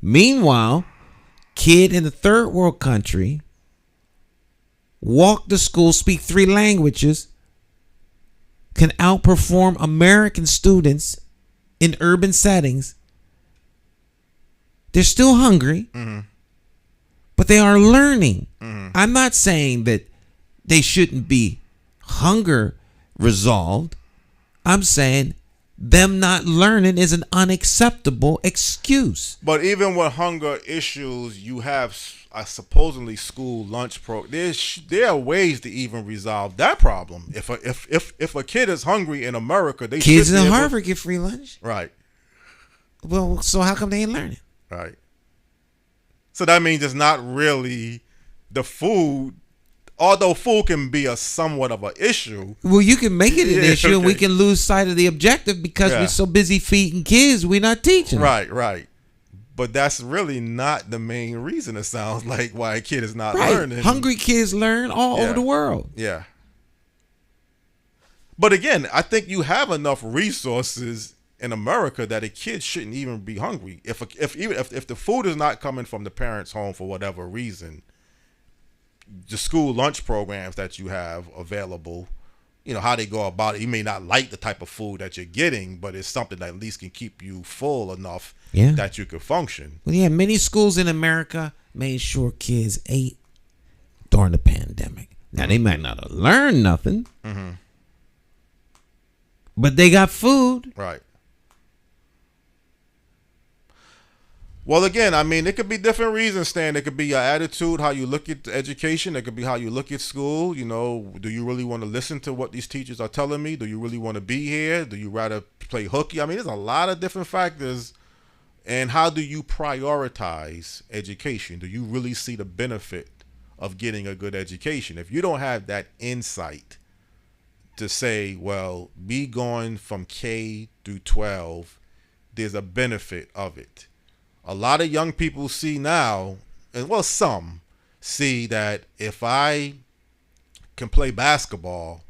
C: Meanwhile, kid in a third world country, walk to school, speak 3 languages, can outperform American students in urban settings. They're still hungry, but they are learning. I'm not saying that they shouldn't be hunger resolved. I'm saying them not learning is an unacceptable excuse.
D: But even with hunger issues, you have a supposedly school lunch program. There are ways to even resolve that problem. If a kid is hungry in America, they
C: kids
D: should
C: in Harvard get free lunch.
D: Right.
C: Well, so how come they ain't learning?
D: Right. So that means it's not really the food. Although food can be a somewhat of an issue.
C: Well, you can make it an issue, and we can lose sight of the objective because we're so busy feeding kids, we're not teaching them.
D: Right. But that's really not the main reason, it sounds like, why a kid is not learning.
C: Hungry kids learn all over the world.
D: Yeah. But again, I think you have enough resources in America that a kid shouldn't even be hungry. If the food is not coming from the parents' home for whatever reason, the school lunch programs that you have available, how they go about it. You may not like the type of food that you're getting, but it's something that at least can keep you full enough that you can function.
C: Well, many schools in America made sure kids ate during the pandemic. Now, they might not have learned nothing, but they got food.
D: Right. Well, again, I mean, it could be different reasons, Stan. It could be your attitude, how you look at education. It could be how you look at school. Do you really want to listen to what these teachers are telling me? Do you really want to be here? Do you rather play hooky? I mean, there's a lot of different factors. And how do you prioritize education? Do you really see the benefit of getting a good education? If you don't have that insight to say, well, me going from K through 12, there's a benefit of it. A lot of young people see now, and some see that if I can play basketball,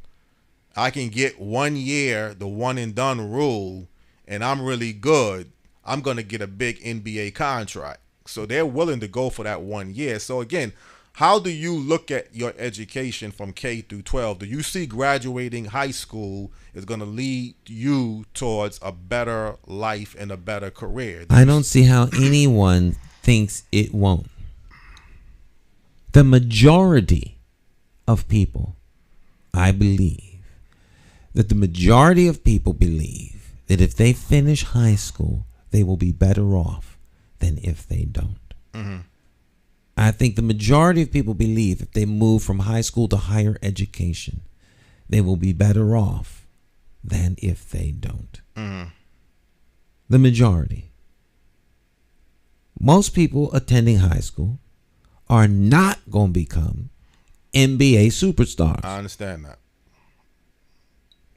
D: I can get 1 year, the one and done rule, and I'm really good. I'm going to get a big NBA contract. So they're willing to go for that 1 year. So again, how do you look at your education from K through 12? Do you see graduating high school is going to lead you towards a better life and a better career?
C: I don't see how anyone thinks it won't. The majority of people, I believe, that the majority of people believe that if they finish high school, they will be better off than if they don't. I think the majority of people believe if they move from high school to higher education, they will be better off than if they don't. The majority. Most people attending high school are not going to become NBA superstars.
D: I understand that.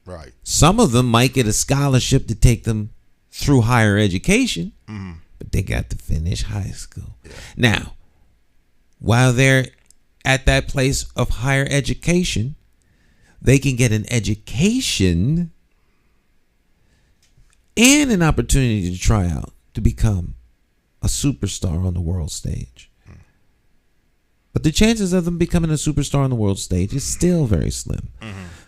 D: Right.
C: Some of them might get a scholarship to take them through higher education, but they got to finish high school.
D: Yeah.
C: Now, while they're at that place of higher education, they can get an education and an opportunity to try out to become a superstar on the world stage. But the chances of them becoming a superstar on the world stage is still very slim.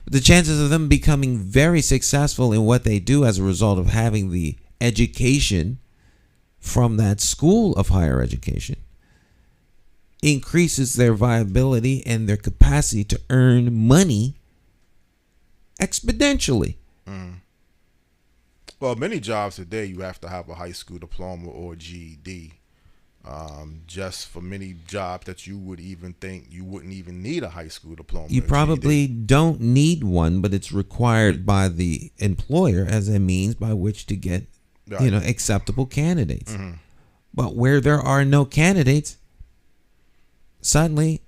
C: But the chances of them becoming very successful in what they do as a result of having the education from that school of higher education increases their viability and their capacity to earn money exponentially.
D: Well, many jobs today, you have to have a high school diploma or GED. Just for many jobs that you would even think you wouldn't even need a high school diploma.
C: You probably don't need one, but it's required by the employer as a means by which to get, acceptable candidates. But where there are no candidates, suddenly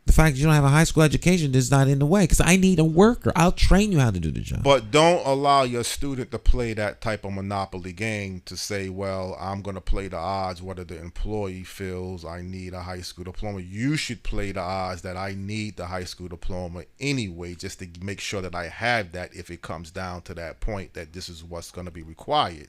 C: The fact that you don't have a high school education is not in the way, because I need a worker. I'll train you how to do the job.
D: But don't allow your student to play that type of monopoly game to say, well, I'm going to play the odds whether the employee feels I need a high school diploma. You should play the odds that I need the high school diploma anyway, just to make sure that I have that if it comes down to that point that this is what's going to be required.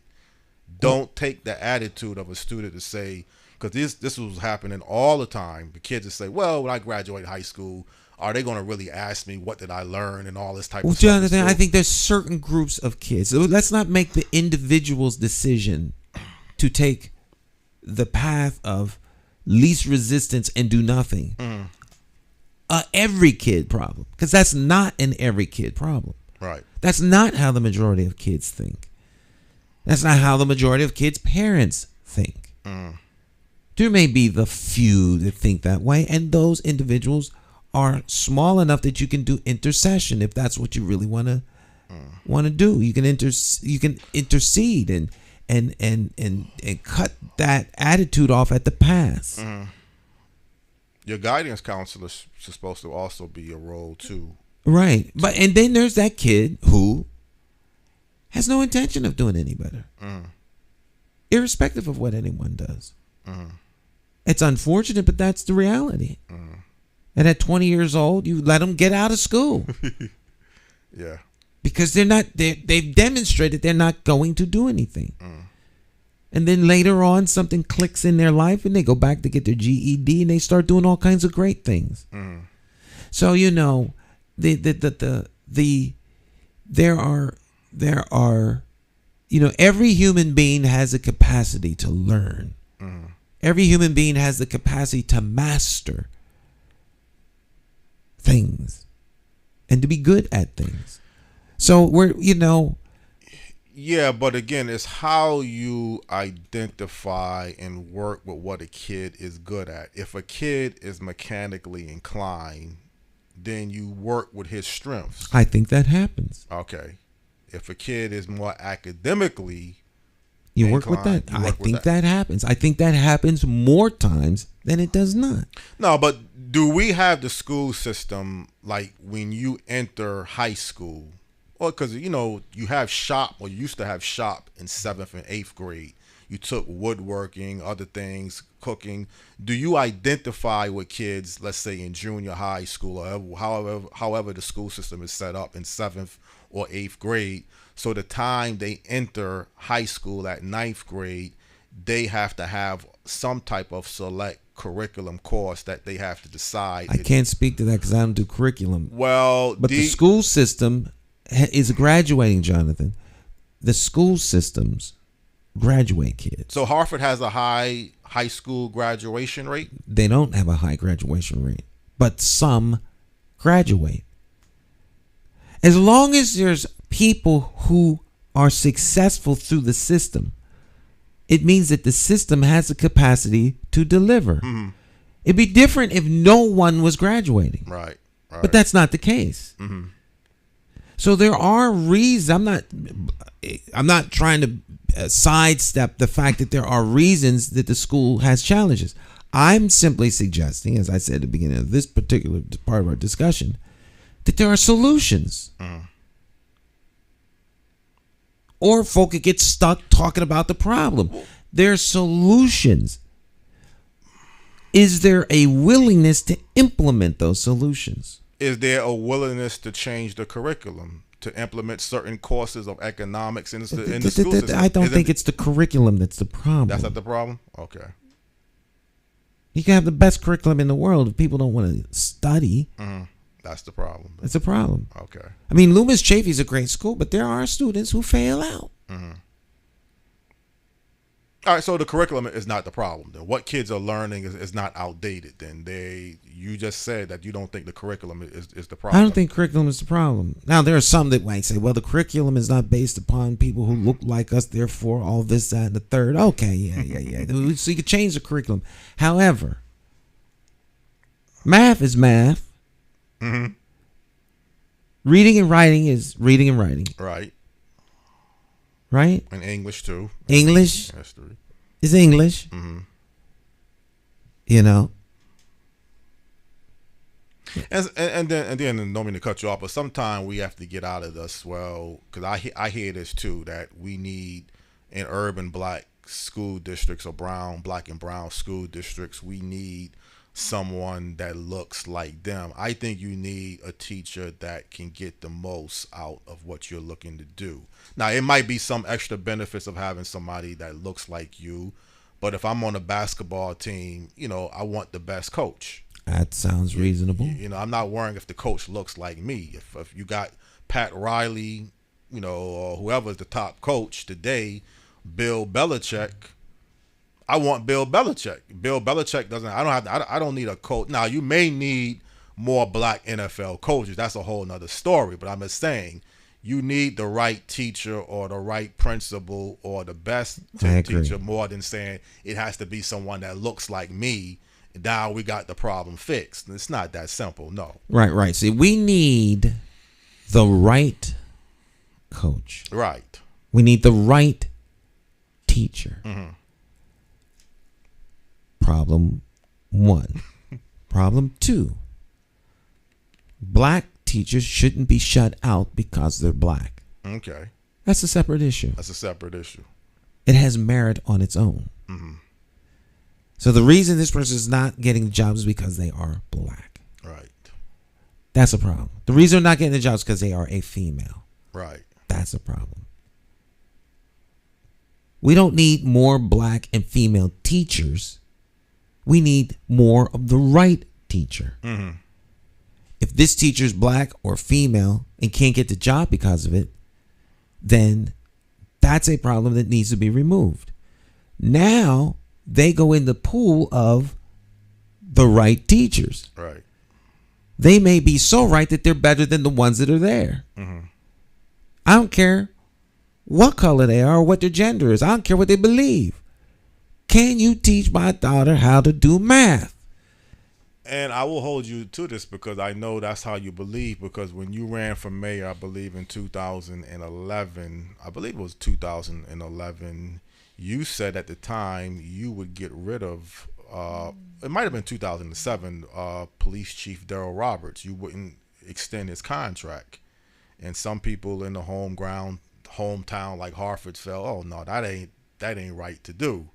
D: Don't take the attitude of a student to say, because this was happening all the time. The kids would say, well, when I graduate high school, are they going to really ask me what did I learn and all this type of stuff?
C: Jonathan, I think there's certain groups of kids. So let's not make the individual's decision to take the path of least resistance and do nothing. Every kid problem, because that's not an every kid problem.
D: Right.
C: That's not how the majority of kids think. That's not how the majority of kids' parents think. There may be the few that think that way, and those individuals are small enough that you can do intercession if that's what you really want to do. You can intercede and cut that attitude off at the pass.
D: Your guidance counselor is supposed to also be a role too.
C: Right. And then there's that kid who has no intention of doing any better. Irrespective of what anyone does. It's unfortunate, but that's the reality. And at 20 years old, you let them get out of school.
D: Yeah.
C: Because they've demonstrated they're not going to do anything. And then later on, something clicks in their life and they go back to get their GED and they start doing all kinds of great things. So, you know, there are, you know, every human being has a capacity to learn. Every human being has the capacity to master things and to be good at things. So we're, you know.
D: Yeah, but again, it's how you identify and work with what a kid is good at. If a kid is mechanically inclined, then you work with his strengths.
C: I think that happens.
D: Okay. If a kid is more academically
C: you work with that. I think that happens. I think that happens more times than it does not.
D: No, but do we have the school system like when you enter high school? Or because, you know, you have shop, or you used to have shop in 7th and 8th grade. You took woodworking, other things, cooking. Do you identify with kids, let's say in junior high school or however the school system is set up in 7th or 8th grade? So the time they enter high school at 9th grade, they have to have some type of select curriculum course that they have to decide.
C: I can't speak to that because I don't do curriculum.
D: Well,
C: but the school system is graduating, Jonathan. The school systems graduate kids.
D: So Hartford has a high school graduation rate?
C: They don't have a high graduation rate, but some graduate. As long as there's people who are successful through the system, it means that the system has the capacity to deliver. It'd be different if no one was graduating.
D: Right.
C: But that's not the case. So there are reasons. I'm not trying to sidestep the fact that there are reasons that the school has challenges. I'm simply suggesting, as I said at the beginning of this particular part of our discussion, that there are solutions. Or folk could get stuck talking about the problem. There are solutions. Is there a willingness to implement those solutions?
D: Is there a willingness to change the curriculum, to implement certain courses of economics in the school system?
C: I don't think it's the curriculum that's the problem.
D: That's not the problem? Okay.
C: You can have the best curriculum in the world if people don't want to study.
D: That's the problem.
C: That's a problem.
D: Okay.
C: I mean, Loomis Chaffee is a great school, but there are students who fail out.
D: All right, so the curriculum is not the problem. Then what kids are learning is not outdated. Then you just said that you don't think the curriculum is the problem.
C: I don't think curriculum is the problem. Now, there are some that might say, well, the curriculum is not based upon people who look like us, therefore all this, that, and the third. Okay, yeah. So you could change the curriculum. However, math is math. Reading and writing is reading and writing.
D: Right.
C: Right?
D: And English, too.
C: English
D: History.
C: is English. You know?
D: And then don't mean to cut you off, but sometimes we have to get out of this. Well, because I hear this too, that we need in urban black school districts or black and brown school districts, we need someone that looks like them. I think you need a teacher that can get the most out of what you're looking to do. Now, it might be some extra benefits of having somebody that looks like you, but if I'm on a basketball team, I want the best coach.
C: That sounds reasonable.
D: I'm not worrying if the coach looks like me. If you got Pat Riley, or whoever's the top coach today, Bill Belichick, I want Bill Belichick. Bill Belichick I don't need a coach. Now, you may need more black NFL coaches. That's a whole nother story. But I'm just saying, you need the right teacher or the right principal or the best teacher more than saying it has to be someone that looks like me. Now we got the problem fixed. It's not that simple, no.
C: Right. See, we need the right coach.
D: Right.
C: We need the right teacher.
D: Mm-hmm.
C: Problem 1. Problem 2. Black teachers shouldn't be shut out because they're black.
D: Okay.
C: That's a separate issue. It has merit on its own.
D: Mm-hmm.
C: So the reason this person is not getting jobs is because they are black.
D: Right.
C: That's a problem. The reason they're not getting the jobs is because they are a female.
D: Right.
C: That's a problem. We don't need more black and female teachers. We need more of the right teacher.
D: Mm-hmm.
C: If this teacher's black or female and can't get the job because of it, then that's a problem that needs to be removed. Now they go in the pool of the right teachers.
D: Right.
C: They may be so right that they're better than the ones that are there.
D: Mm-hmm.
C: I don't care what color they are or what their gender is. I don't care what they believe. Can you teach my daughter how to do math?
D: And I will hold you to this because I know that's how you believe, because when you ran for mayor, I believe in 2011, you said at the time you would get rid of, it might have been 2007, Police Chief Darrell Roberts. You wouldn't extend his contract. And some people in the hometown like Hartford felt, oh no, that ain't right to do.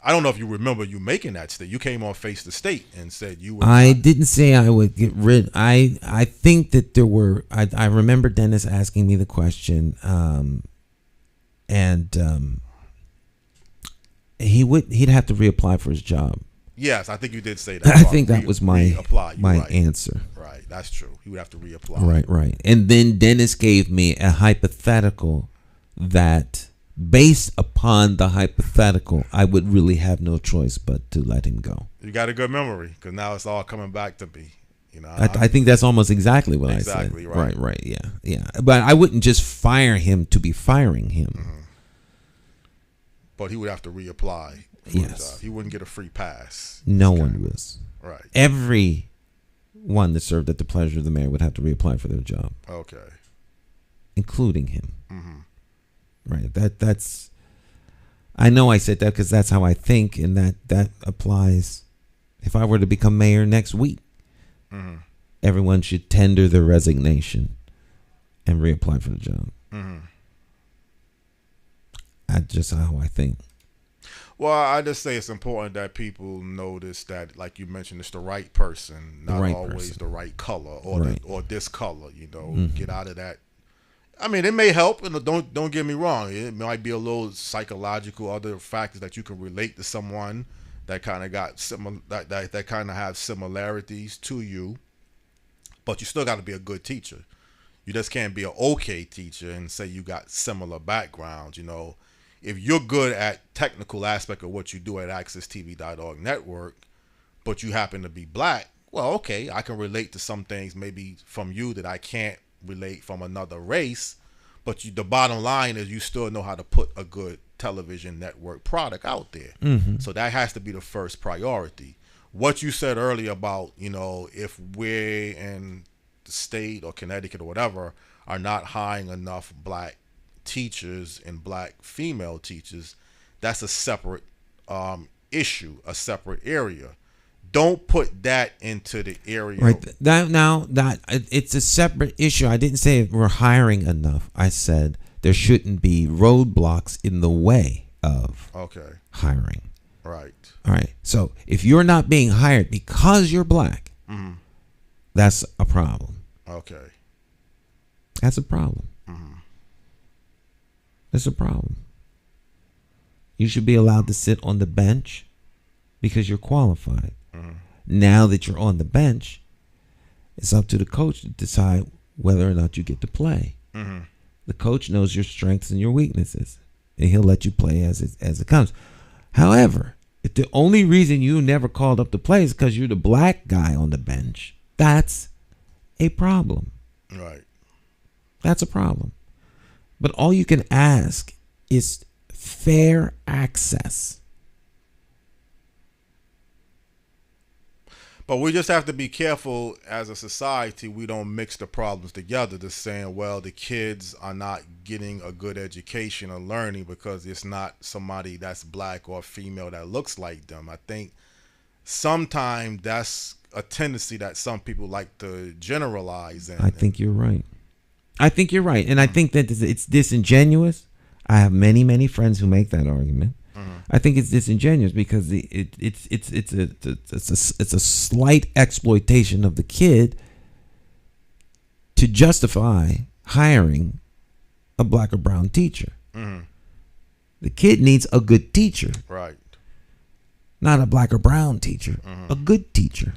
D: I don't know if you remember you making that statement. You came on Face the State and said you would.
C: I didn't say I would get rid. I think that there were. I remember Dennis asking me the question, and he'd have to reapply for his job.
D: Yes, I think you did say that.
C: I think that was my
D: right.
C: answer.
D: Right, that's true. He would have to reapply.
C: Right. And then Dennis gave me a hypothetical that, based upon the hypothetical, I would really have no choice but to let him go.
D: You got a good memory because now it's all coming back to me.
C: I think that's almost exactly what I said.
D: Exactly right.
C: Right. Yeah. But I wouldn't just fire him to be firing him.
D: Mm-hmm. But he would have to reapply.
C: Yes.
D: He wouldn't get a free pass.
C: No one was.
D: Right.
C: Every one that served at the pleasure of the mayor would have to reapply for their job.
D: Okay.
C: Including him.
D: Mm-hmm.
C: Right. That's. I know I said that because that's how I think, and that applies. If I were to become mayor next week,
D: mm-hmm.
C: everyone should tender their resignation and reapply for the job.
D: Mm-hmm.
C: That's just how I think.
D: Well, I just say it's important that people notice that, like you mentioned, it's the right person, not
C: right
D: always
C: person.
D: the right color or
C: Right.
D: or this color.
C: Mm-hmm.
D: Get out of that. I mean, it may help, and don't get me wrong. It might be a little psychological, other factors that you can relate to someone that kind of got that kind of have similarities to you, but you still got to be a good teacher. You just can't be an okay teacher and say you got similar backgrounds. If you're good at technical aspect of what you do at AccessTV.org network, but you happen to be black, well, okay, I can relate to some things maybe from you that I can't relate from another race. But the bottom line is you still know how to put a good television network product out there.
C: Mm-hmm.
D: So that has to be the first priority. What you said earlier about, if we're in the state or Connecticut or whatever are not hiring enough black teachers and black female teachers, that's a separate issue, a separate area. don't put that into the area.
C: Right. That it's a separate issue. I didn't say we're hiring enough. I said there shouldn't be roadblocks in the way of hiring.
D: Right.
C: All right. So if you're not being hired because you're black, that's a problem.
D: Okay.
C: That's a problem. That's a problem. You should be allowed to sit on the bench because you're qualified. Now that you're on the bench, it's up to the coach to decide whether or not you get to play. The coach knows your strengths and your weaknesses, and he'll let you play as it comes. However, if the only reason you never called up to play is because you're the black guy on the bench, that's a problem.
D: Right.
C: That's a problem. But all you can ask is fair access.
D: But we just have to be careful as a society. We don't mix the problems together. Just saying, well, the kids are not getting a good education or learning because it's not somebody that's black or female that looks like them. I think sometimes that's a tendency that some people like to generalize.
C: I think you're right. And I think that it's disingenuous. I have many, many friends who make that argument. I think it's disingenuous because it's a slight exploitation of the kid to justify hiring a black or brown teacher. The kid needs a good teacher,
D: right?
C: Not a black or brown teacher, a good teacher.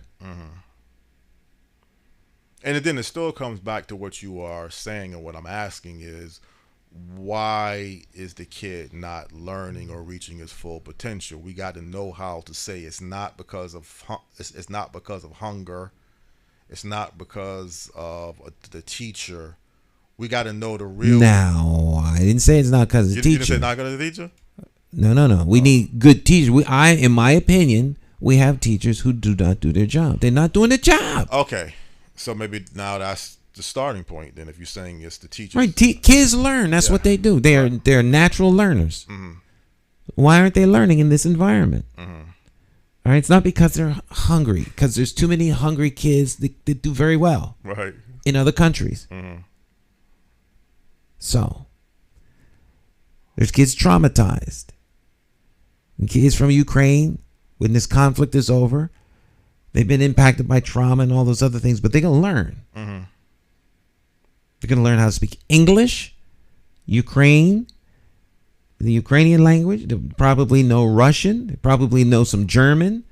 D: And then it still comes back to what you are saying, and what I'm asking is, why is the kid not learning or reaching his full potential? We got to know how to say it's not because of it's not because of hunger, it's not because of the teacher. We got to know the real.
C: Now, I didn't say it's not because of the teacher.
D: You didn't say not because of the teacher?
C: No. We need good teachers. In my opinion, we have teachers who do not do their job. They're not doing the job.
D: Okay, so maybe now that's the starting point. Then, if you're saying it's the teachers,
C: right? Kids learn. That's what they do. They're natural learners. Why aren't they learning in this environment? All right, it's not because they're hungry. Because there's too many hungry kids that do very well,
D: right,
C: in other countries. So there's kids traumatized. And kids from Ukraine, when this conflict is over, they've been impacted by trauma and all those other things, but they're going to learn. They're going to learn how to speak English, the Ukrainian language. They'll probably know Russian. They probably know some German.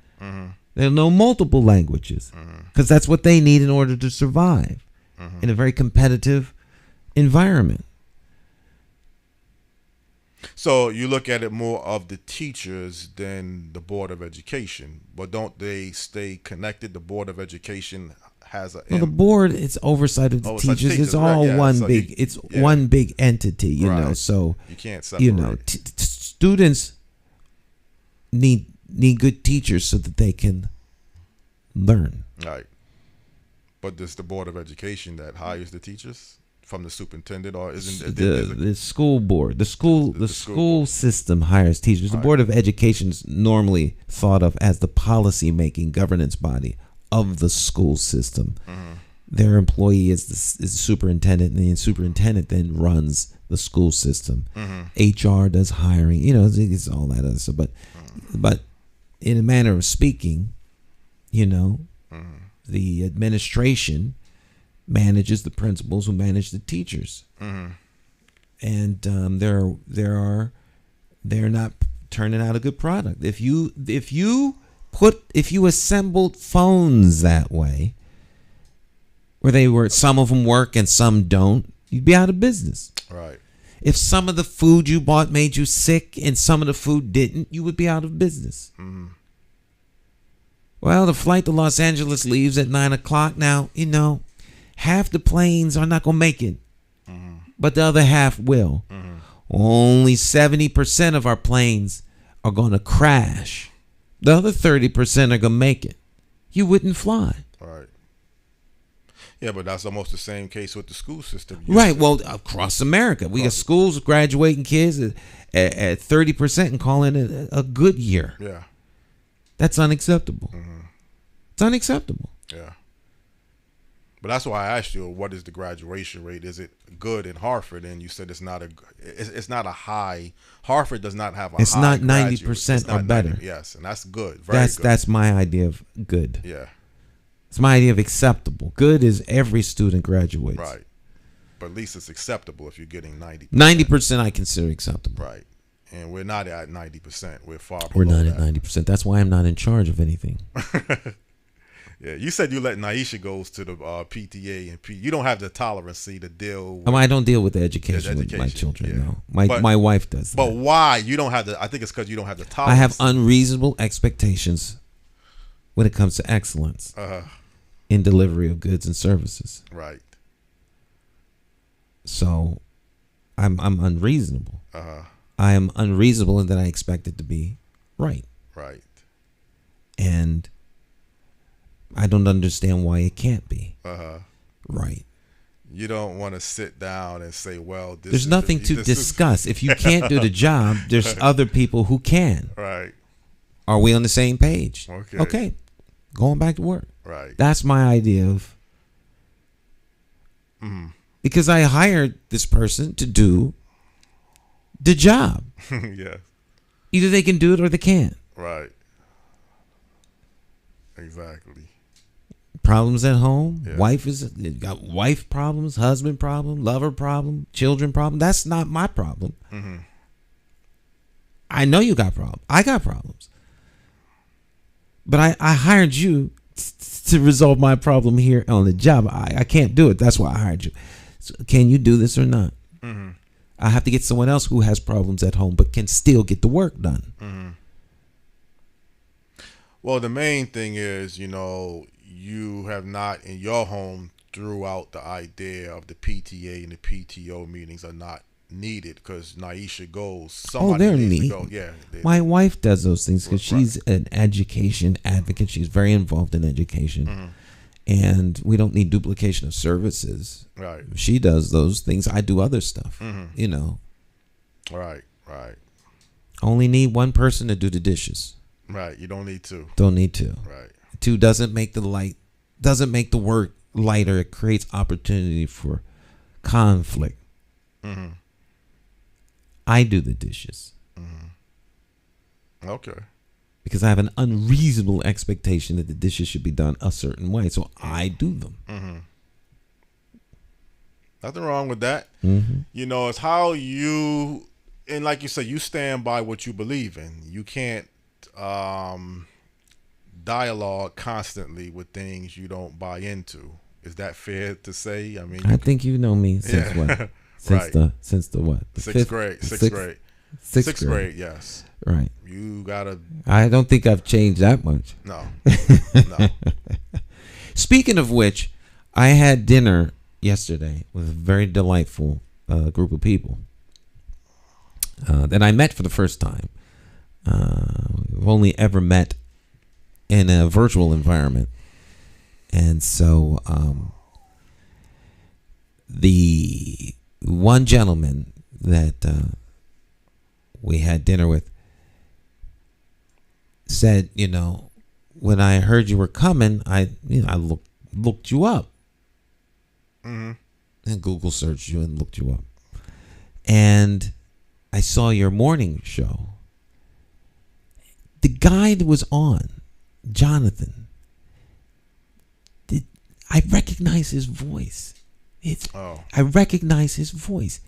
C: They'll know multiple languages because that's what they need in order to survive in a very competitive environment.
D: So you look at it more of the teachers than the Board of Education, but don't they stay connected? The Board of Education has
C: the board, it's oversight of the teachers. It's all one big. It's one big entity, you know. So
D: you can't separate.
C: Students need good teachers so that they can learn.
D: Right. But does the Board of Education that hires the teachers from the superintendent, or isn't
C: the school board? The school system hires teachers. The Board of Education is normally thought of as the policy making governance body of the school system. Their employee is the superintendent, and the superintendent then runs the school system. HR does hiring. You know, it's all that other stuff. But in a manner of speaking, you know, the administration manages the principals who manage the teachers, and they're not turning out a good product. If you assembled phones that way, where some of them work and some don't, you'd be out of business.
D: Right.
C: If some of the food you bought made you sick and some of the food didn't, you would be out of business. Well, the flight to Los Angeles leaves at 9:00. Now, you know, half the planes are not going to make it, but the other half will. Only 70% of our planes are going to crash. The other 30% are going to make it. You wouldn't fly.
D: Right. Yeah, but that's almost the same case with the school system.
C: Right. Well, across America, we got schools graduating kids at 30% and calling it a good year.
D: Yeah.
C: That's unacceptable. It's unacceptable.
D: Yeah. But that's why I asked you, what is the graduation rate? Is it good in Hartford? And you said it's not a high. Hartford does not have a
C: it's
D: high.
C: It's not 90% or better.
D: 90, yes, and that's good. Very good.
C: That's my idea of good.
D: Yeah.
C: It's my idea of acceptable. Good is every student graduates.
D: Right. But at least it's acceptable if you're getting 90%.
C: 90% I consider acceptable.
D: Right. And we're not at 90%. We're far below
C: We're not
D: that.
C: at 90%. That's why I'm not in charge of anything.
D: Yeah, you said you let Naisha goes to the PTA and you don't have the tolerance to deal with
C: I don't deal with the education with my children.
D: Yeah.
C: No, my wife does.
D: But
C: that.
D: why you don't have the? I think it's because you don't have the tolerance.
C: I have unreasonable expectations when it comes to excellence in delivery of goods and services.
D: Right.
C: So, I'm unreasonable. I am unreasonable in that I expect it to be right.
D: Right.
C: And I don't understand why it can't be. Right.
D: You don't want to sit down and say, well,
C: there's nothing to discuss. If you can't do the job, there's other people who can.
D: Right.
C: Are we on the same page?
D: Okay.
C: Going back to work.
D: Right.
C: That's my idea of. Because I hired this person to do the job.
D: Yeah.
C: Either they can do it or they can't.
D: Right. Exactly.
C: Problems at home.
D: Yeah.
C: Got wife problems, husband problem, lover problem, children problem. That's not my problem. I know you got problems. I got problems. But I hired you to resolve my problem here on the job. I can't do it. That's why I hired you. So can you do this or not? I have to get someone else who has problems at home but can still get the work done.
D: Well, the main thing is, you have not in your home threw out the idea of the PTA and the PTO meetings are not needed because Naisha goes. Somebody
C: they're
D: needs
C: neat.
D: to go. Yeah,
C: my wife does those things because she's an education advocate. She's very involved in education. And we don't need duplication of services.
D: Right.
C: She does those things. I do other stuff.
D: Right. Right.
C: Only need one person to do the dishes.
D: Right. You don't need two.
C: Don't need two.
D: Right.
C: Two doesn't make the work lighter. It creates opportunity for conflict. I do the dishes.
D: Okay.
C: Because I have an unreasonable expectation that the dishes should be done a certain way. So I do them.
D: Nothing wrong with that. It's how you, and like you said, you stand by what you believe in. You can't dialogue constantly with things you don't buy into. Is that fair to say? I mean,
C: I think you know me since what? Since the what? The
D: sixth grade. Sixth grade, yes.
C: Right.
D: You gotta.
C: I don't think I've changed that much.
D: No. No.
C: Speaking of which, I had dinner yesterday with a very delightful group of people that I met for the first time. We've only ever met in a virtual environment. And so the one gentleman that we had dinner with said, when I heard you were coming, I looked you up. And Google searched you and looked you up. And I saw your morning show. The guy that was on, Jonathan, I recognize his voice. I recognize his voice.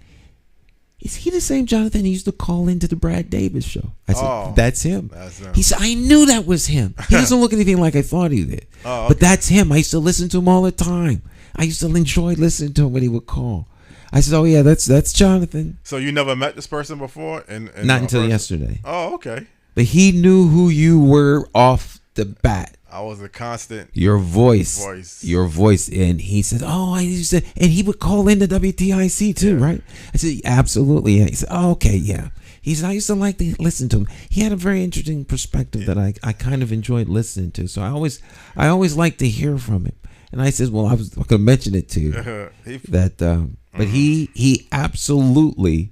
C: Is he the same Jonathan he used to call into the Brad Davis show? I said, that's him. He said, I knew that was him. He doesn't look anything like I thought he did. But that's him. I used to listen to him all the time. I used to enjoy listening to him when he would call. I said, oh, yeah, that's Jonathan.
D: So you never met this person before?
C: Not until yesterday.
D: Oh, okay.
C: But he knew who you were off the bat.
D: I was a constant.
C: Your voice. And he said, I used to, and he would call into WTIC too, right? I said, absolutely. He said, okay, yeah. He said, I used to like to listen to him. He had a very interesting perspective that I kind of enjoyed listening to. So I always like to hear from him. And I said, well, I was going to mention it to you that, but he absolutely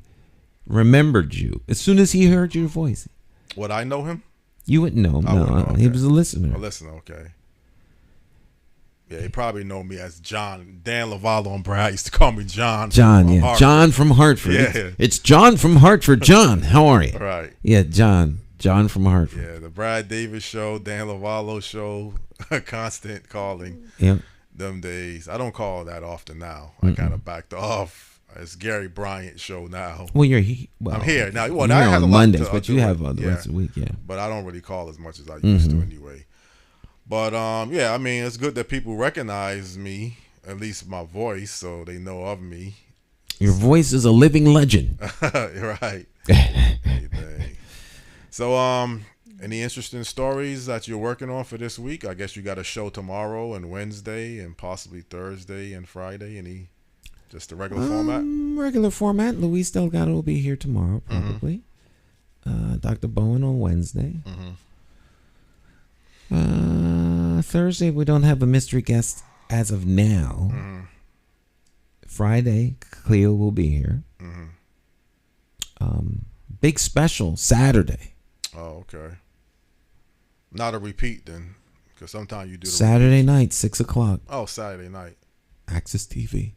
C: remembered you as soon as he heard your voice.
D: Would I know him?
C: You wouldn't know him. No,
D: okay.
C: He was a listener.
D: A listener, okay. Yeah, they probably know me as John. Dan Lavallo and Brad used to call me John.
C: John, yeah.
D: Hartford.
C: John from Hartford.
D: Yeah.
C: It's John from Hartford. John, how are you?
D: Right.
C: Yeah, John. John from Hartford.
D: Yeah, the Brad Davis show, Dan Lavallo show, constant calling.
C: Yep.
D: Them days. I don't call that often now. I kind of backed off. It's Gary Bryant show now.
C: Well,
D: I'm here now. Well,
C: you're
D: I had
C: on
D: a lot
C: Mondays,
D: to
C: but
D: do
C: you
D: it.
C: have the rest of the week, yeah.
D: But I don't really call as much as I used to anyway. But yeah, I mean, it's good that people recognize me, at least my voice, so they know of me.
C: Your voice is a living legend.
D: Right. Anything. So, any interesting stories that you're working on for this week? I guess you got a show tomorrow and Wednesday and possibly Thursday and Friday. Any, just the regular format?
C: Regular format. Luis Delgado will be here tomorrow, probably. Dr. Bowen on Wednesday. Thursday, we don't have a mystery guest as of now. Friday, Cleo will be here. Big special Saturday.
D: Oh, okay. Not a repeat then, because sometimes you do the
C: Saturday night, 6:00.
D: Oh, Saturday night.
C: Access TV.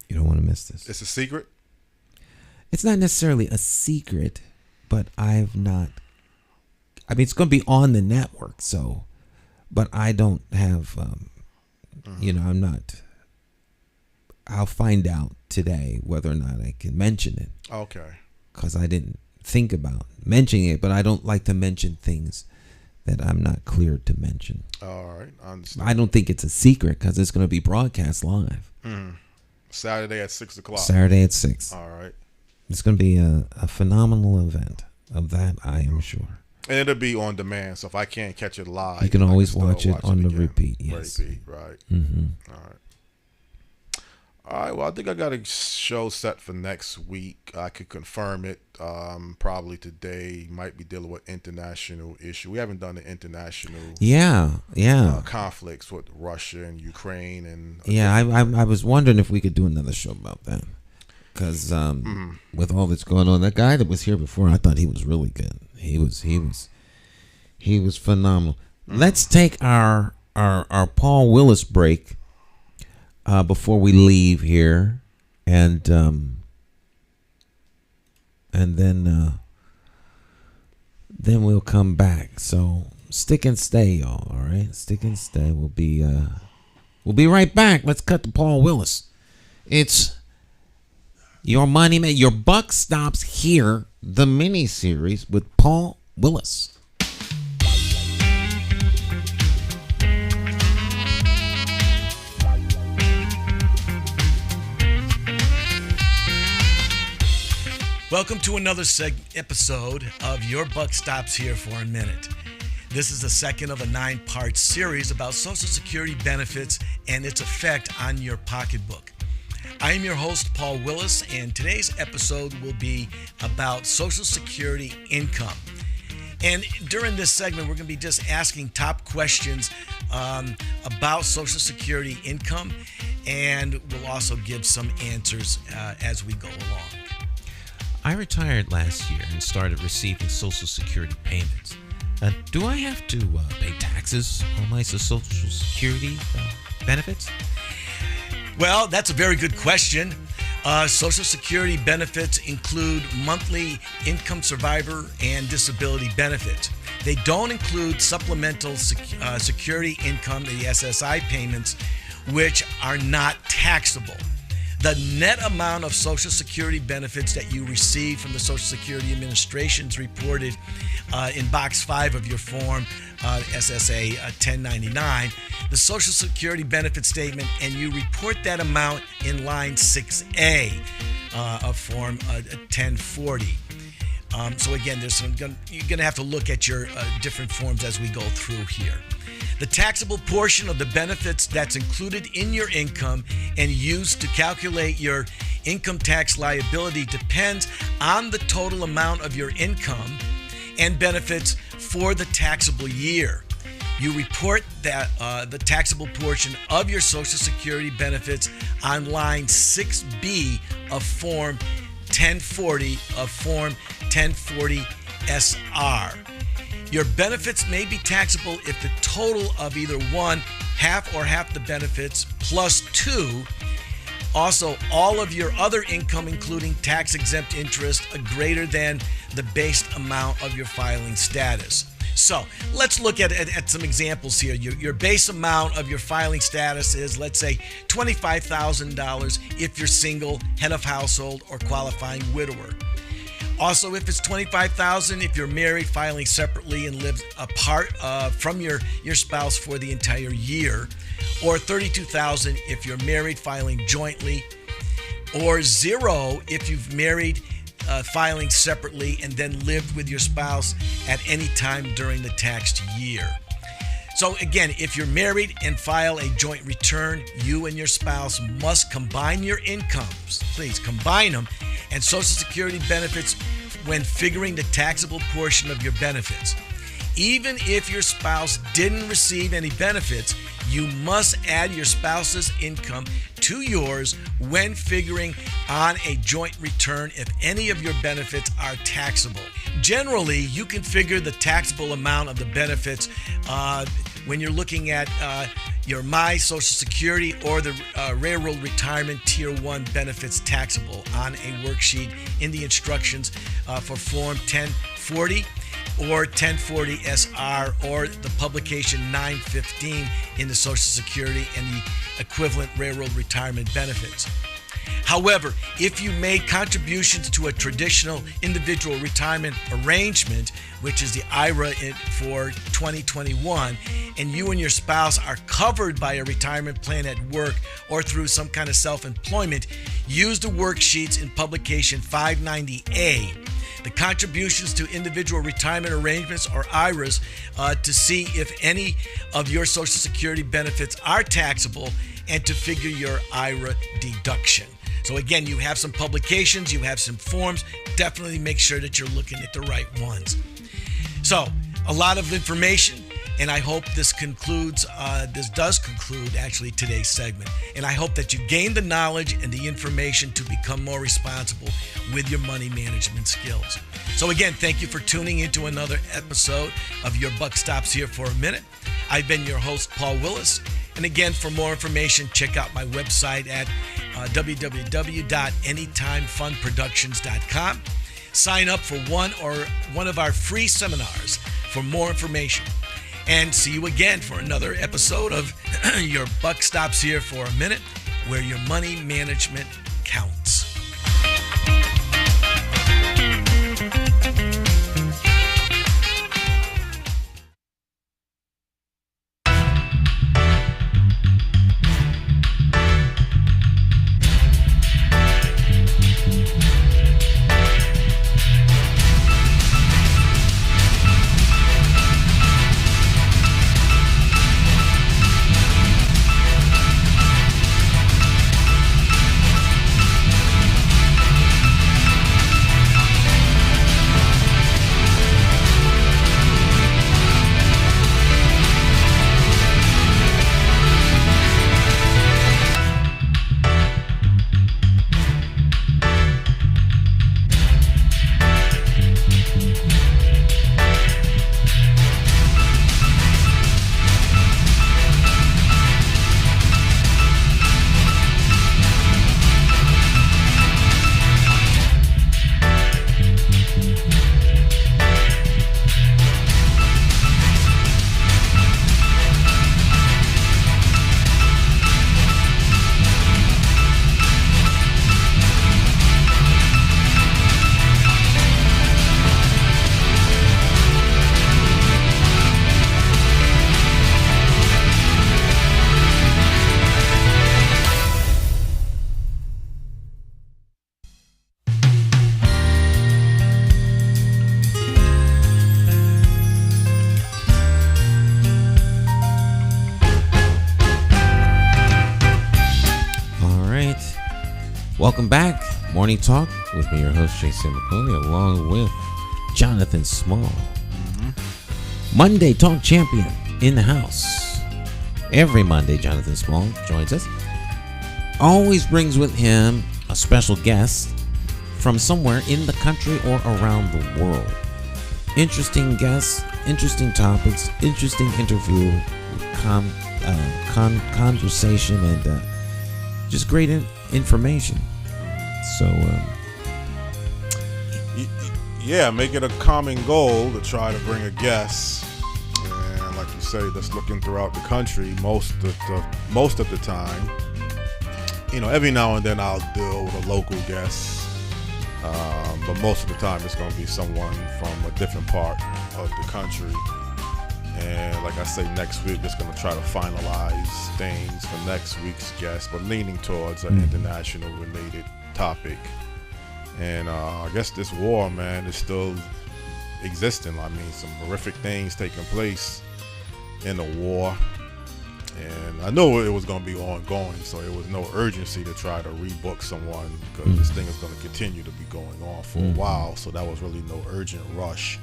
C: You don't want to miss this.
D: It's a secret?
C: It's not necessarily a secret, but it's going to be on the network, so, but I don't have, I'm not, I'll find out today whether or not I can mention it.
D: Okay.
C: Because I didn't think about mentioning it, but I don't like to mention things that I'm not cleared to mention.
D: All right, I understand.
C: I don't think it's a secret because it's going to be broadcast live.
D: Saturday at 6:00.
C: Saturday at 6.
D: All right.
C: It's going to be a phenomenal event. Of that, I am sure.
D: And it'll be on demand, so if I can't catch it live,
C: You can
D: I
C: always
D: still
C: watch it on the
D: again.
C: repeat. Yes.
D: Repeat, right. All right. All right, well, I think I got a show set for next week. I could confirm it probably today. Might be dealing with international issue. We haven't done the international conflicts with Russia and Ukraine. And
C: I was wondering if we could do another show about that. Because with all that's going on, that guy that was here before, I thought he was really good. He was phenomenal. Let's take our Paul Willis break before we leave here, and then we'll come back. So stick and stay, y'all. All right, stick and stay. We'll be right back. Let's cut to Paul Willis. It's Your Money Man. Your Buck Stops Here, the mini-series with Paul Willis.
E: Welcome to another episode of Your Buck Stops Here for a Minute. This is the second of a 9-part series about Social Security benefits and its effect on your pocketbook. I am your host, Paul Willis, and today's episode will be about Social Security income. And during this segment, we're going to be just asking top questions about Social Security income, and we'll also give some answers as we go along.
C: I retired last year and started receiving Social Security payments. Do I have to pay taxes on my Social Security benefits?
E: Well, that's a very good question. Social Security benefits include monthly income survivor and disability benefits. They don't include supplemental security income, the SSI payments, which are not taxable. The net amount of Social Security benefits that you receive from the Social Security Administration is reported in Box 5 of your form, SSA 1099, the Social Security benefit statement, and you report that amount in line 6A of Form 1040. So again, you're going to have to look at your different forms as we go through here. The taxable portion of the benefits that's included in your income and used to calculate your income tax liability depends on the total amount of your income and benefits for the taxable year. You report that the taxable portion of your Social Security benefits on line 6B of Form 1040 of Form 1040 SR. Your benefits may be taxable if the total of either one, half the benefits plus 2. Also, all of your other income, including tax-exempt interest, are greater than the base amount of your filing status. So let's look at some examples here. Your base amount of your filing status is, let's say, $25,000 if you're single, head of household, or qualifying widower. Also, if it's $25,000 if you're married, filing separately and live apart from your spouse for the entire year, or $32,000 if you're married, filing jointly, or 0 if you've married, filing separately and then lived with your spouse at any time during the taxed year. So again, if you're married and file a joint return, you and your spouse must combine your incomes. Please combine them and Social Security benefits when figuring the taxable portion of your benefits. Even if your spouse didn't receive any benefits, you must add your spouse's income to yours when figuring on a joint return if any of your benefits are taxable. Generally, you can figure the taxable amount of the benefits when you're looking at your My Social Security or the Railroad Retirement Tier 1 benefits taxable on a worksheet in the instructions for Form 1040 or 1040 SR or the publication 915 in the Social Security and the equivalent railroad retirement benefits. However, if you made contributions to a traditional individual retirement arrangement, which is the IRA for 2021, and you and your spouse are covered by a retirement plan at work or through some kind of self-employment, use the worksheets in publication 590A. The contributions to individual retirement arrangements or IRAs to see if any of your Social Security benefits are taxable and to figure your IRA deduction. So again, you have some publications, you have some forms. Definitely make sure that you're looking at the right ones. So a lot of information, and I hope this does conclude actually today's segment. And I hope that you gain the knowledge and the information to become more responsible with your money management skills. So again, thank you for tuning into another episode of Your Buck Stops Here for a Minute. I've been your host, Paul Willis. And again, for more information, check out my website at www.anytimefundproductions.com. Sign up for one of our free seminars for more information. And see you again for another episode of Your Buck Stops Here for a Minute, where your money management counts.
C: Welcome back. Morning Talk with me, your host, Jason McCauley, along with Jonathan Small. Monday Talk Champion in the house. Every Monday, Jonathan Small joins us. Always brings with him a special guest from somewhere in the country or around the world. Interesting guests, interesting topics, interesting interview. conversation and just great information. So,
D: yeah, make it a common goal to try to bring a guest. And like you say, that's looking throughout the country most of the time. Every now and then I'll deal with a local guest. But most of the time it's going to be someone from a different part of the country. And like I say, next week just going to try to finalize things for next week's guest, but leaning towards an international related topic. And I guess this war, man, is still existing. I mean, some horrific things taking place in the war. And I know it was going to be ongoing, so there was no urgency to try to rebook someone because this thing is going to continue to be going on for a while. So that was really no urgent rush.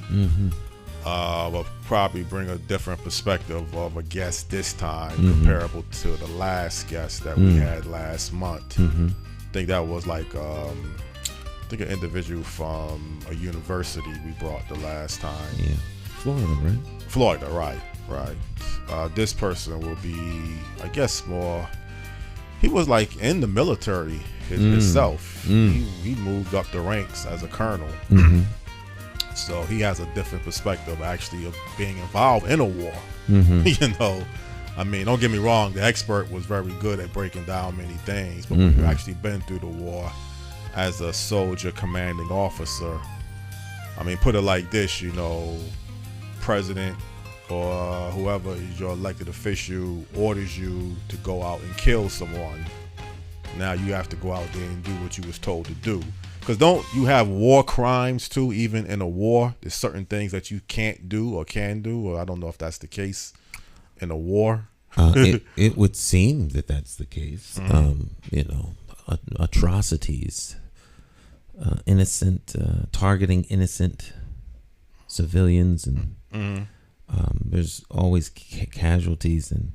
D: But probably bring a different perspective of a guest this time, comparable to the last guest that we had last month. I think that was like, an individual from a university we brought the last time.
C: Yeah, Florida, right?
D: Florida, right. This person will be, I guess, more. He was like in the military himself. He moved up the ranks as a colonel. So he has a different perspective, actually, of being involved in a war. I mean, don't get me wrong. The expert was very good at breaking down many things, but we've actually been through the war as a soldier, commanding officer. I mean, put it like this, president or whoever is your elected official orders you to go out and kill someone. Now you have to go out there and do what you was told to do. Because don't you have war crimes too? Even in a war, there's certain things that you can't do or can do, or I don't know if that's the case in a war.
C: It would seem that that's the case. Atrocities, targeting innocent civilians, and there's always casualties, and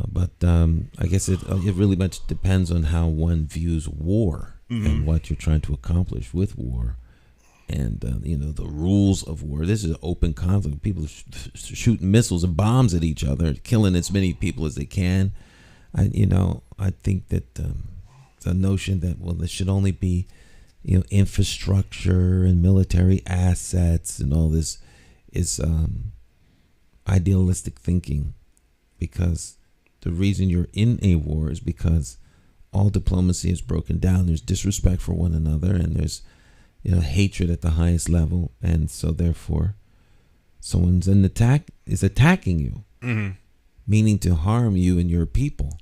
C: but I guess it really much depends on how one views war and what you're trying to accomplish with war, and the rules of war. This is an open conflict. People shooting missiles and bombs at each other, killing as many people as they can. I think that the notion that there should only be infrastructure and military assets and all this is idealistic thinking, because the reason you're in a war is because all diplomacy is broken down. There's disrespect for one another, and there's hatred at the highest level, and so therefore someone's attacking you, meaning to harm you and your people,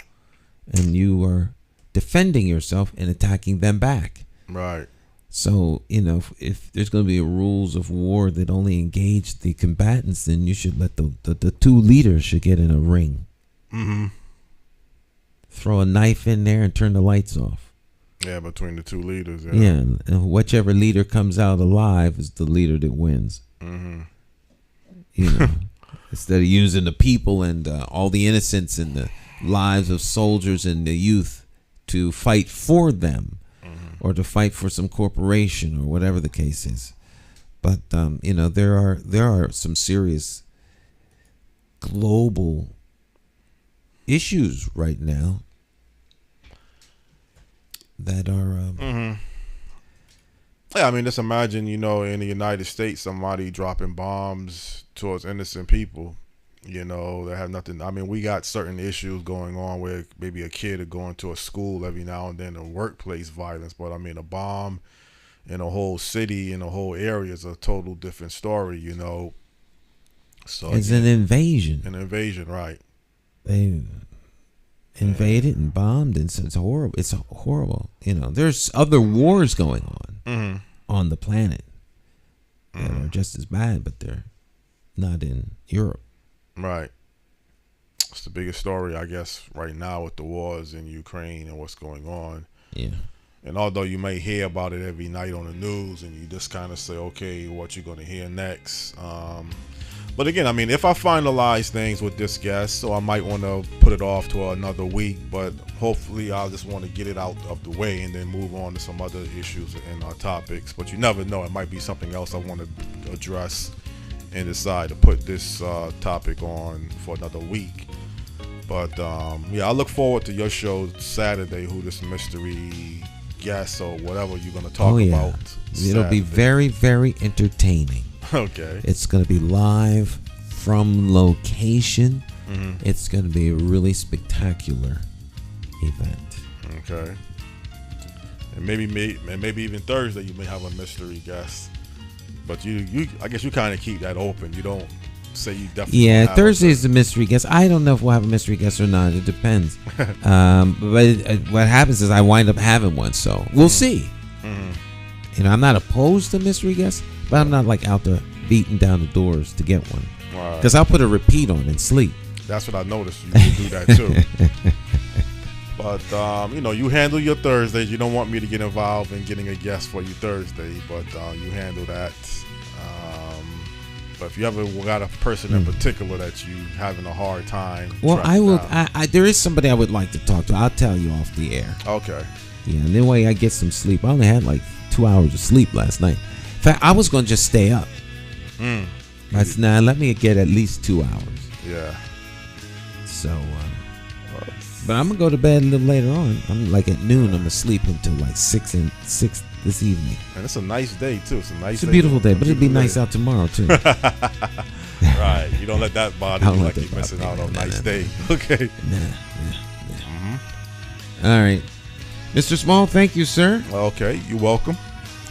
C: and you are defending yourself and attacking them back.
D: Right.
C: So, if there's going to be rules of war that only engage the combatants, then you should let the two leaders should get in a ring. Throw a knife in there and turn the lights off.
D: Yeah, between the two leaders.
C: Yeah, and whichever leader comes out alive is the leader that wins. Instead of using the people and all the innocents and the lives of soldiers and the youth to fight for them, or to fight for some corporation or whatever the case is. But there are some serious global issues right now that are
D: yeah, I mean, just imagine, in the United States, somebody dropping bombs towards innocent people, that have nothing. I mean, we got certain issues going on where maybe a kid is going to a school every now and then, and workplace violence. But I mean, a bomb in a whole city, in a whole area is a total different story, So
C: it's an invasion.
D: An invasion, right.
C: They invaded and bombed, and so it's horrible. It's horrible. There's other wars going on the planet that are just as bad, but they're not in Europe.
D: Right. It's the biggest story, I guess, right now with the wars in Ukraine and what's going on.
C: Yeah.
D: And although you may hear about it every night on the news, and you just kind of say, okay, what you going to hear next? But again, I mean, if I finalize things with this guest, so I might want to put it off to another week, but hopefully I'll just want to get it out of the way and then move on to some other issues and topics. But you never know. It might be something else I want to address and decide to put this topic on for another week. But yeah, I look forward to your show Saturday. Who this mystery guest or whatever you're gonna talk about.
C: It'll be very, very entertaining.
D: Okay.
C: It's gonna be live from location.
D: Mm-hmm.
C: It's gonna be a really spectacular event.
D: Okay. And maybe even Thursday you may have a mystery guest. But you I guess you kind of keep that open. You don't say you definitely.
C: Yeah, Thursday is the mystery guest. I don't know if we'll have a mystery guest or not. It depends. But what happens is I wind up having one, so we'll see.
D: Mm-hmm.
C: You know, I'm not opposed to mystery guests, but I'm not like out there beating down the doors to get one. Because I'll put a repeat on and sleep.
D: That's what I noticed. You do that too. But you handle your Thursdays. You don't want me to get involved in getting a guest for you Thursday, but you handle that. But if you ever got a person in particular that you having a hard time,
C: well, I will. There is somebody I would like to talk to. I'll tell you off the air.
D: Okay.
C: Yeah, and that way I get some sleep. I only had like 2 hours of sleep last night. In fact, I was going to just stay up. I said, nah, let me get at least 2 hours.
D: Yeah.
C: So, but I'm gonna go to bed a little later on. I'm like at noon. I'm gonna sleep until like 6 this evening.
D: And it's a nice day too. It's
C: a beautiful day, but it'll be nice out tomorrow too.
D: Right. You don't let that bother you like you're missing out on a nice day. Okay.
C: All right, Mr. Small. Thank you, sir.
D: Okay. You're welcome.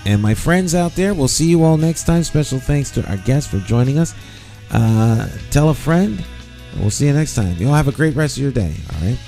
C: And my friends out there, we'll see you all next time. Special thanks to our guests for joining us. Tell a friend. We'll see you next time. You all have a great rest of your day. All right.